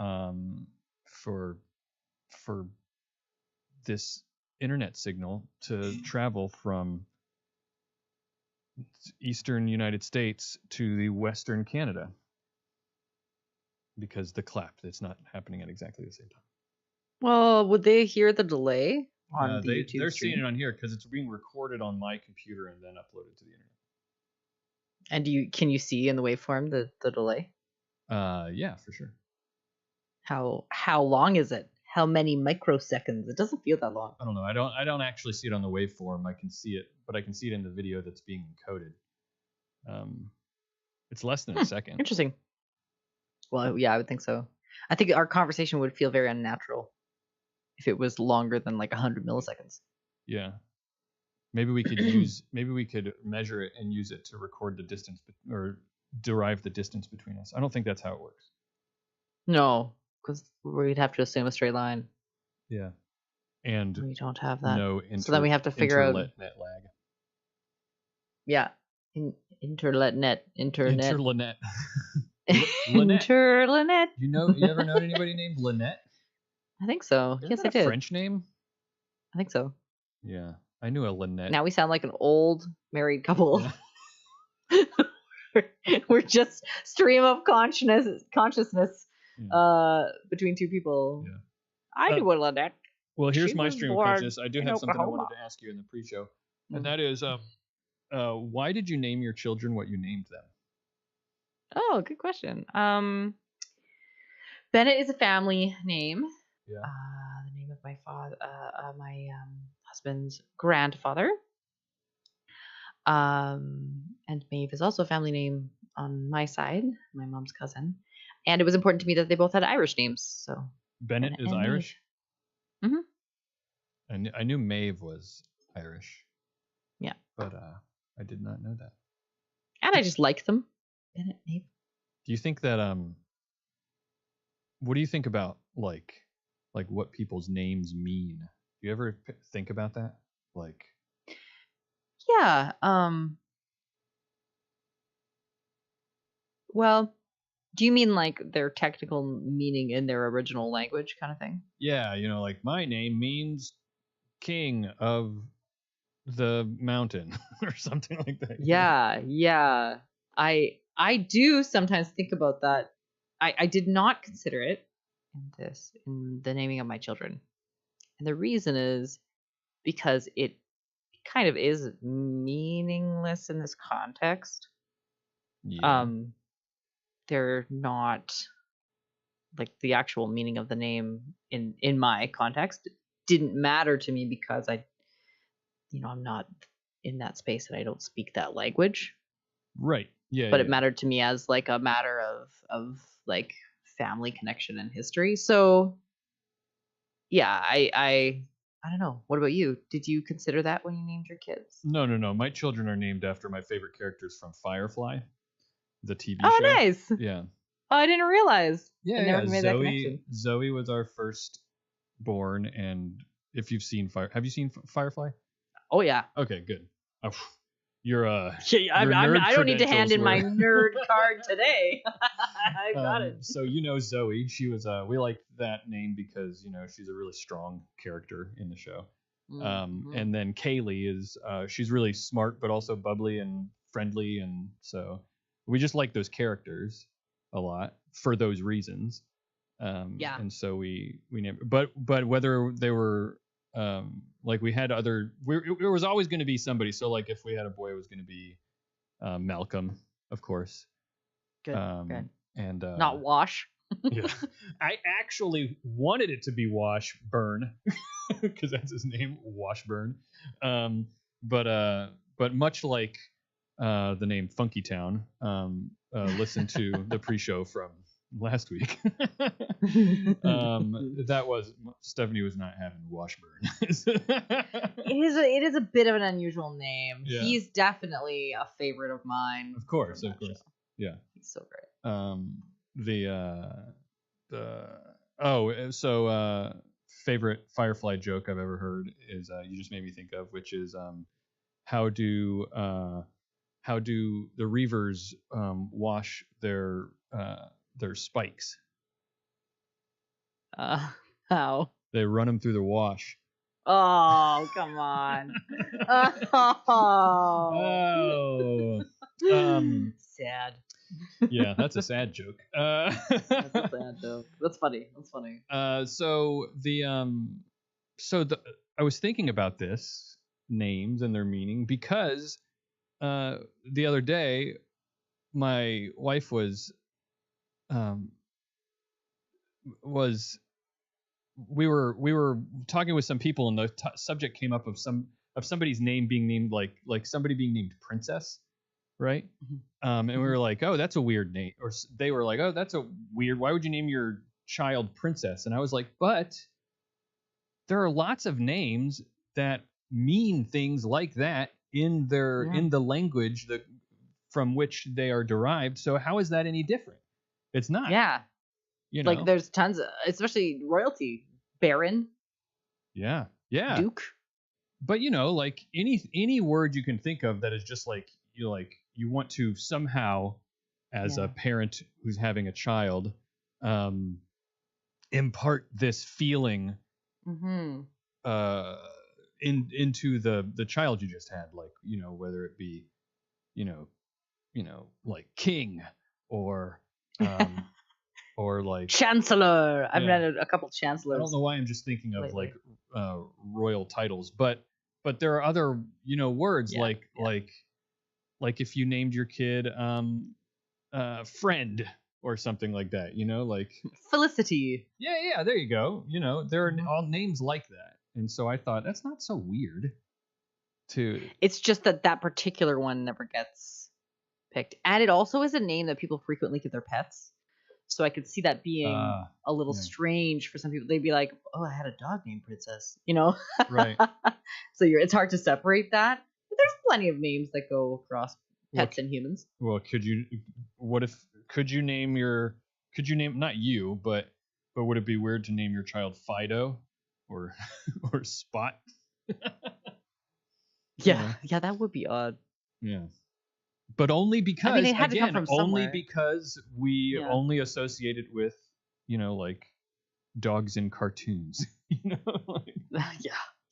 Speaker 2: this internet signal to travel from eastern United States to the western Canada, because the clap, it's not happening at exactly the same time.
Speaker 1: Well, would they hear the delay on the YouTube
Speaker 2: they're
Speaker 1: stream?
Speaker 2: seeing it on here because it's being recorded on my computer and then uploaded to the internet.
Speaker 1: And can you see in the waveform the delay?
Speaker 2: Yeah, for sure.
Speaker 1: How long is it? How many microseconds? It doesn't feel that long.
Speaker 2: I don't know. I don't actually see it on the waveform. I can see it, but I can see it in the video that's being encoded. It's less than a second.
Speaker 1: Interesting. Well, yeah, I would think so. I think our conversation would feel very unnatural if it was longer than like 100 milliseconds.
Speaker 2: Yeah. Maybe we could measure it and use it to record the distance or derive the distance between us. I don't think that's how it works.
Speaker 1: No, because we'd have to assume a straight line.
Speaker 2: Yeah. And
Speaker 1: we don't have that.
Speaker 2: So
Speaker 1: then we have to figure out
Speaker 2: net lag.
Speaker 1: Yeah. Internet.
Speaker 2: Internet.
Speaker 1: Internet.
Speaker 2: You ever known anybody named Lynette?
Speaker 1: I think so.
Speaker 2: Isn't
Speaker 1: yes,
Speaker 2: that
Speaker 1: I did.
Speaker 2: A French name?
Speaker 1: I think so.
Speaker 2: Yeah, I knew a Lynette.
Speaker 1: Now we sound like an old married couple. Yeah. We're just stream of consciousness between two people.
Speaker 2: Yeah.
Speaker 1: I knew a Lynette.
Speaker 2: Well, here's my stream of consciousness. I do have something I wanted to ask you in the pre-show, and that is, why did you name your children what you named them? Oh,
Speaker 1: good question. Bennett is a family name.
Speaker 2: Yeah.
Speaker 1: The name of my my husband's grandfather. And Maeve is also a family name on my side, my mom's cousin. And it was important to me that they both had Irish names. So
Speaker 2: Bennett is Irish? Mm-hmm. I knew Maeve was Irish.
Speaker 1: Yeah.
Speaker 2: But I did not know that.
Speaker 1: And I just like them. Bennett, Maeve.
Speaker 2: Do you think that what do you think about like what people's names mean? Do you ever think about that? Like,
Speaker 1: Yeah. Well, do you mean like their technical meaning in their original language kind of thing?
Speaker 2: Yeah, like my name means king of the mountain or something like that.
Speaker 1: Yeah, yeah. I do sometimes think about that. I did not consider it in the naming of my children. And the reason is because it kind of is meaningless in this context.
Speaker 2: Yeah.
Speaker 1: They're not like the actual meaning of the name in my context didn't matter to me because I'm not in that space and I don't speak that language.
Speaker 2: Right. Yeah.
Speaker 1: But it mattered to me as like a matter of like family connection and history. So yeah, I don't know. What about you? Did you consider that when you named your kids?
Speaker 2: No. My children are named after my favorite characters from Firefly, the TV
Speaker 1: show.
Speaker 2: Oh,
Speaker 1: Nice.
Speaker 2: Yeah.
Speaker 1: Oh, I didn't realize.
Speaker 2: Yeah,
Speaker 1: I never made that connection.
Speaker 2: Zoe was our first born, and if you've seen have you seen Firefly?
Speaker 1: Oh yeah.
Speaker 2: Okay, good. Oh, your
Speaker 1: I don't need to hand in my nerd card today. I got it.
Speaker 2: So Zoe, she was we liked that name because she's a really strong character in the show. And then Kaylee is she's really smart but also bubbly and friendly, and so we just like those characters a lot for those reasons.
Speaker 1: Yeah.
Speaker 2: And so we named, but whether they were like we had other, it was always going to be somebody. So like if we had a boy, it was going to be Malcolm, of course.
Speaker 1: Good. Good.
Speaker 2: And
Speaker 1: not Wash.
Speaker 2: Yeah, I actually wanted it to be Washburn because that's his name, Washburn. But much like the name Funky Town, listen to the pre-show from last week. That was Stephanie was not having Washburn.
Speaker 1: It is a bit of an unusual name.
Speaker 2: Yeah.
Speaker 1: He's definitely a favorite of mine.
Speaker 2: Of course. Show. Yeah.
Speaker 1: He's so great.
Speaker 2: Favorite Firefly joke I've ever heard is you just made me think of, which is how do the Reavers wash their spikes?
Speaker 1: How?
Speaker 2: They run them through the wash.
Speaker 1: Oh, come on.
Speaker 2: Oh.
Speaker 1: Sad.
Speaker 2: Yeah, that's a sad joke.
Speaker 1: That's a sad joke. That's funny.
Speaker 2: I was thinking about this names and their meaning because the other day my wife was we were talking with some people, and the subject came up of somebody's name being named like somebody being named Princess, right? And we were like, oh, that's a weird name, or they were like, oh, that's a weird, why would you name your child Princess? And I was like, but there are lots of names that mean things like that in the language from which they are derived. So how is that any different? It's not.
Speaker 1: Yeah. Like there's tons of, especially royalty, Baron.
Speaker 2: Yeah.
Speaker 1: Duke.
Speaker 2: But like any word you can think of that is just like you want to somehow, as a parent who's having a child, impart this feeling into the child you just had, like whether it be like king or or like
Speaker 1: Chancellor. I've read a couple chancellors.
Speaker 2: I don't know why I'm just thinking of lately. Like royal titles, but there are other words like if you named your kid friend or something like that, like
Speaker 1: Felicity.
Speaker 2: Yeah, there you go. There are all names like that, and so I thought that's not so weird.
Speaker 1: It's just that particular one never gets picked, and it also is a name that people frequently give their pets. So I could see that being a little strange for some people. They'd be like, "Oh, I had a dog named Princess,"
Speaker 2: Right.
Speaker 1: So it's hard to separate that. But there's plenty of names that go across pets and humans.
Speaker 2: Well, could you name not you, but would it be weird to name your child Fido or Spot?
Speaker 1: Yeah, yeah, that would be odd.
Speaker 2: Yeah. But only because,
Speaker 1: I mean, it had to come from
Speaker 2: only
Speaker 1: somewhere.
Speaker 2: because we only associate it with, like dogs in cartoons.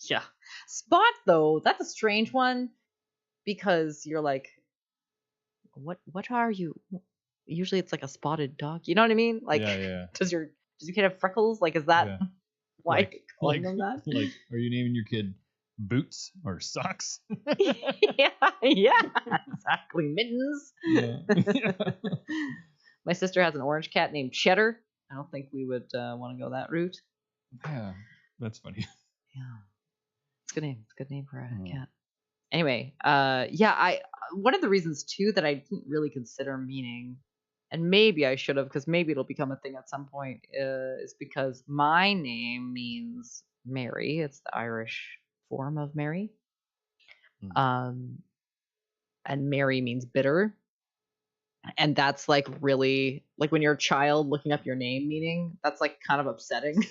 Speaker 1: Yeah. Spot, though, that's a strange one because you're like, what are you? Usually it's like a spotted dog. You know what I mean? Like,
Speaker 2: yeah.
Speaker 1: does your kid have freckles? Like, is that why you're calling them that?
Speaker 2: Like, are you naming your kid Boots or Socks?
Speaker 1: yeah, exactly. Mittens.
Speaker 2: Yeah.
Speaker 1: My sister has an orange cat named Cheddar. I don't think we would want to go that route.
Speaker 2: Yeah, that's funny.
Speaker 1: Yeah, it's a good name. It's a good name for a cat. Anyway, I one of the reasons too that I didn't really consider meaning, and maybe I should have, because maybe it'll become a thing at some point, is because my name means Mary. It's the Irish form of Mary. And Mary means bitter. And that's like really, like when you're a child looking up your name meaning, that's like kind of upsetting.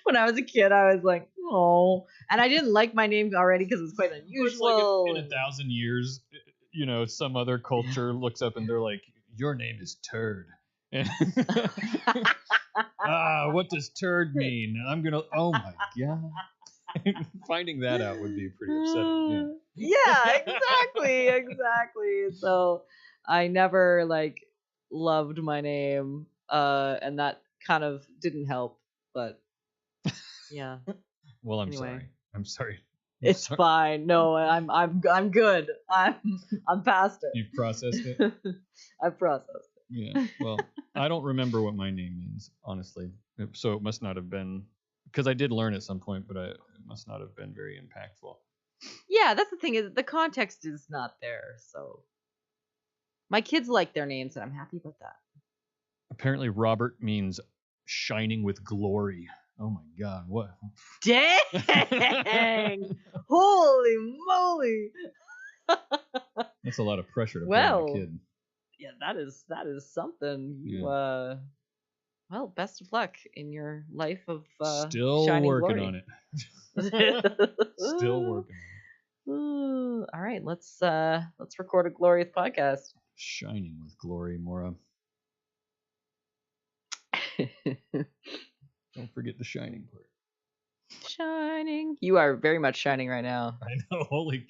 Speaker 1: When I was a kid, I was like, oh, and I didn't like my name already because it was quite unusual.
Speaker 2: Like in 1,000 years, some other culture looks up and they're like, your name is Turd. What does turd mean? I'm gonna, oh my god. Finding that out would be pretty upsetting.
Speaker 1: Yeah, exactly. So I never like loved my name, and that kind of didn't help. But yeah.
Speaker 2: Well, I'm sorry.
Speaker 1: It's fine. No, I'm good. I'm past it.
Speaker 2: You've processed it?
Speaker 1: I've processed it.
Speaker 2: Yeah. Well, I don't remember what my name means, honestly. So it must not have been, because I did learn at some point, but it must not have been very impactful.
Speaker 1: Yeah, that's the thing, is the context is not there. So my kids like their names, and I'm happy about that.
Speaker 2: Apparently, Robert means shining with glory. Oh my god, what?
Speaker 1: Dang! Holy moly!
Speaker 2: That's a lot of pressure to put on a kid.
Speaker 1: Yeah, that is something. You well, best of luck in your life of
Speaker 2: still working
Speaker 1: glory.
Speaker 2: on it. Still working on
Speaker 1: it. All right, let's record a glorious podcast.
Speaker 2: Shining with glory, Maura. Don't forget the shining part.
Speaker 1: Shining. You are very much shining right now.
Speaker 2: I know. Holy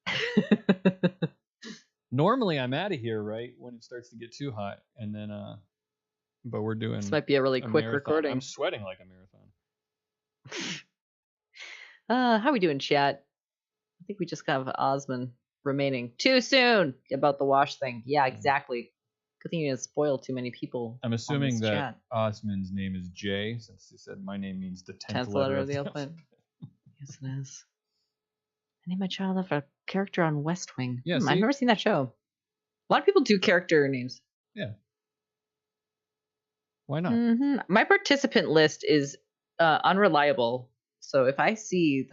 Speaker 2: cow. Normally I'm out of here, right, when it starts to get too hot, and then but we're doing,
Speaker 1: this might be a really quick
Speaker 2: marathon.
Speaker 1: Recording.
Speaker 2: I'm sweating like a
Speaker 1: marathon. How we doing, chat? I think we just have Osman remaining. Too soon about the wash thing. Yeah, exactly. Good thing you didn't spoil too many people.
Speaker 2: I'm assuming that chat. Osman's name is Jay, since he said my name means the 10th letter of the alphabet.
Speaker 1: Yes, it is. I named my child after a character on West Wing.
Speaker 2: Yeah,
Speaker 1: I've never seen that show. A lot of people do character names.
Speaker 2: Yeah. Why not?
Speaker 1: Mm-hmm. My participant list is unreliable. So if I say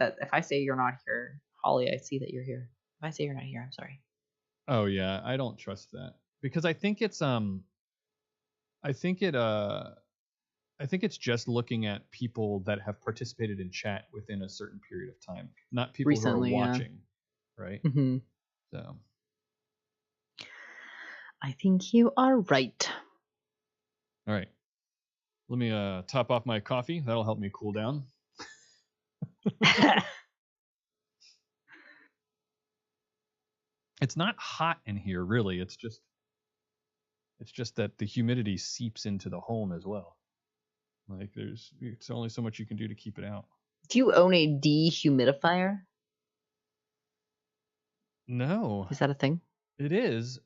Speaker 1: you're not here, Holly, I see that you're here. If I say you're not here, I'm sorry.
Speaker 2: Oh yeah, I don't trust that, because I think it's it's just looking at people that have participated in chat within a certain period of time, not people recently, who are watching, right?
Speaker 1: Mm-hmm.
Speaker 2: So
Speaker 1: I think you are right.
Speaker 2: All right. Let me top off my coffee. That'll help me cool down. It's not hot in here, really. It's just that the humidity seeps into the home as well. Like it's only so much you can do to keep it out.
Speaker 1: Do you own a dehumidifier?
Speaker 2: No.
Speaker 1: Is that a thing?
Speaker 2: It is,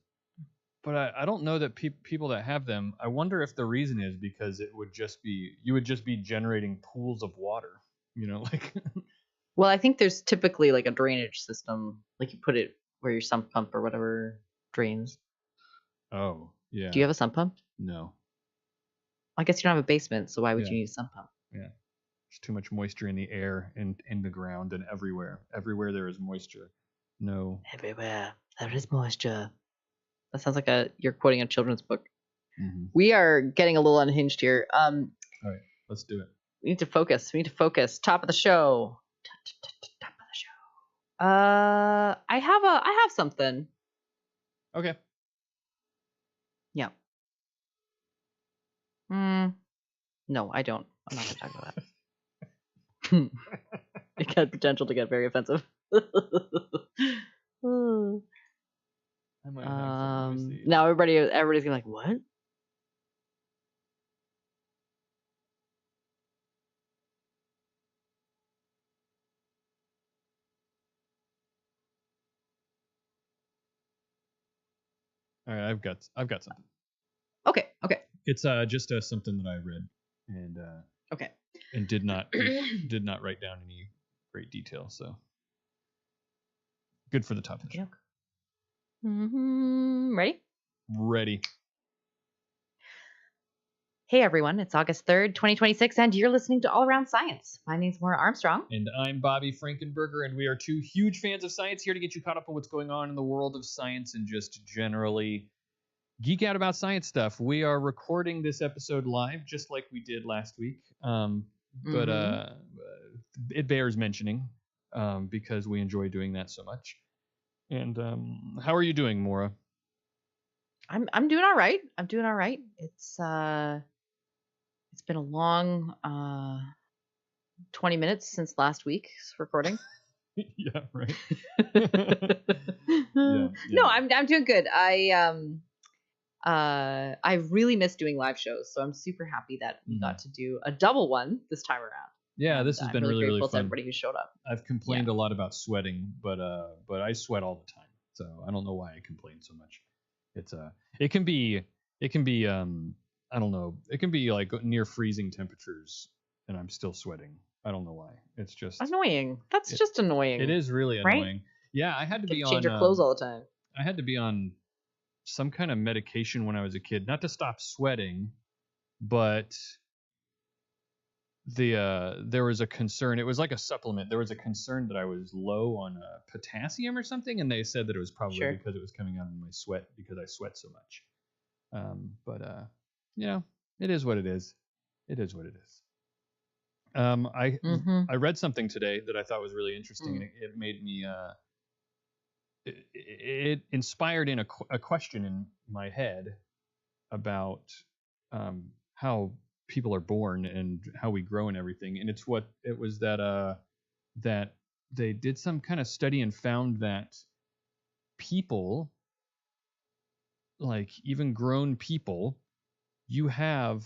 Speaker 2: but I don't know that people that have them. I wonder if the reason is because you would just be generating pools of water. Like.
Speaker 1: Well, I think there's typically like a drainage system, like you put it where your sump pump or whatever drains.
Speaker 2: Oh, yeah.
Speaker 1: Do you have a sump pump?
Speaker 2: No.
Speaker 1: I guess you don't have a basement, so why would you need a sump pump?
Speaker 2: Yeah. There's too much moisture in the air and in the ground and everywhere. Everywhere there is moisture. No.
Speaker 1: Everywhere there is moisture. That sounds like you're quoting a children's book.
Speaker 2: Mm-hmm.
Speaker 1: We are getting a little unhinged here.
Speaker 2: All right, let's do it.
Speaker 1: We need to focus. Top of the show. Top of the show. I have something.
Speaker 2: Okay.
Speaker 1: Yeah. No, I don't. I'm not going to talk about that. It got potential to get very offensive.
Speaker 2: I might have some.
Speaker 1: Now everybody's gonna be like, what?
Speaker 2: All right, I've got something.
Speaker 1: Okay.
Speaker 2: It's just something that I read and
Speaker 1: okay,
Speaker 2: and did not write down any great detail. So good for the top.
Speaker 1: Okay. Ready?
Speaker 2: Ready.
Speaker 1: Hey everyone, it's August 3rd, 2026, and you're listening to All Around Science. My name's Maura Armstrong.
Speaker 2: And I'm Bobby Frankenberger, and we are two huge fans of science here to get you caught up on what's going on in the world of science and just generally geek out about science stuff. We are recording this episode live, just like we did last week. But it bears mentioning because we enjoy doing that so much. And how are you doing, Maura?
Speaker 1: I'm doing all right. It's been a long 20 minutes since last week's recording.
Speaker 2: Yeah, right.
Speaker 1: Yeah. No, I'm doing good. I really miss doing live shows, so I'm super happy that we got to do a double one this time around.
Speaker 2: Yeah, this has been really fun.
Speaker 1: To everybody who showed up.
Speaker 2: I've complained a lot about sweating, but I sweat all the time, so I don't know why I complain so much. It can be I don't know. It can be like near freezing temperatures, and I'm still sweating. I don't know why. It's just
Speaker 1: annoying. That's just annoying.
Speaker 2: It is really annoying. Right? Yeah, I had to be on.
Speaker 1: Change your clothes all the time.
Speaker 2: I had to be on some kind of medication when I was a kid, not to stop sweating, but there was a concern. It was like a supplement. There was a concern that I was low on potassium or something, and they said that it was probably because it was coming out in my sweat because I sweat so much. But it is what it is. It is what it is. I read something today that I thought was really interesting, and it made me it inspired in a question in my head about how people are born and how we grow and everything. And it was that they did some kind of study and found that people, like even grown people, you have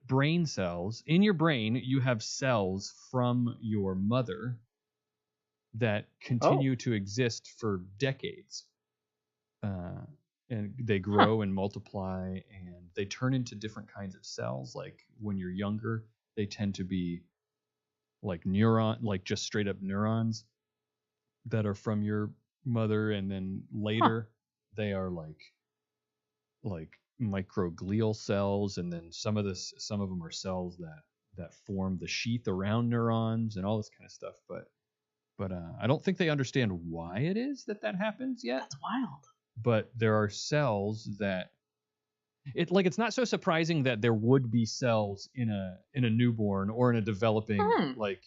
Speaker 2: brain cells in your brain. You have cells from your mother that continue to exist for decades, and they grow and multiply, and they turn into different kinds of cells. Like when you're younger, they tend to be like just straight up neurons that are from your mother, and then later they are like microglial cells, and then some of them are cells that form the sheath around neurons and all this kind of stuff. But I don't think they understand why it is that happens yet.
Speaker 1: That's wild.
Speaker 2: But there are cells that it's not so surprising that there would be cells in a newborn or in a developing like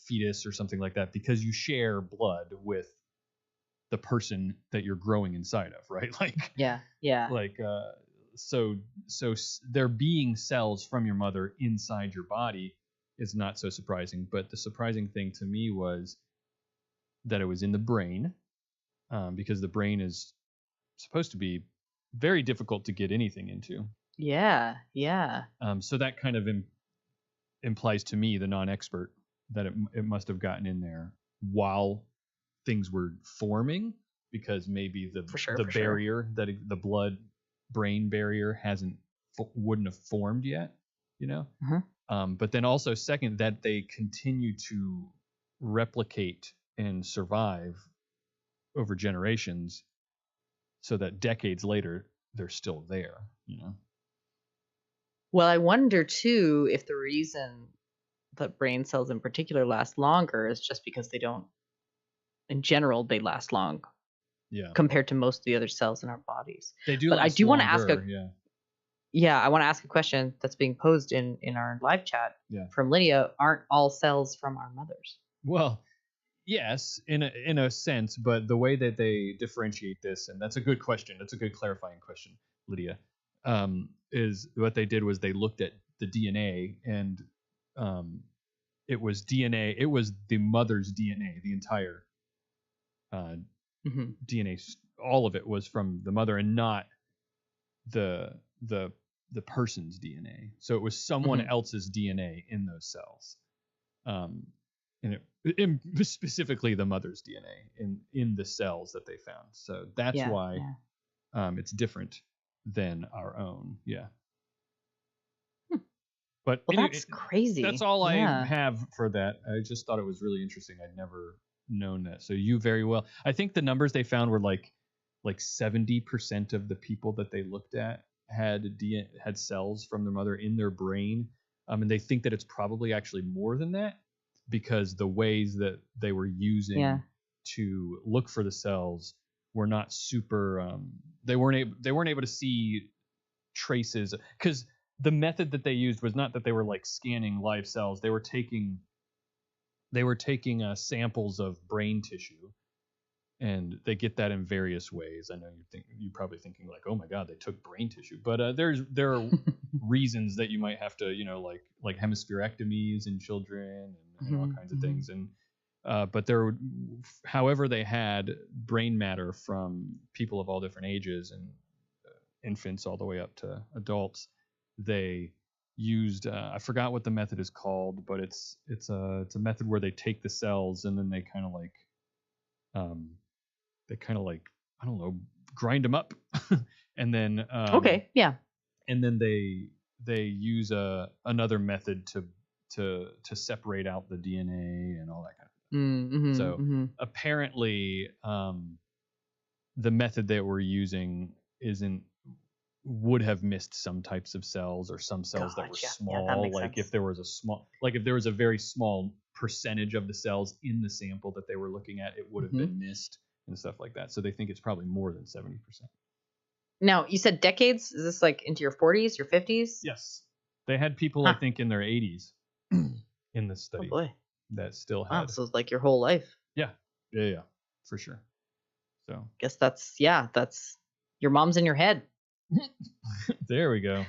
Speaker 2: fetus or something like that, because you share blood with the person that you're growing inside of, right? So there being cells from your mother inside your body is not so surprising. But the surprising thing to me was that it was in the brain, because the brain is supposed to be very difficult to get anything into.
Speaker 1: Yeah.
Speaker 2: So that kind of implies to me, the non-expert, that it must have gotten in there while things were forming, because maybe the barrier, that the blood-brain barrier wouldn't have formed yet, But then also, second, that they continue to replicate and survive over generations, so that decades later they're still there,
Speaker 1: Well, I wonder too if the reason that brain cells in particular last longer is just because they don't, in general, they last long.
Speaker 2: Yeah.
Speaker 1: Compared to most of the other cells in our bodies.
Speaker 2: They do.
Speaker 1: But I do want to ask Yeah, I want to ask a question that's being posed in our live chat from Lydia. Aren't all cells from our mothers?
Speaker 2: Well, yes, in a sense, but the way that they differentiate this, and that's a good question. That's a good clarifying question, Lydia. Is what they did was they looked at the DNA, and it was DNA. It was the mother's DNA. The entire DNA, all of it was from the mother, and not the person's DNA. So it was someone else's DNA in those cells. And specifically the mother's DNA in the cells that they found. So that's why it's different than our own. Yeah. But
Speaker 1: well, that's crazy.
Speaker 2: That's all I have for that. I just thought it was really interesting. I'd never known that. So you very well. I think the numbers they found were like 70% of the people that they looked at had cells from their mother in their brain. And they think that it's probably actually more than that, because the ways that they were using to look for the cells were not super. They weren't able to see traces, because the method that they used was not that they were like scanning live cells. They were taking samples of brain tissue, and they get that in various ways. I know you're probably thinking like, oh my god, they took brain tissue, but there are reasons that you might have to, like hemispherectomies in children and all kinds of things. And but however they had brain matter from people of all different ages, and infants all the way up to adults, they used I forgot what the method is called, but it's a method where they take the cells and then they kind of like I don't know, grind them up and then and then they use another method to separate out the DNA and all that kind of stuff. So apparently the method that we're using would have missed some types of cells, or some cells that were small. Like if there was a very small percentage of the cells in the sample that they were looking at, it would have been missed and stuff like that. So they think it's probably more than 70%.
Speaker 1: Now, you said decades. Is this like into your 40s, your 50s?
Speaker 2: Yes. They had people, I think, in their 80s in this study.
Speaker 1: Oh boy.
Speaker 2: That still had.
Speaker 1: Wow, so it's like your whole life.
Speaker 2: Yeah, for sure. So
Speaker 1: guess that's your mom's in your head.
Speaker 2: There we go.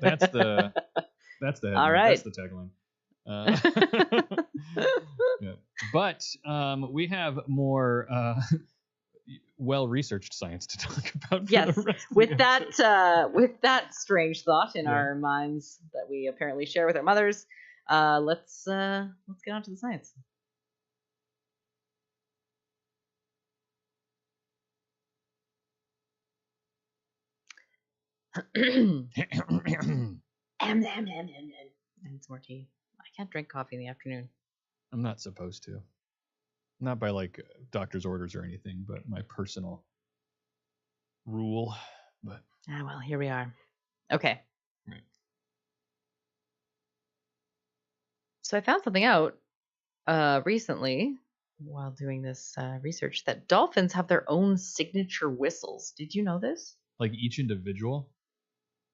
Speaker 2: That's the headline.
Speaker 1: All right.
Speaker 2: That's the tagline. Yeah. But we have more well-researched science to talk about.
Speaker 1: Yes, with that strange thought in our minds that we apparently share with our mothers, let's get on to the science. I need some more tea. I can't drink coffee in the afternoon.
Speaker 2: I'm not supposed to. Not by like doctor's orders or anything, but my personal rule. But
Speaker 1: well, here we are. Okay.
Speaker 2: Right.
Speaker 1: So I found something out recently while doing this research, that dolphins have their own signature whistles. Did you know this?
Speaker 2: Like each individual?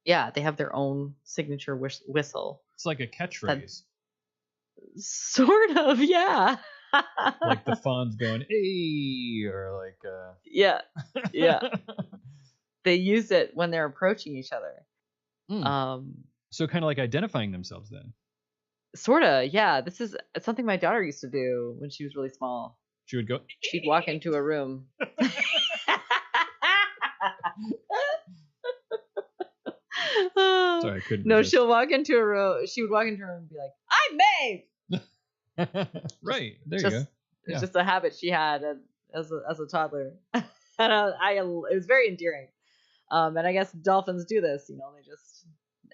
Speaker 1: Yeah, they have their own signature whistle.
Speaker 2: It's like a catchphrase.
Speaker 1: Sort of, yeah.
Speaker 2: Like the fawn's going, hey, or like...
Speaker 1: Yeah. They use it when they're approaching each other.
Speaker 2: So kind of like identifying themselves then.
Speaker 1: Sorta, yeah. This is something my daughter used to do when she was really small.
Speaker 2: She would go...
Speaker 1: She'd walk into a room.
Speaker 2: Sorry, I couldn't.
Speaker 1: No, she'll walk into a room. She would walk into a room and be like, "I'm Maeve."
Speaker 2: Right, there you go.
Speaker 1: It's just a habit she had as a toddler, and it was very endearing. And I guess dolphins do this. They just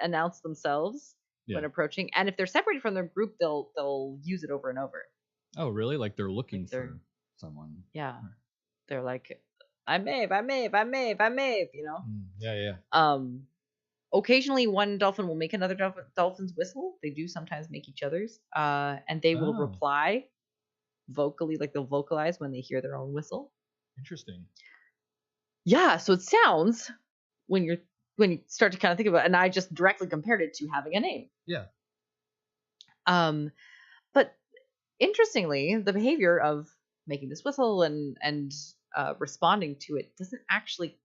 Speaker 1: announce themselves when approaching, and if they're separated from their group, they'll use it over and over.
Speaker 2: Oh, really? Like they're looking for someone.
Speaker 1: Yeah, they're like, "I'm Maeve. I'm Maeve. I'm Maeve. I'm Maeve."
Speaker 2: Yeah.
Speaker 1: Occasionally, one dolphin will make another dolphin's whistle. They do sometimes make each other's, and they will reply vocally, like they'll vocalize when they hear their own whistle.
Speaker 2: Interesting.
Speaker 1: Yeah, so it sounds when you're when you start to kind of think about it, and I just directly compared it to having a name.
Speaker 2: Yeah.
Speaker 1: But interestingly, the behavior of making this whistle and responding to it doesn't actually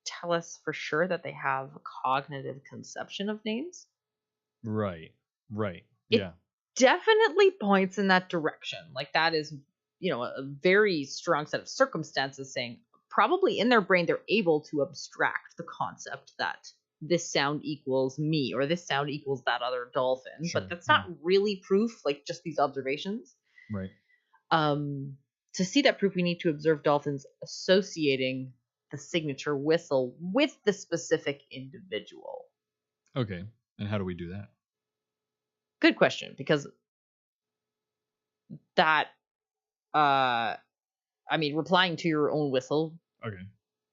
Speaker 1: tell us for sure that they have a cognitive conception of names.
Speaker 2: Right.
Speaker 1: It definitely points in that direction. Like that is, a very strong set of circumstances saying probably in their brain they're able to abstract the concept that this sound equals me or this sound equals that other dolphin. Sure. But that's not really proof, like just these observations.
Speaker 2: Right.
Speaker 1: To see that proof, we need to observe dolphins associating the signature whistle with the specific individual.
Speaker 2: Okay. And how do we do that?
Speaker 1: Good question, because that, replying to your own whistle.
Speaker 2: Okay.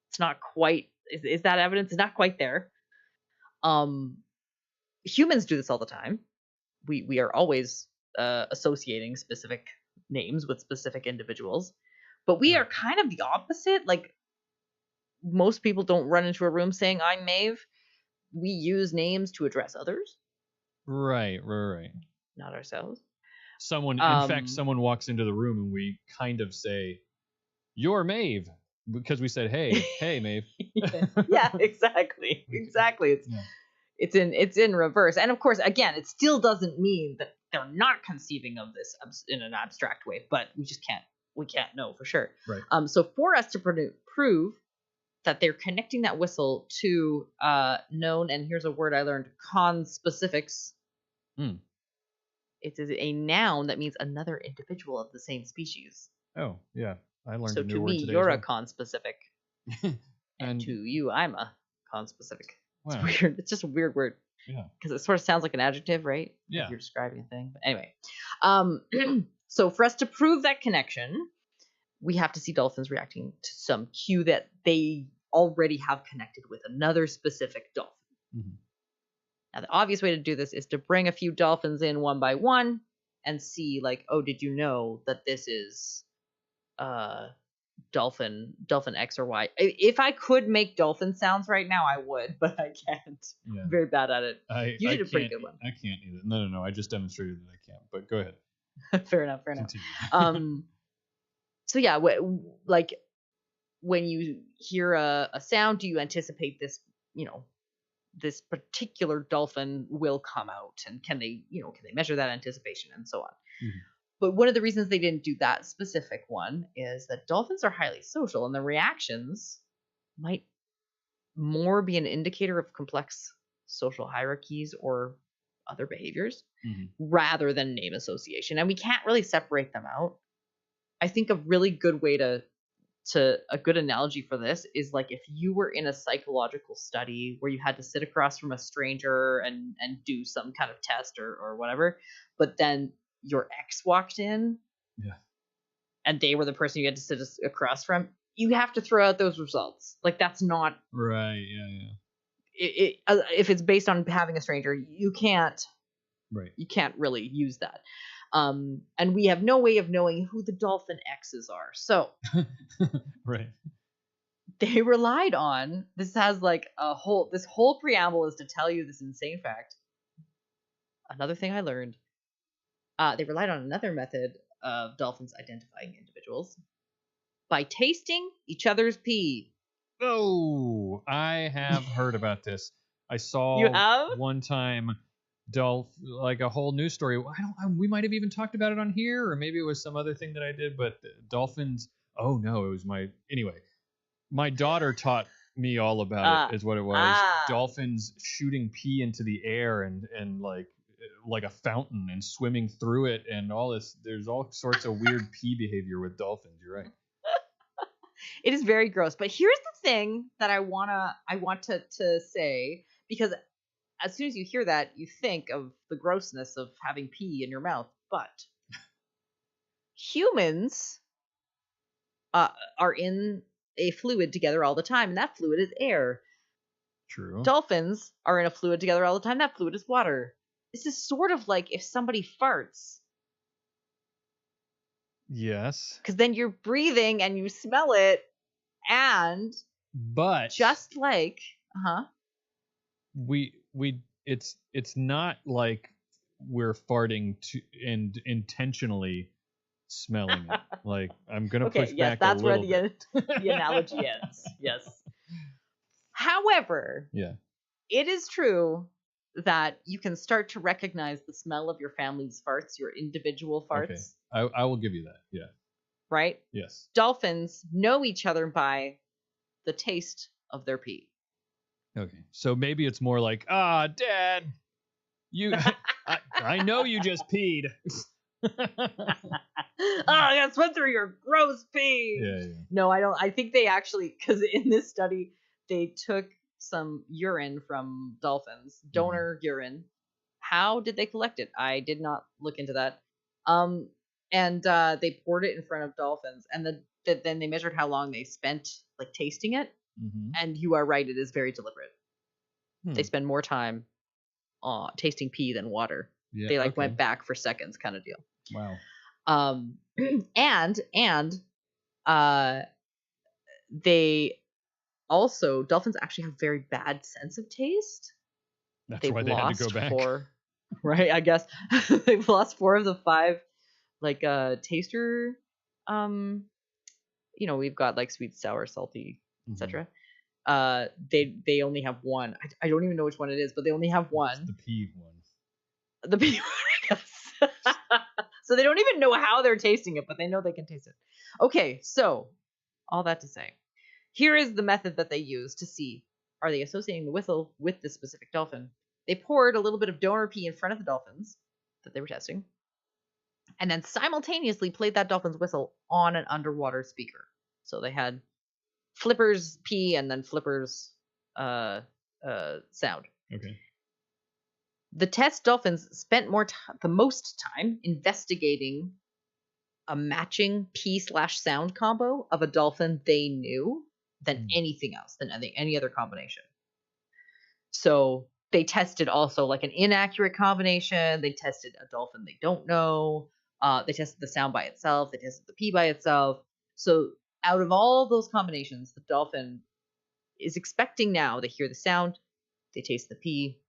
Speaker 1: It's not quite, is that evidence? It's not quite there. Humans do this all the time. We are always associating specific names with specific individuals, but we are kind of the opposite. Like most people don't run into a room saying I'm Maeve. We use names to address others.
Speaker 2: Right.
Speaker 1: Not ourselves.
Speaker 2: In fact, someone walks into the room and we kind of say, "You're Maeve," because we said, "Hey, Maeve."
Speaker 1: Yeah, exactly. It's in reverse, and of course, again, it still doesn't mean that they're not conceiving of this in an abstract way, but we just can't know for sure.
Speaker 2: Right.
Speaker 1: So for us to prove that they're connecting that whistle to known, and here's a word I learned, conspecifics. It is a noun that means another individual of the same species.
Speaker 2: Oh, yeah. I learned
Speaker 1: so
Speaker 2: a new
Speaker 1: to
Speaker 2: word
Speaker 1: me,
Speaker 2: today.
Speaker 1: You're a conspecific. and to you, I'm a conspecific. Wow. It's weird. It's just a weird word.
Speaker 2: Yeah.
Speaker 1: Because it sort of sounds like an adjective, right?
Speaker 2: Yeah.
Speaker 1: If you're describing a thing. But anyway. So for us to prove that connection, we have to see dolphins reacting to some cue that they already have connected with another specific dolphin. Mm-hmm. Now, the obvious way to do this is to bring a few dolphins in one by one and see, like, oh, did you know that this is dolphin X or Y? If I could make dolphin sounds right now, I would, but I can't. Yeah. I'm very bad at it.
Speaker 2: You did a pretty good one. I can't either. No. I just demonstrated that I can't. But go ahead.
Speaker 1: Fair enough. So yeah, like when you hear a sound, do you anticipate this? This particular dolphin will come out, and can they measure that anticipation and so on. Mm-hmm. But one of the reasons they didn't do that specific one is that dolphins are highly social, and the reactions might more be an indicator of complex social hierarchies or other behaviors, mm-hmm. rather than name association. And we can't really separate them out. I think a really good way to a good analogy for this is like if you were in a psychological study where you had to sit across from a stranger and do some kind of test or whatever, but then your ex walked in,
Speaker 2: yeah,
Speaker 1: and they were the person you had to sit across from, you have to throw out those results. Like that's not
Speaker 2: right. Yeah.
Speaker 1: If it's based on having a stranger, you can't really use that. And we have no way of knowing who the dolphin X's are. So
Speaker 2: right.
Speaker 1: They relied on, this has like this whole preamble is to tell you this insane fact. Another thing I learned, they relied on another method of dolphins identifying individuals by tasting each other's pee.
Speaker 2: Oh, I have heard about this. I saw one time like a whole news story. We might have even talked about it on here, or maybe it was some other thing that I did, but dolphins. Oh no, it was my daughter taught me all about it, is what it was. Dolphins shooting pee into the air and like a fountain and swimming through it and all this. There's all sorts of weird pee behavior with dolphins. You're right.
Speaker 1: It is very gross. But here's the thing that I want to say, because as soon as you hear that, you think of the grossness of having pee in your mouth. But humans are in a fluid together all the time, and that fluid is air.
Speaker 2: True.
Speaker 1: Dolphins are in a fluid together all the time. That fluid is water. This is sort of like if somebody farts.
Speaker 2: Yes.
Speaker 1: Because then you're breathing and you smell it, and
Speaker 2: but
Speaker 1: just like
Speaker 2: it's not like we're farting and intentionally smelling it. Like, I'm gonna push back a little bit.
Speaker 1: The analogy ends. Yes. However, it is true that you can start to recognize the smell of your family's farts, your individual farts.
Speaker 2: Okay. I will give you that. Yeah.
Speaker 1: Right?
Speaker 2: Yes.
Speaker 1: Dolphins know each other by the taste of their pee.
Speaker 2: Okay. So maybe it's more like, Dad, I know you just peed.
Speaker 1: I got swim through your gross pee.
Speaker 2: Yeah.
Speaker 1: No, I don't. I think they actually, because in this study, they took some urine from dolphins, donor urine. How did they collect it? I did not look into that. And they poured it in front of dolphins, and then they measured how long they spent like tasting it. And you are right; it is very deliberate. They spend more time tasting pee than water. Yeah, they went back for seconds, kind of deal.
Speaker 2: Wow.
Speaker 1: And they also, dolphins actually have very bad sense of taste.
Speaker 2: That's why they had to go back.
Speaker 1: Right, I guess they've lost 4 of the 5 taster. We've got like sweet, sour, salty, etc. They only have one. I don't even know which one it is, but they only have one.
Speaker 2: It's the pee one.
Speaker 1: The pee one, yes. So they don't even know how they're tasting it, but they know they can taste it. Okay, so all that to say, here is the method that they use to see, are they associating the whistle with this specific dolphin? They poured a little bit of donor pee in front of the dolphins that they were testing, and then simultaneously played that dolphin's whistle on an underwater speaker. So they had Flipper's pee and then Flipper's sound.
Speaker 2: Okay.
Speaker 1: The test dolphins spent the most time investigating a matching pee/sound combo of a dolphin they knew than anything else, than any other combination. So they tested also like an inaccurate combination. They tested a dolphin they don't know. They tested the sound by itself. They tested the pee by itself. So out of all those combinations, the dolphin is expecting now. They hear the sound. They taste the pee.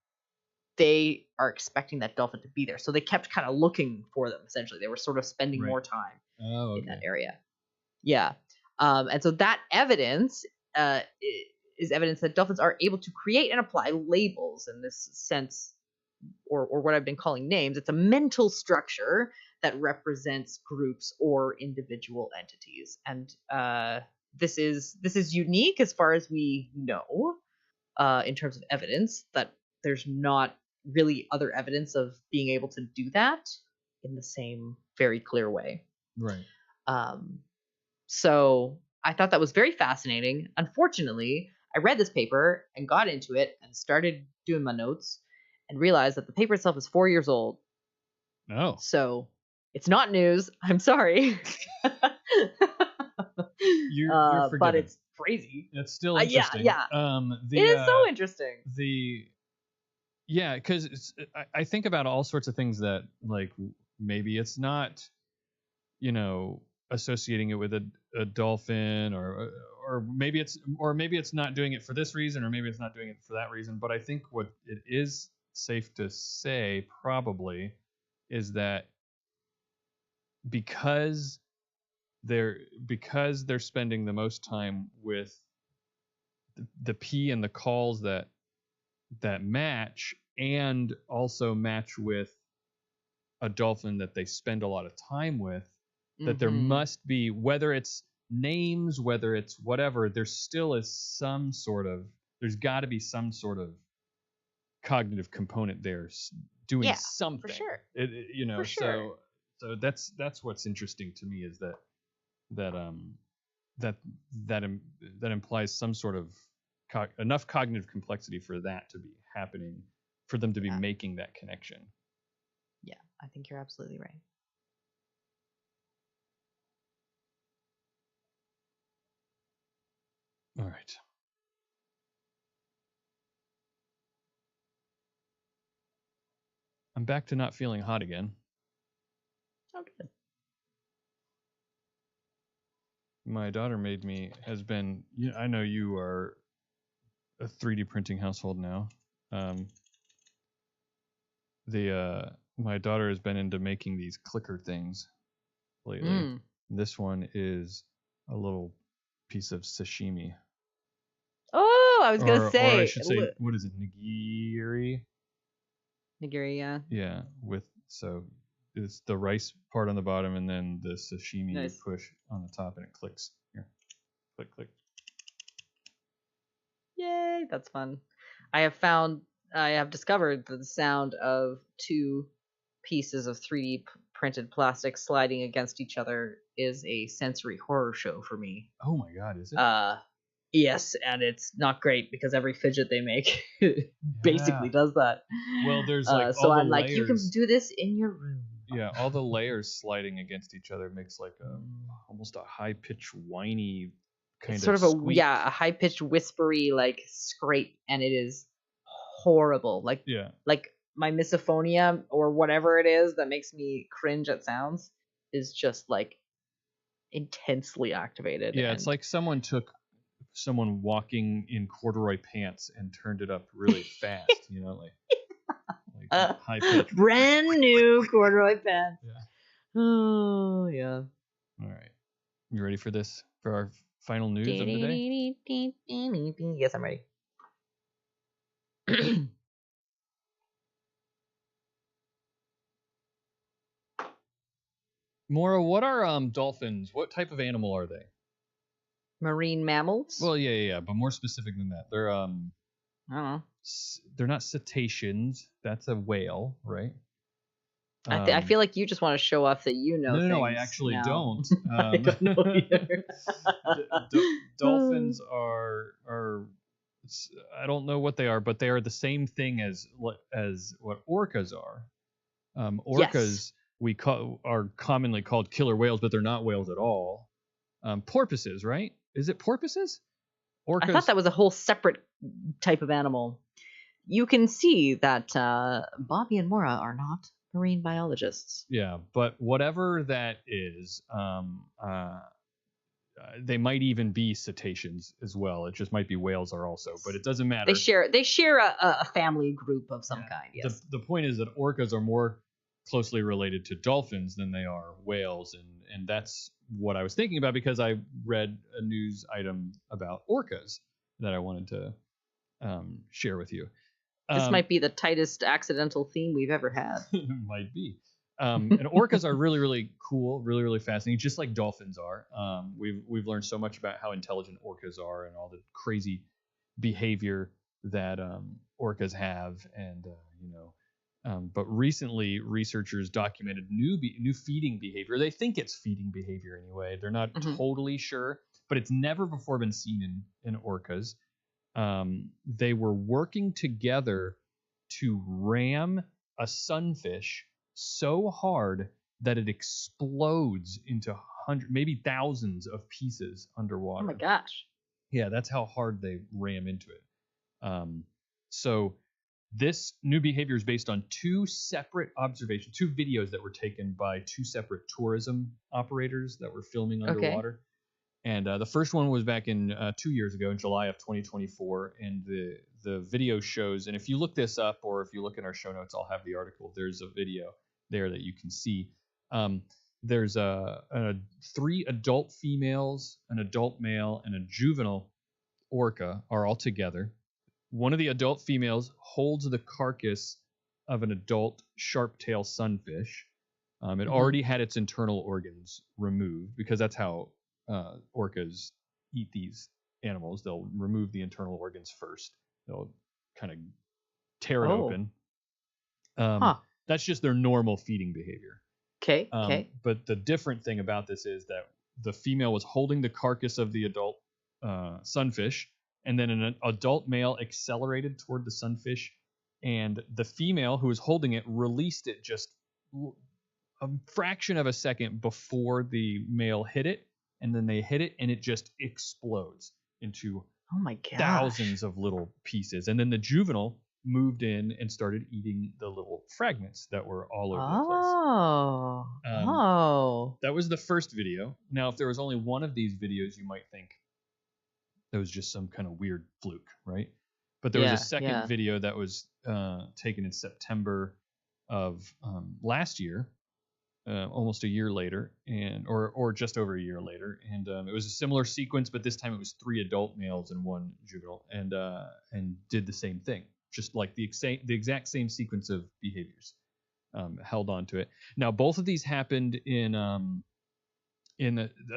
Speaker 1: They are expecting that dolphin to be there. So they kept kind of looking for them, essentially. They were sort of spending more time in that area. Yeah. And so that evidence is evidence that dolphins are able to create and apply labels in this sense, or what I've been calling names. It's a mental structure that represents groups or individual entities. And this is unique as far as we know in terms of evidence, that there's not really other evidence of being able to do that in the same very clear way.
Speaker 2: Right.
Speaker 1: So I thought that was very fascinating. Unfortunately, I read this paper and got into it and started doing my notes and realized that the paper itself is 4 years old.
Speaker 2: Oh.
Speaker 1: So it's not news. I'm sorry.
Speaker 2: You're
Speaker 1: but it's crazy.
Speaker 2: It's still interesting.
Speaker 1: Yeah. It is so interesting.
Speaker 2: Because I think about all sorts of things that, like, maybe it's not, associating it with a dolphin, or maybe it's not doing it for this reason, or maybe it's not doing it for that reason. But I think what it is safe to say probably is that because they're spending the most time with the pee and the calls that match, and also match with a dolphin that they spend a lot of time with, that there must be, whether it's names, whether it's whatever, there's got to be some sort of cognitive component there doing something.
Speaker 1: For sure.
Speaker 2: For sure. So that's what's interesting to me, is that implies some sort of enough cognitive complexity for that to be happening, for them to be making that connection.
Speaker 1: Yeah, I think you're absolutely right.
Speaker 2: All right. I'm back to not feeling hot again.
Speaker 1: Oh, good.
Speaker 2: My daughter has been, I know you are a 3D printing household now. My daughter has been into making these clicker things lately. This one is a little piece of sashimi.
Speaker 1: Oh, I was gonna say.
Speaker 2: Or I should say, what is it? Nigiri.
Speaker 1: Nigiri, yeah.
Speaker 2: Yeah, so it's the rice part on the bottom, and then the sashimi you push on the top, and it clicks. Here, click, click.
Speaker 1: Yay, that's fun. I have discovered that the sound of two pieces of 3D printed plastic sliding against each other is a sensory horror show for me.
Speaker 2: Oh my god, is it?
Speaker 1: Yes, and it's not great because every fidget they make basically does that.
Speaker 2: Well, there's
Speaker 1: so I'm like, you can do this in your room.
Speaker 2: Yeah, all the layers sliding against each other makes like almost a high pitched whiny kind
Speaker 1: sort
Speaker 2: of
Speaker 1: squeak. A high pitched whispery like scrape, and it is horrible. Like my misophonia or whatever it is that makes me cringe at sounds is just like intensely activated.
Speaker 2: Yeah, it's like someone took someone walking in corduroy pants and turned it up really fast, like high pitch.
Speaker 1: Brand new corduroy pants. Yeah. Oh yeah.
Speaker 2: All right. You ready for this? For our final news of the day?
Speaker 1: Yes, I'm ready.
Speaker 2: Maura, what are dolphins? What type of animal are they?
Speaker 1: Marine mammals?
Speaker 2: Well, yeah, but more specific than that. They're
Speaker 1: I don't know.
Speaker 2: They're not cetaceans. That's a whale, right?
Speaker 1: I feel like you just want to show off that you know.
Speaker 2: No, I actually don't.
Speaker 1: I don't know either.
Speaker 2: Dolphins are I don't know what they are, but they are the same thing as what orcas are. Orcas are commonly called killer whales, but they're not whales at all. Porpoises, right? Is it porpoises?
Speaker 1: Orcas. I thought that was a whole separate type of animal. You can see that Bobby and Maura are not marine biologists.
Speaker 2: Yeah, but whatever that is, they might even be cetaceans as well. It just might be whales are also, but it doesn't matter.
Speaker 1: They share a family group of some kind. Yes.
Speaker 2: The point is that orcas are more closely related to dolphins than they are whales, and that's what I was thinking about because I read a news item about orcas that I wanted to share with you.
Speaker 1: This might be the tightest accidental theme we've ever had.
Speaker 2: Might be. And orcas are really, really cool, really, really fascinating, just like dolphins are. We've learned so much about how intelligent orcas are and all the crazy behavior that orcas have, and but recently researchers documented new feeding behavior. They think it's feeding behavior anyway. They're not totally sure, but it's never before been seen in orcas. They were working together to ram a sunfish so hard that it explodes into hundreds, maybe thousands of pieces underwater.
Speaker 1: Oh my gosh.
Speaker 2: Yeah, that's how hard they ram into it. So this new behavior is based on two separate observations, two videos that were taken by two separate tourism operators that were filming underwater. And the first one was back in 2 years ago, in July of 2024. And the video shows, and if you look this up or if you look in our show notes, I'll have the article. There's a video there that you can see. There's 3 adult females, an adult male, and a juvenile orca are all together. One of the adult females holds the carcass of an adult sharp-tail sunfish. It already had its internal organs removed because that's how orcas eat these animals. They'll remove the internal organs first. They'll kind of tear it open. That's just their normal feeding behavior.
Speaker 1: Okay.
Speaker 2: But the different thing about this is that the female was holding the carcass of the adult sunfish, and then an adult male accelerated toward the sunfish, and the female who was holding it released it just a fraction of a second before the male hit it. And then they hit it, and it just explodes into thousands of little pieces. And then the juvenile moved in and started eating the little fragments that were all over the place. That was the first video. Now, if there was only one of these videos, you might think that was just some kind of weird fluke, right? But there was a second video that was taken in September of last year, almost a year later, or just over a year later, and it was a similar sequence, but this time it was 3 adult males and 1 juvenile, and did the same thing, just like the exact same sequence of behaviors, held on to it. Now, both of these happened in a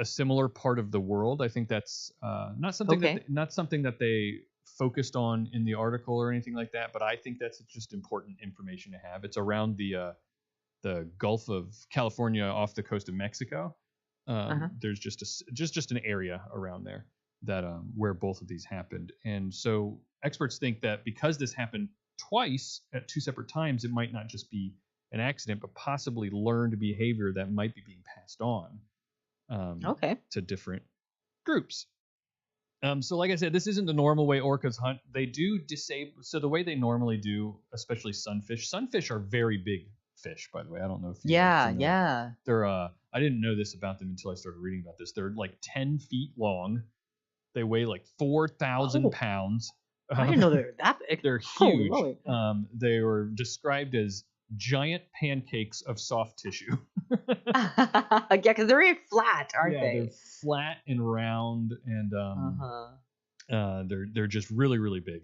Speaker 2: similar part of the world. I think that's not something that they focused on in the article or anything like that, but I think that's just important information to have. It's around the Gulf of California off the coast of Mexico. There's just an area around there that where both of these happened. And so experts think that because this happened twice at 2 separate times, it might not just be an accident, but possibly learned behavior that might be being passed on to different groups. So like I said, this isn't the normal way orcas hunt. They do disable. So the way they normally do, especially sunfish are very big fish, by the way. I don't know if you know. They're I didn't know this about them until I started reading about this. They're like 10 feet long. They weigh like 4,000 pounds.
Speaker 1: I didn't know they're that big.
Speaker 2: They're huge. They were described as giant pancakes of soft tissue.
Speaker 1: Yeah, because they're very flat, aren't they?
Speaker 2: They're flat and round, and they're just really, really big.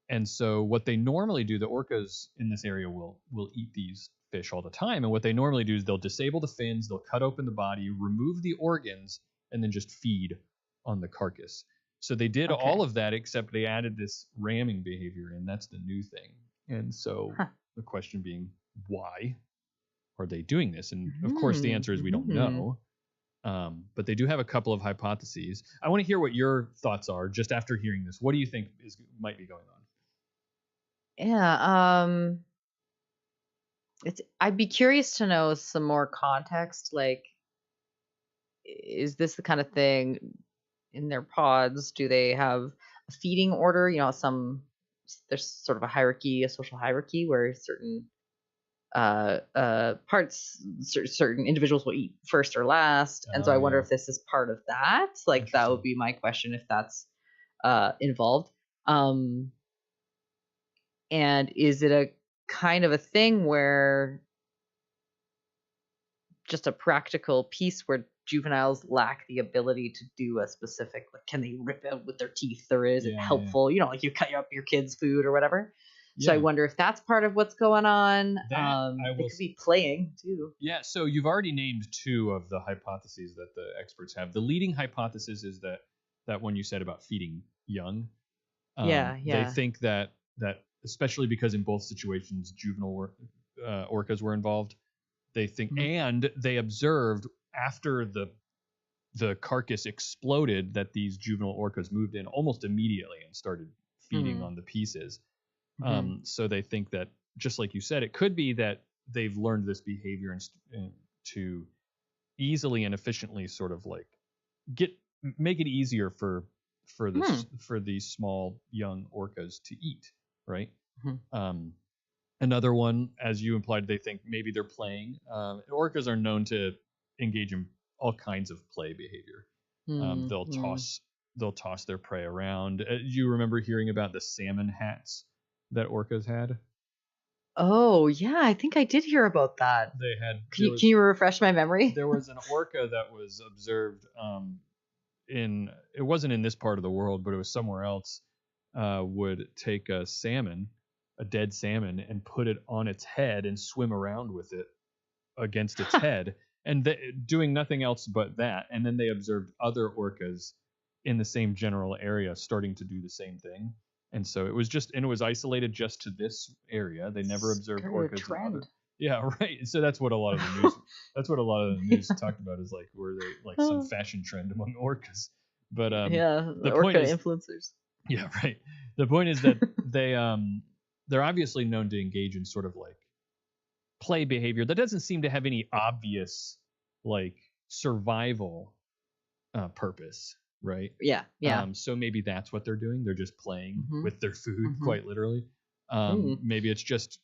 Speaker 2: And so what they normally do, the orcas in this area will eat these fish all the time. And what they normally do is they'll disable the fins, they'll cut open the body, remove the organs, and then just feed on the carcass. So they did all of that, except they added this ramming behavior, and that's the new thing. And so the question being, why are they doing this? And of course the answer is we don't know. But they do have a couple of hypotheses. I want to hear what your thoughts are just after hearing this. What do you think might be going on?
Speaker 1: Yeah, I'd be curious to know some more context. Like, is this the kind of thing in their pods? Do they have a feeding order? There's sort of a social hierarchy where certain certain individuals will eat first or last, and so I wonder if this is part of that. Like, that would be my question, if that's involved. And is it a kind of a thing where just a practical piece where juveniles lack the ability to do a specific, like, can they rip out with their teeth, or is it helpful? Like you cut up your kids' food or whatever. So I wonder if that's part of what's going on. They could be playing too.
Speaker 2: Yeah, so you've already named 2 of the hypotheses that the experts have. The leading hypothesis is that one you said about feeding young. They think that especially because in both situations juvenile orcas were involved, they think, and they observed after the carcass exploded that these juvenile orcas moved in almost immediately and started feeding on the pieces. So they think that, just like you said, it could be that they've learned this behavior and to easily and efficiently sort of like make it easier for these small young orcas to eat, right? Another one, as you implied, they think maybe they're playing. Orcas are known to engage in all kinds of play behavior. They'll toss their prey around. You remember hearing about the salmon hats that orcas had?
Speaker 1: Oh yeah, I think I did hear about that.
Speaker 2: They had.
Speaker 1: Can you refresh my memory?
Speaker 2: There was an orca that was observed it wasn't in this part of the world, but it was somewhere else. Would take a dead salmon, and put it on its head and swim around with it against its head, and doing nothing else but that. And then they observed other orcas in the same general area starting to do the same thing. And so it was isolated just to this area. They never observed orcas.
Speaker 1: Trend.
Speaker 2: Yeah, right. So that's what a lot of the news talked about, is like, were they like some fashion trend among orcas? But
Speaker 1: the orca influencers.
Speaker 2: Yeah, right. The point is that they're obviously known to engage in sort of like play behavior that doesn't seem to have any obvious like survival purpose, right?
Speaker 1: Yeah.
Speaker 2: So maybe that's what they're doing. They're just playing with their food, quite literally. Maybe it's just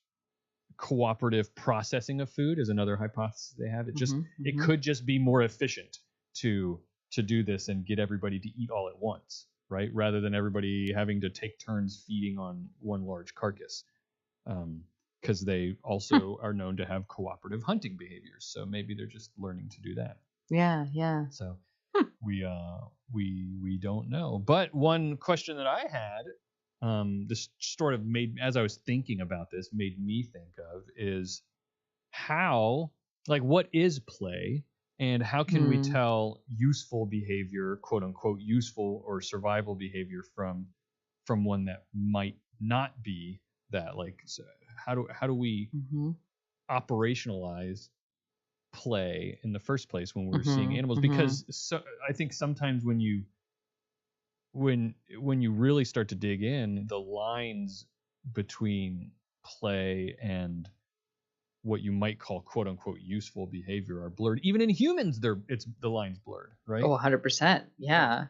Speaker 2: cooperative processing of food is another hypothesis they have. It could just be more efficient to do this and get everybody to eat all at once. right? Rather than everybody having to take turns feeding on one large carcass. Because they also are known to have cooperative hunting behaviors. So maybe they're just learning to do that.
Speaker 1: Yeah, yeah.
Speaker 2: So we don't know. But one question that I had, this sort of made, as I was thinking about this, made me think of is how, like, what is play, and how can we tell useful behavior, quote unquote, useful or survival behavior from one that might not be that? Like, so how do we operationalize play in the first place when we're seeing animals? Because I think sometimes when you really start to dig in, the lines between play and what you might call quote unquote useful behavior are blurred. Even in humans, the line's blurred, right?
Speaker 1: Oh, 100%. Yeah.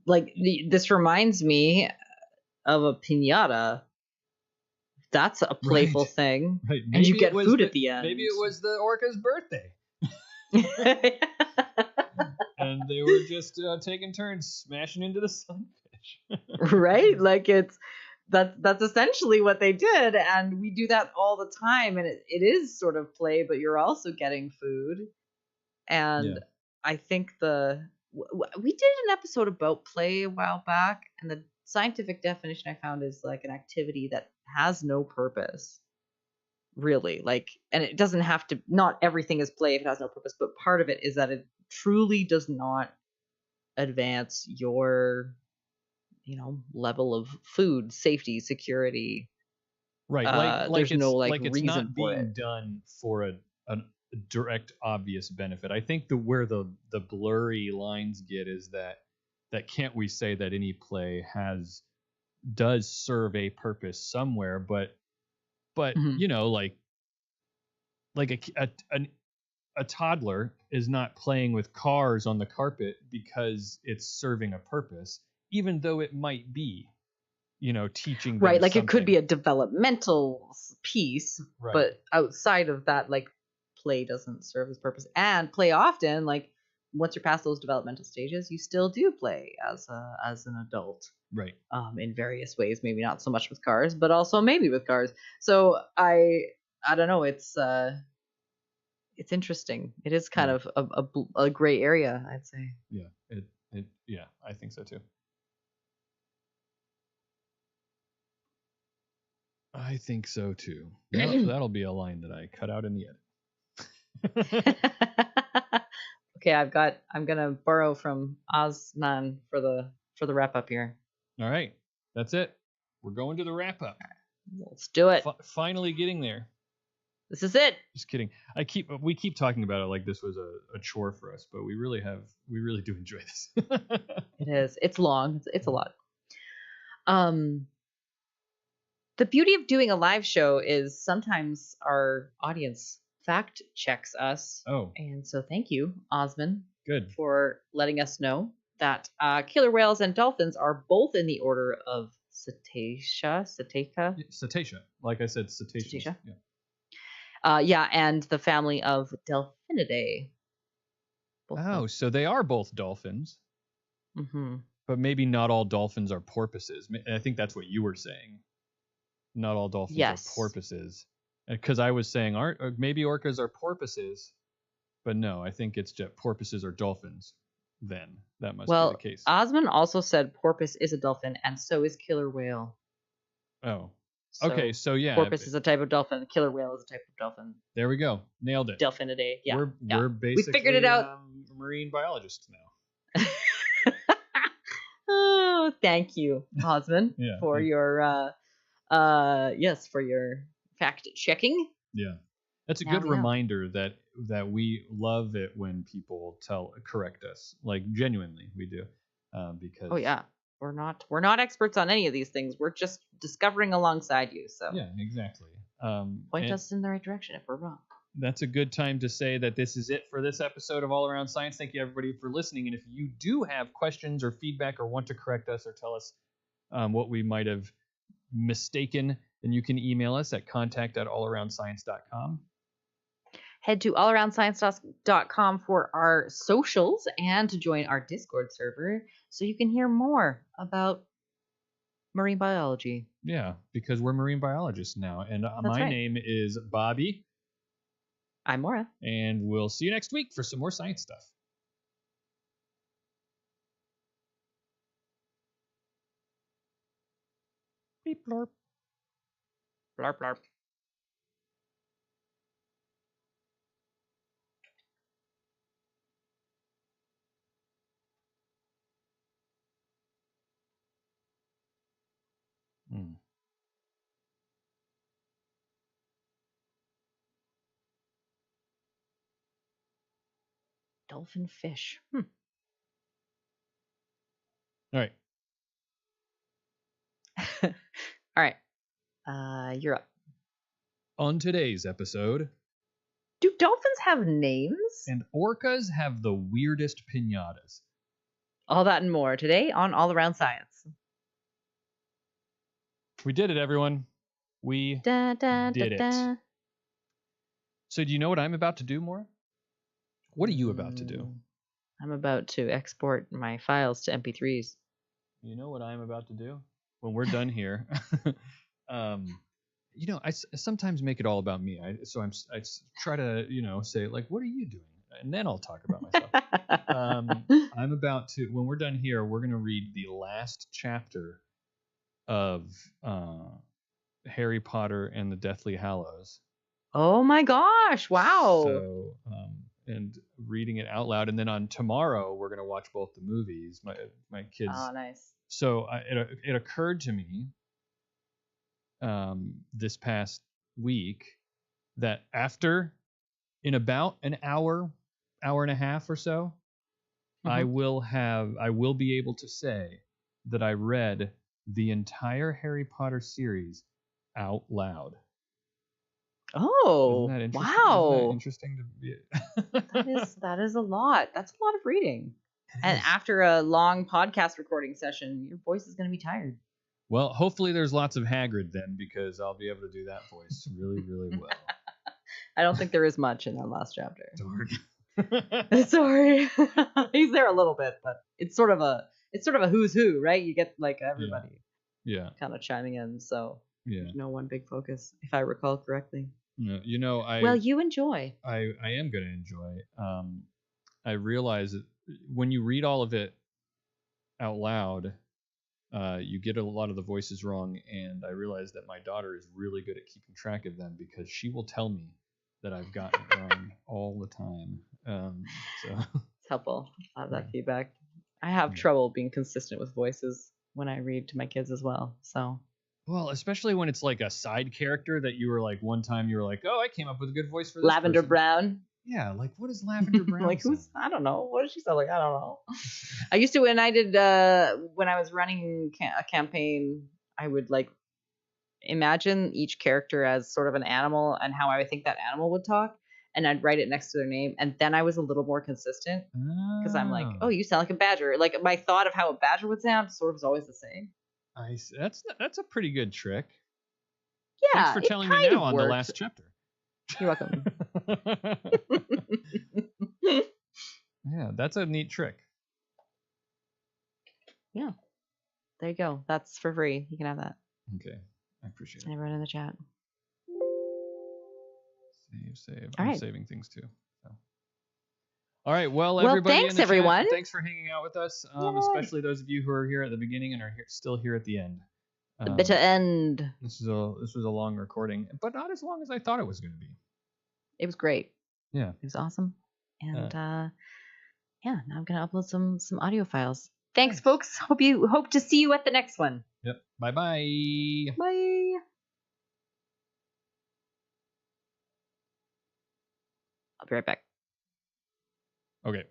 Speaker 1: Like this reminds me of a piñata. That's a playful thing.
Speaker 2: Right.
Speaker 1: And you get food at the end.
Speaker 2: Maybe it was the orca's birthday. And they were just taking turns smashing into the sunfish.
Speaker 1: Right? Like that's essentially what they did, and we do that all the time, and it is sort of play, but you're also getting food. And I think we did an episode about play a while back, and the scientific definition I found is like an activity that has no purpose, really. Like, and it doesn't have to, not everything is play if it has no purpose, but part of it is that it truly does not advance your level of food safety, security.
Speaker 2: Right. Like
Speaker 1: there's no
Speaker 2: like it's
Speaker 1: reason
Speaker 2: not being done for a direct obvious benefit. I think where the blurry lines get is that can't we say that any play does serve a purpose somewhere, but like a toddler is not playing with cars on the carpet because it's serving a purpose, even though it might be, teaching them
Speaker 1: like
Speaker 2: something.
Speaker 1: It could be a developmental piece, but outside of that, like, play doesn't serve this purpose. And play often, like, once you're past those developmental stages, you still do play as an adult,
Speaker 2: right?
Speaker 1: In various ways, maybe not so much with cars, but also maybe with cars. So I don't know, it's interesting. It is kind of a gray area, I'd say.
Speaker 2: Yeah, I think so too. I think so too. That'll be a line that I cut out in the edit.
Speaker 1: Okay, I'm gonna borrow from Osman for the wrap up here.
Speaker 2: All right, that's it. We're going to the wrap up.
Speaker 1: Let's do it.
Speaker 2: Finally getting there.
Speaker 1: This is it.
Speaker 2: Just kidding. We keep talking about it like this was a chore for us, but we really do enjoy this.
Speaker 1: It is. It's long. It's a lot. The beauty of doing a live show is sometimes our audience fact checks us.
Speaker 2: Oh.
Speaker 1: And so thank you, Osman.
Speaker 2: Good.
Speaker 1: For letting us know that killer whales and dolphins are both in the order of Cetacea.
Speaker 2: Like I said, cetaceans.
Speaker 1: Yeah. And the family of Delphinidae.
Speaker 2: So they are both dolphins.
Speaker 1: Mm-hmm.
Speaker 2: But maybe not all dolphins are porpoises. I think that's what you were saying. Not all dolphins are porpoises. Because I was saying, maybe orcas are porpoises, but no, I think it's just porpoises are dolphins. Then that must be the case.
Speaker 1: Osman also said porpoise is a dolphin, and so is killer whale.
Speaker 2: Oh, okay. So yeah,
Speaker 1: porpoise is a type of dolphin. Killer whale is a type of dolphin.
Speaker 2: There we go. Nailed it.
Speaker 1: Delphinidae. Yeah,
Speaker 2: we're basically
Speaker 1: we figured it out.
Speaker 2: Marine biologists now.
Speaker 1: Oh, thank you, Osman, for your for your fact checking.
Speaker 2: Yeah, that's a good reminder that we love it when people correct us. Like, genuinely, we do. Because
Speaker 1: we're not experts on any of these things. We're just discovering alongside you. So
Speaker 2: yeah, exactly.
Speaker 1: Point us in the right direction if we're wrong.
Speaker 2: That's a good time to say that this is it for this episode of All Around Science. Thank you, everybody, for listening. And if you do have questions or feedback or want to correct us or tell us what we might have mistaken, then you can email us at contact@allaroundscience.com.
Speaker 1: Head to allaroundscience.com for our socials and to join our Discord server so you can hear more about marine biology.
Speaker 2: Yeah, because we're marine biologists now. And my name is Bobby.
Speaker 1: I'm Maura.
Speaker 2: And we'll see you next week for some more science stuff. Beep blorp.
Speaker 1: Blarp blarp. Dolphin fish. All
Speaker 2: right.
Speaker 1: All right. You're up.
Speaker 2: On today's episode,
Speaker 1: do dolphins have names?
Speaker 2: And orcas have the weirdest piñatas.
Speaker 1: All that and more today on All Around Science.
Speaker 2: We did it, everyone. We did it. So do you know what I'm about to do, Maura? What are you about to do?
Speaker 1: I'm about to export my files to MP3s.
Speaker 2: You know what I'm about to do? When we're done here, I sometimes make it all about me. I try to, say, like, what are you doing? And then I'll talk about myself. I'm about to, when we're done here, we're going to read the last chapter of Harry Potter and the Deathly Hallows.
Speaker 1: Oh my gosh, wow.
Speaker 2: So, and reading it out loud. And then on tomorrow, we're going to watch both the movies. My kids.
Speaker 1: Oh, nice.
Speaker 2: So it occurred to me this past week that in about an hour and a half or so, I will be able to say that I read the entire Harry Potter series out loud.
Speaker 1: Oh,
Speaker 2: Isn't that interesting?
Speaker 1: wow.
Speaker 2: Isn't that interesting to be
Speaker 1: that is a lot. That's a lot of reading. And after a long podcast recording session, your voice is going to be tired.
Speaker 2: Well, hopefully there's lots of Hagrid then, because I'll be able to do that voice really, really well.
Speaker 1: I don't think there is much in that last chapter.
Speaker 2: Darn.
Speaker 1: Sorry. He's there a little bit, but it's sort of a who's who, right? You get like everybody kind of chiming in, so there's no one big focus, if I recall correctly.
Speaker 2: No,
Speaker 1: well, you enjoy.
Speaker 2: I am going to enjoy. I realize that when you read all of it out loud, you get a lot of the voices wrong, and I realize that my daughter is really good at keeping track of them because she will tell me that I've gotten it wrong all the time. So
Speaker 1: it's helpful. I have that feedback. I have trouble being consistent with voices when I read to my kids as well. So.
Speaker 2: Well, especially when it's like a side character that you were like, one time you were like, oh, I came up with a good voice for this
Speaker 1: Lavender
Speaker 2: person.
Speaker 1: Brown.
Speaker 2: Yeah, like what is Lavender Brown?
Speaker 1: Like who's? I don't know. What does she sound like? I don't know. I used to when I did when I was running a campaign, I would like imagine each character as sort of an animal and how I would think that animal would talk, and I'd write it next to their name, and then I was a little more consistent because I'm like, oh, you sound like a badger. Like my thought of how a badger would sound sort of is always the same.
Speaker 2: That's a pretty good trick.
Speaker 1: Yeah.
Speaker 2: Thanks for telling me now on the last chapter.
Speaker 1: You're welcome.
Speaker 2: Yeah, that's a neat trick.
Speaker 1: Yeah. There you go. That's for free. You can have that.
Speaker 2: Okay. I appreciate it.
Speaker 1: Everyone in the chat.
Speaker 2: Save.
Speaker 1: All
Speaker 2: I'm
Speaker 1: right.
Speaker 2: saving things too. So. All right. Well, everybody
Speaker 1: thanks, everyone.
Speaker 2: Thanks for hanging out with us, especially those of you who are here at the beginning and are still here at the end.
Speaker 1: The bitter end.
Speaker 2: This was a long recording, but not as long as I thought it was going to be.
Speaker 1: It was great.
Speaker 2: Yeah.
Speaker 1: It was awesome. And now I'm gonna upload some audio files. Thanks, folks. Hope to see you at the next one.
Speaker 2: Yep. Bye-bye.
Speaker 1: Bye. I'll be right back.
Speaker 2: Okay.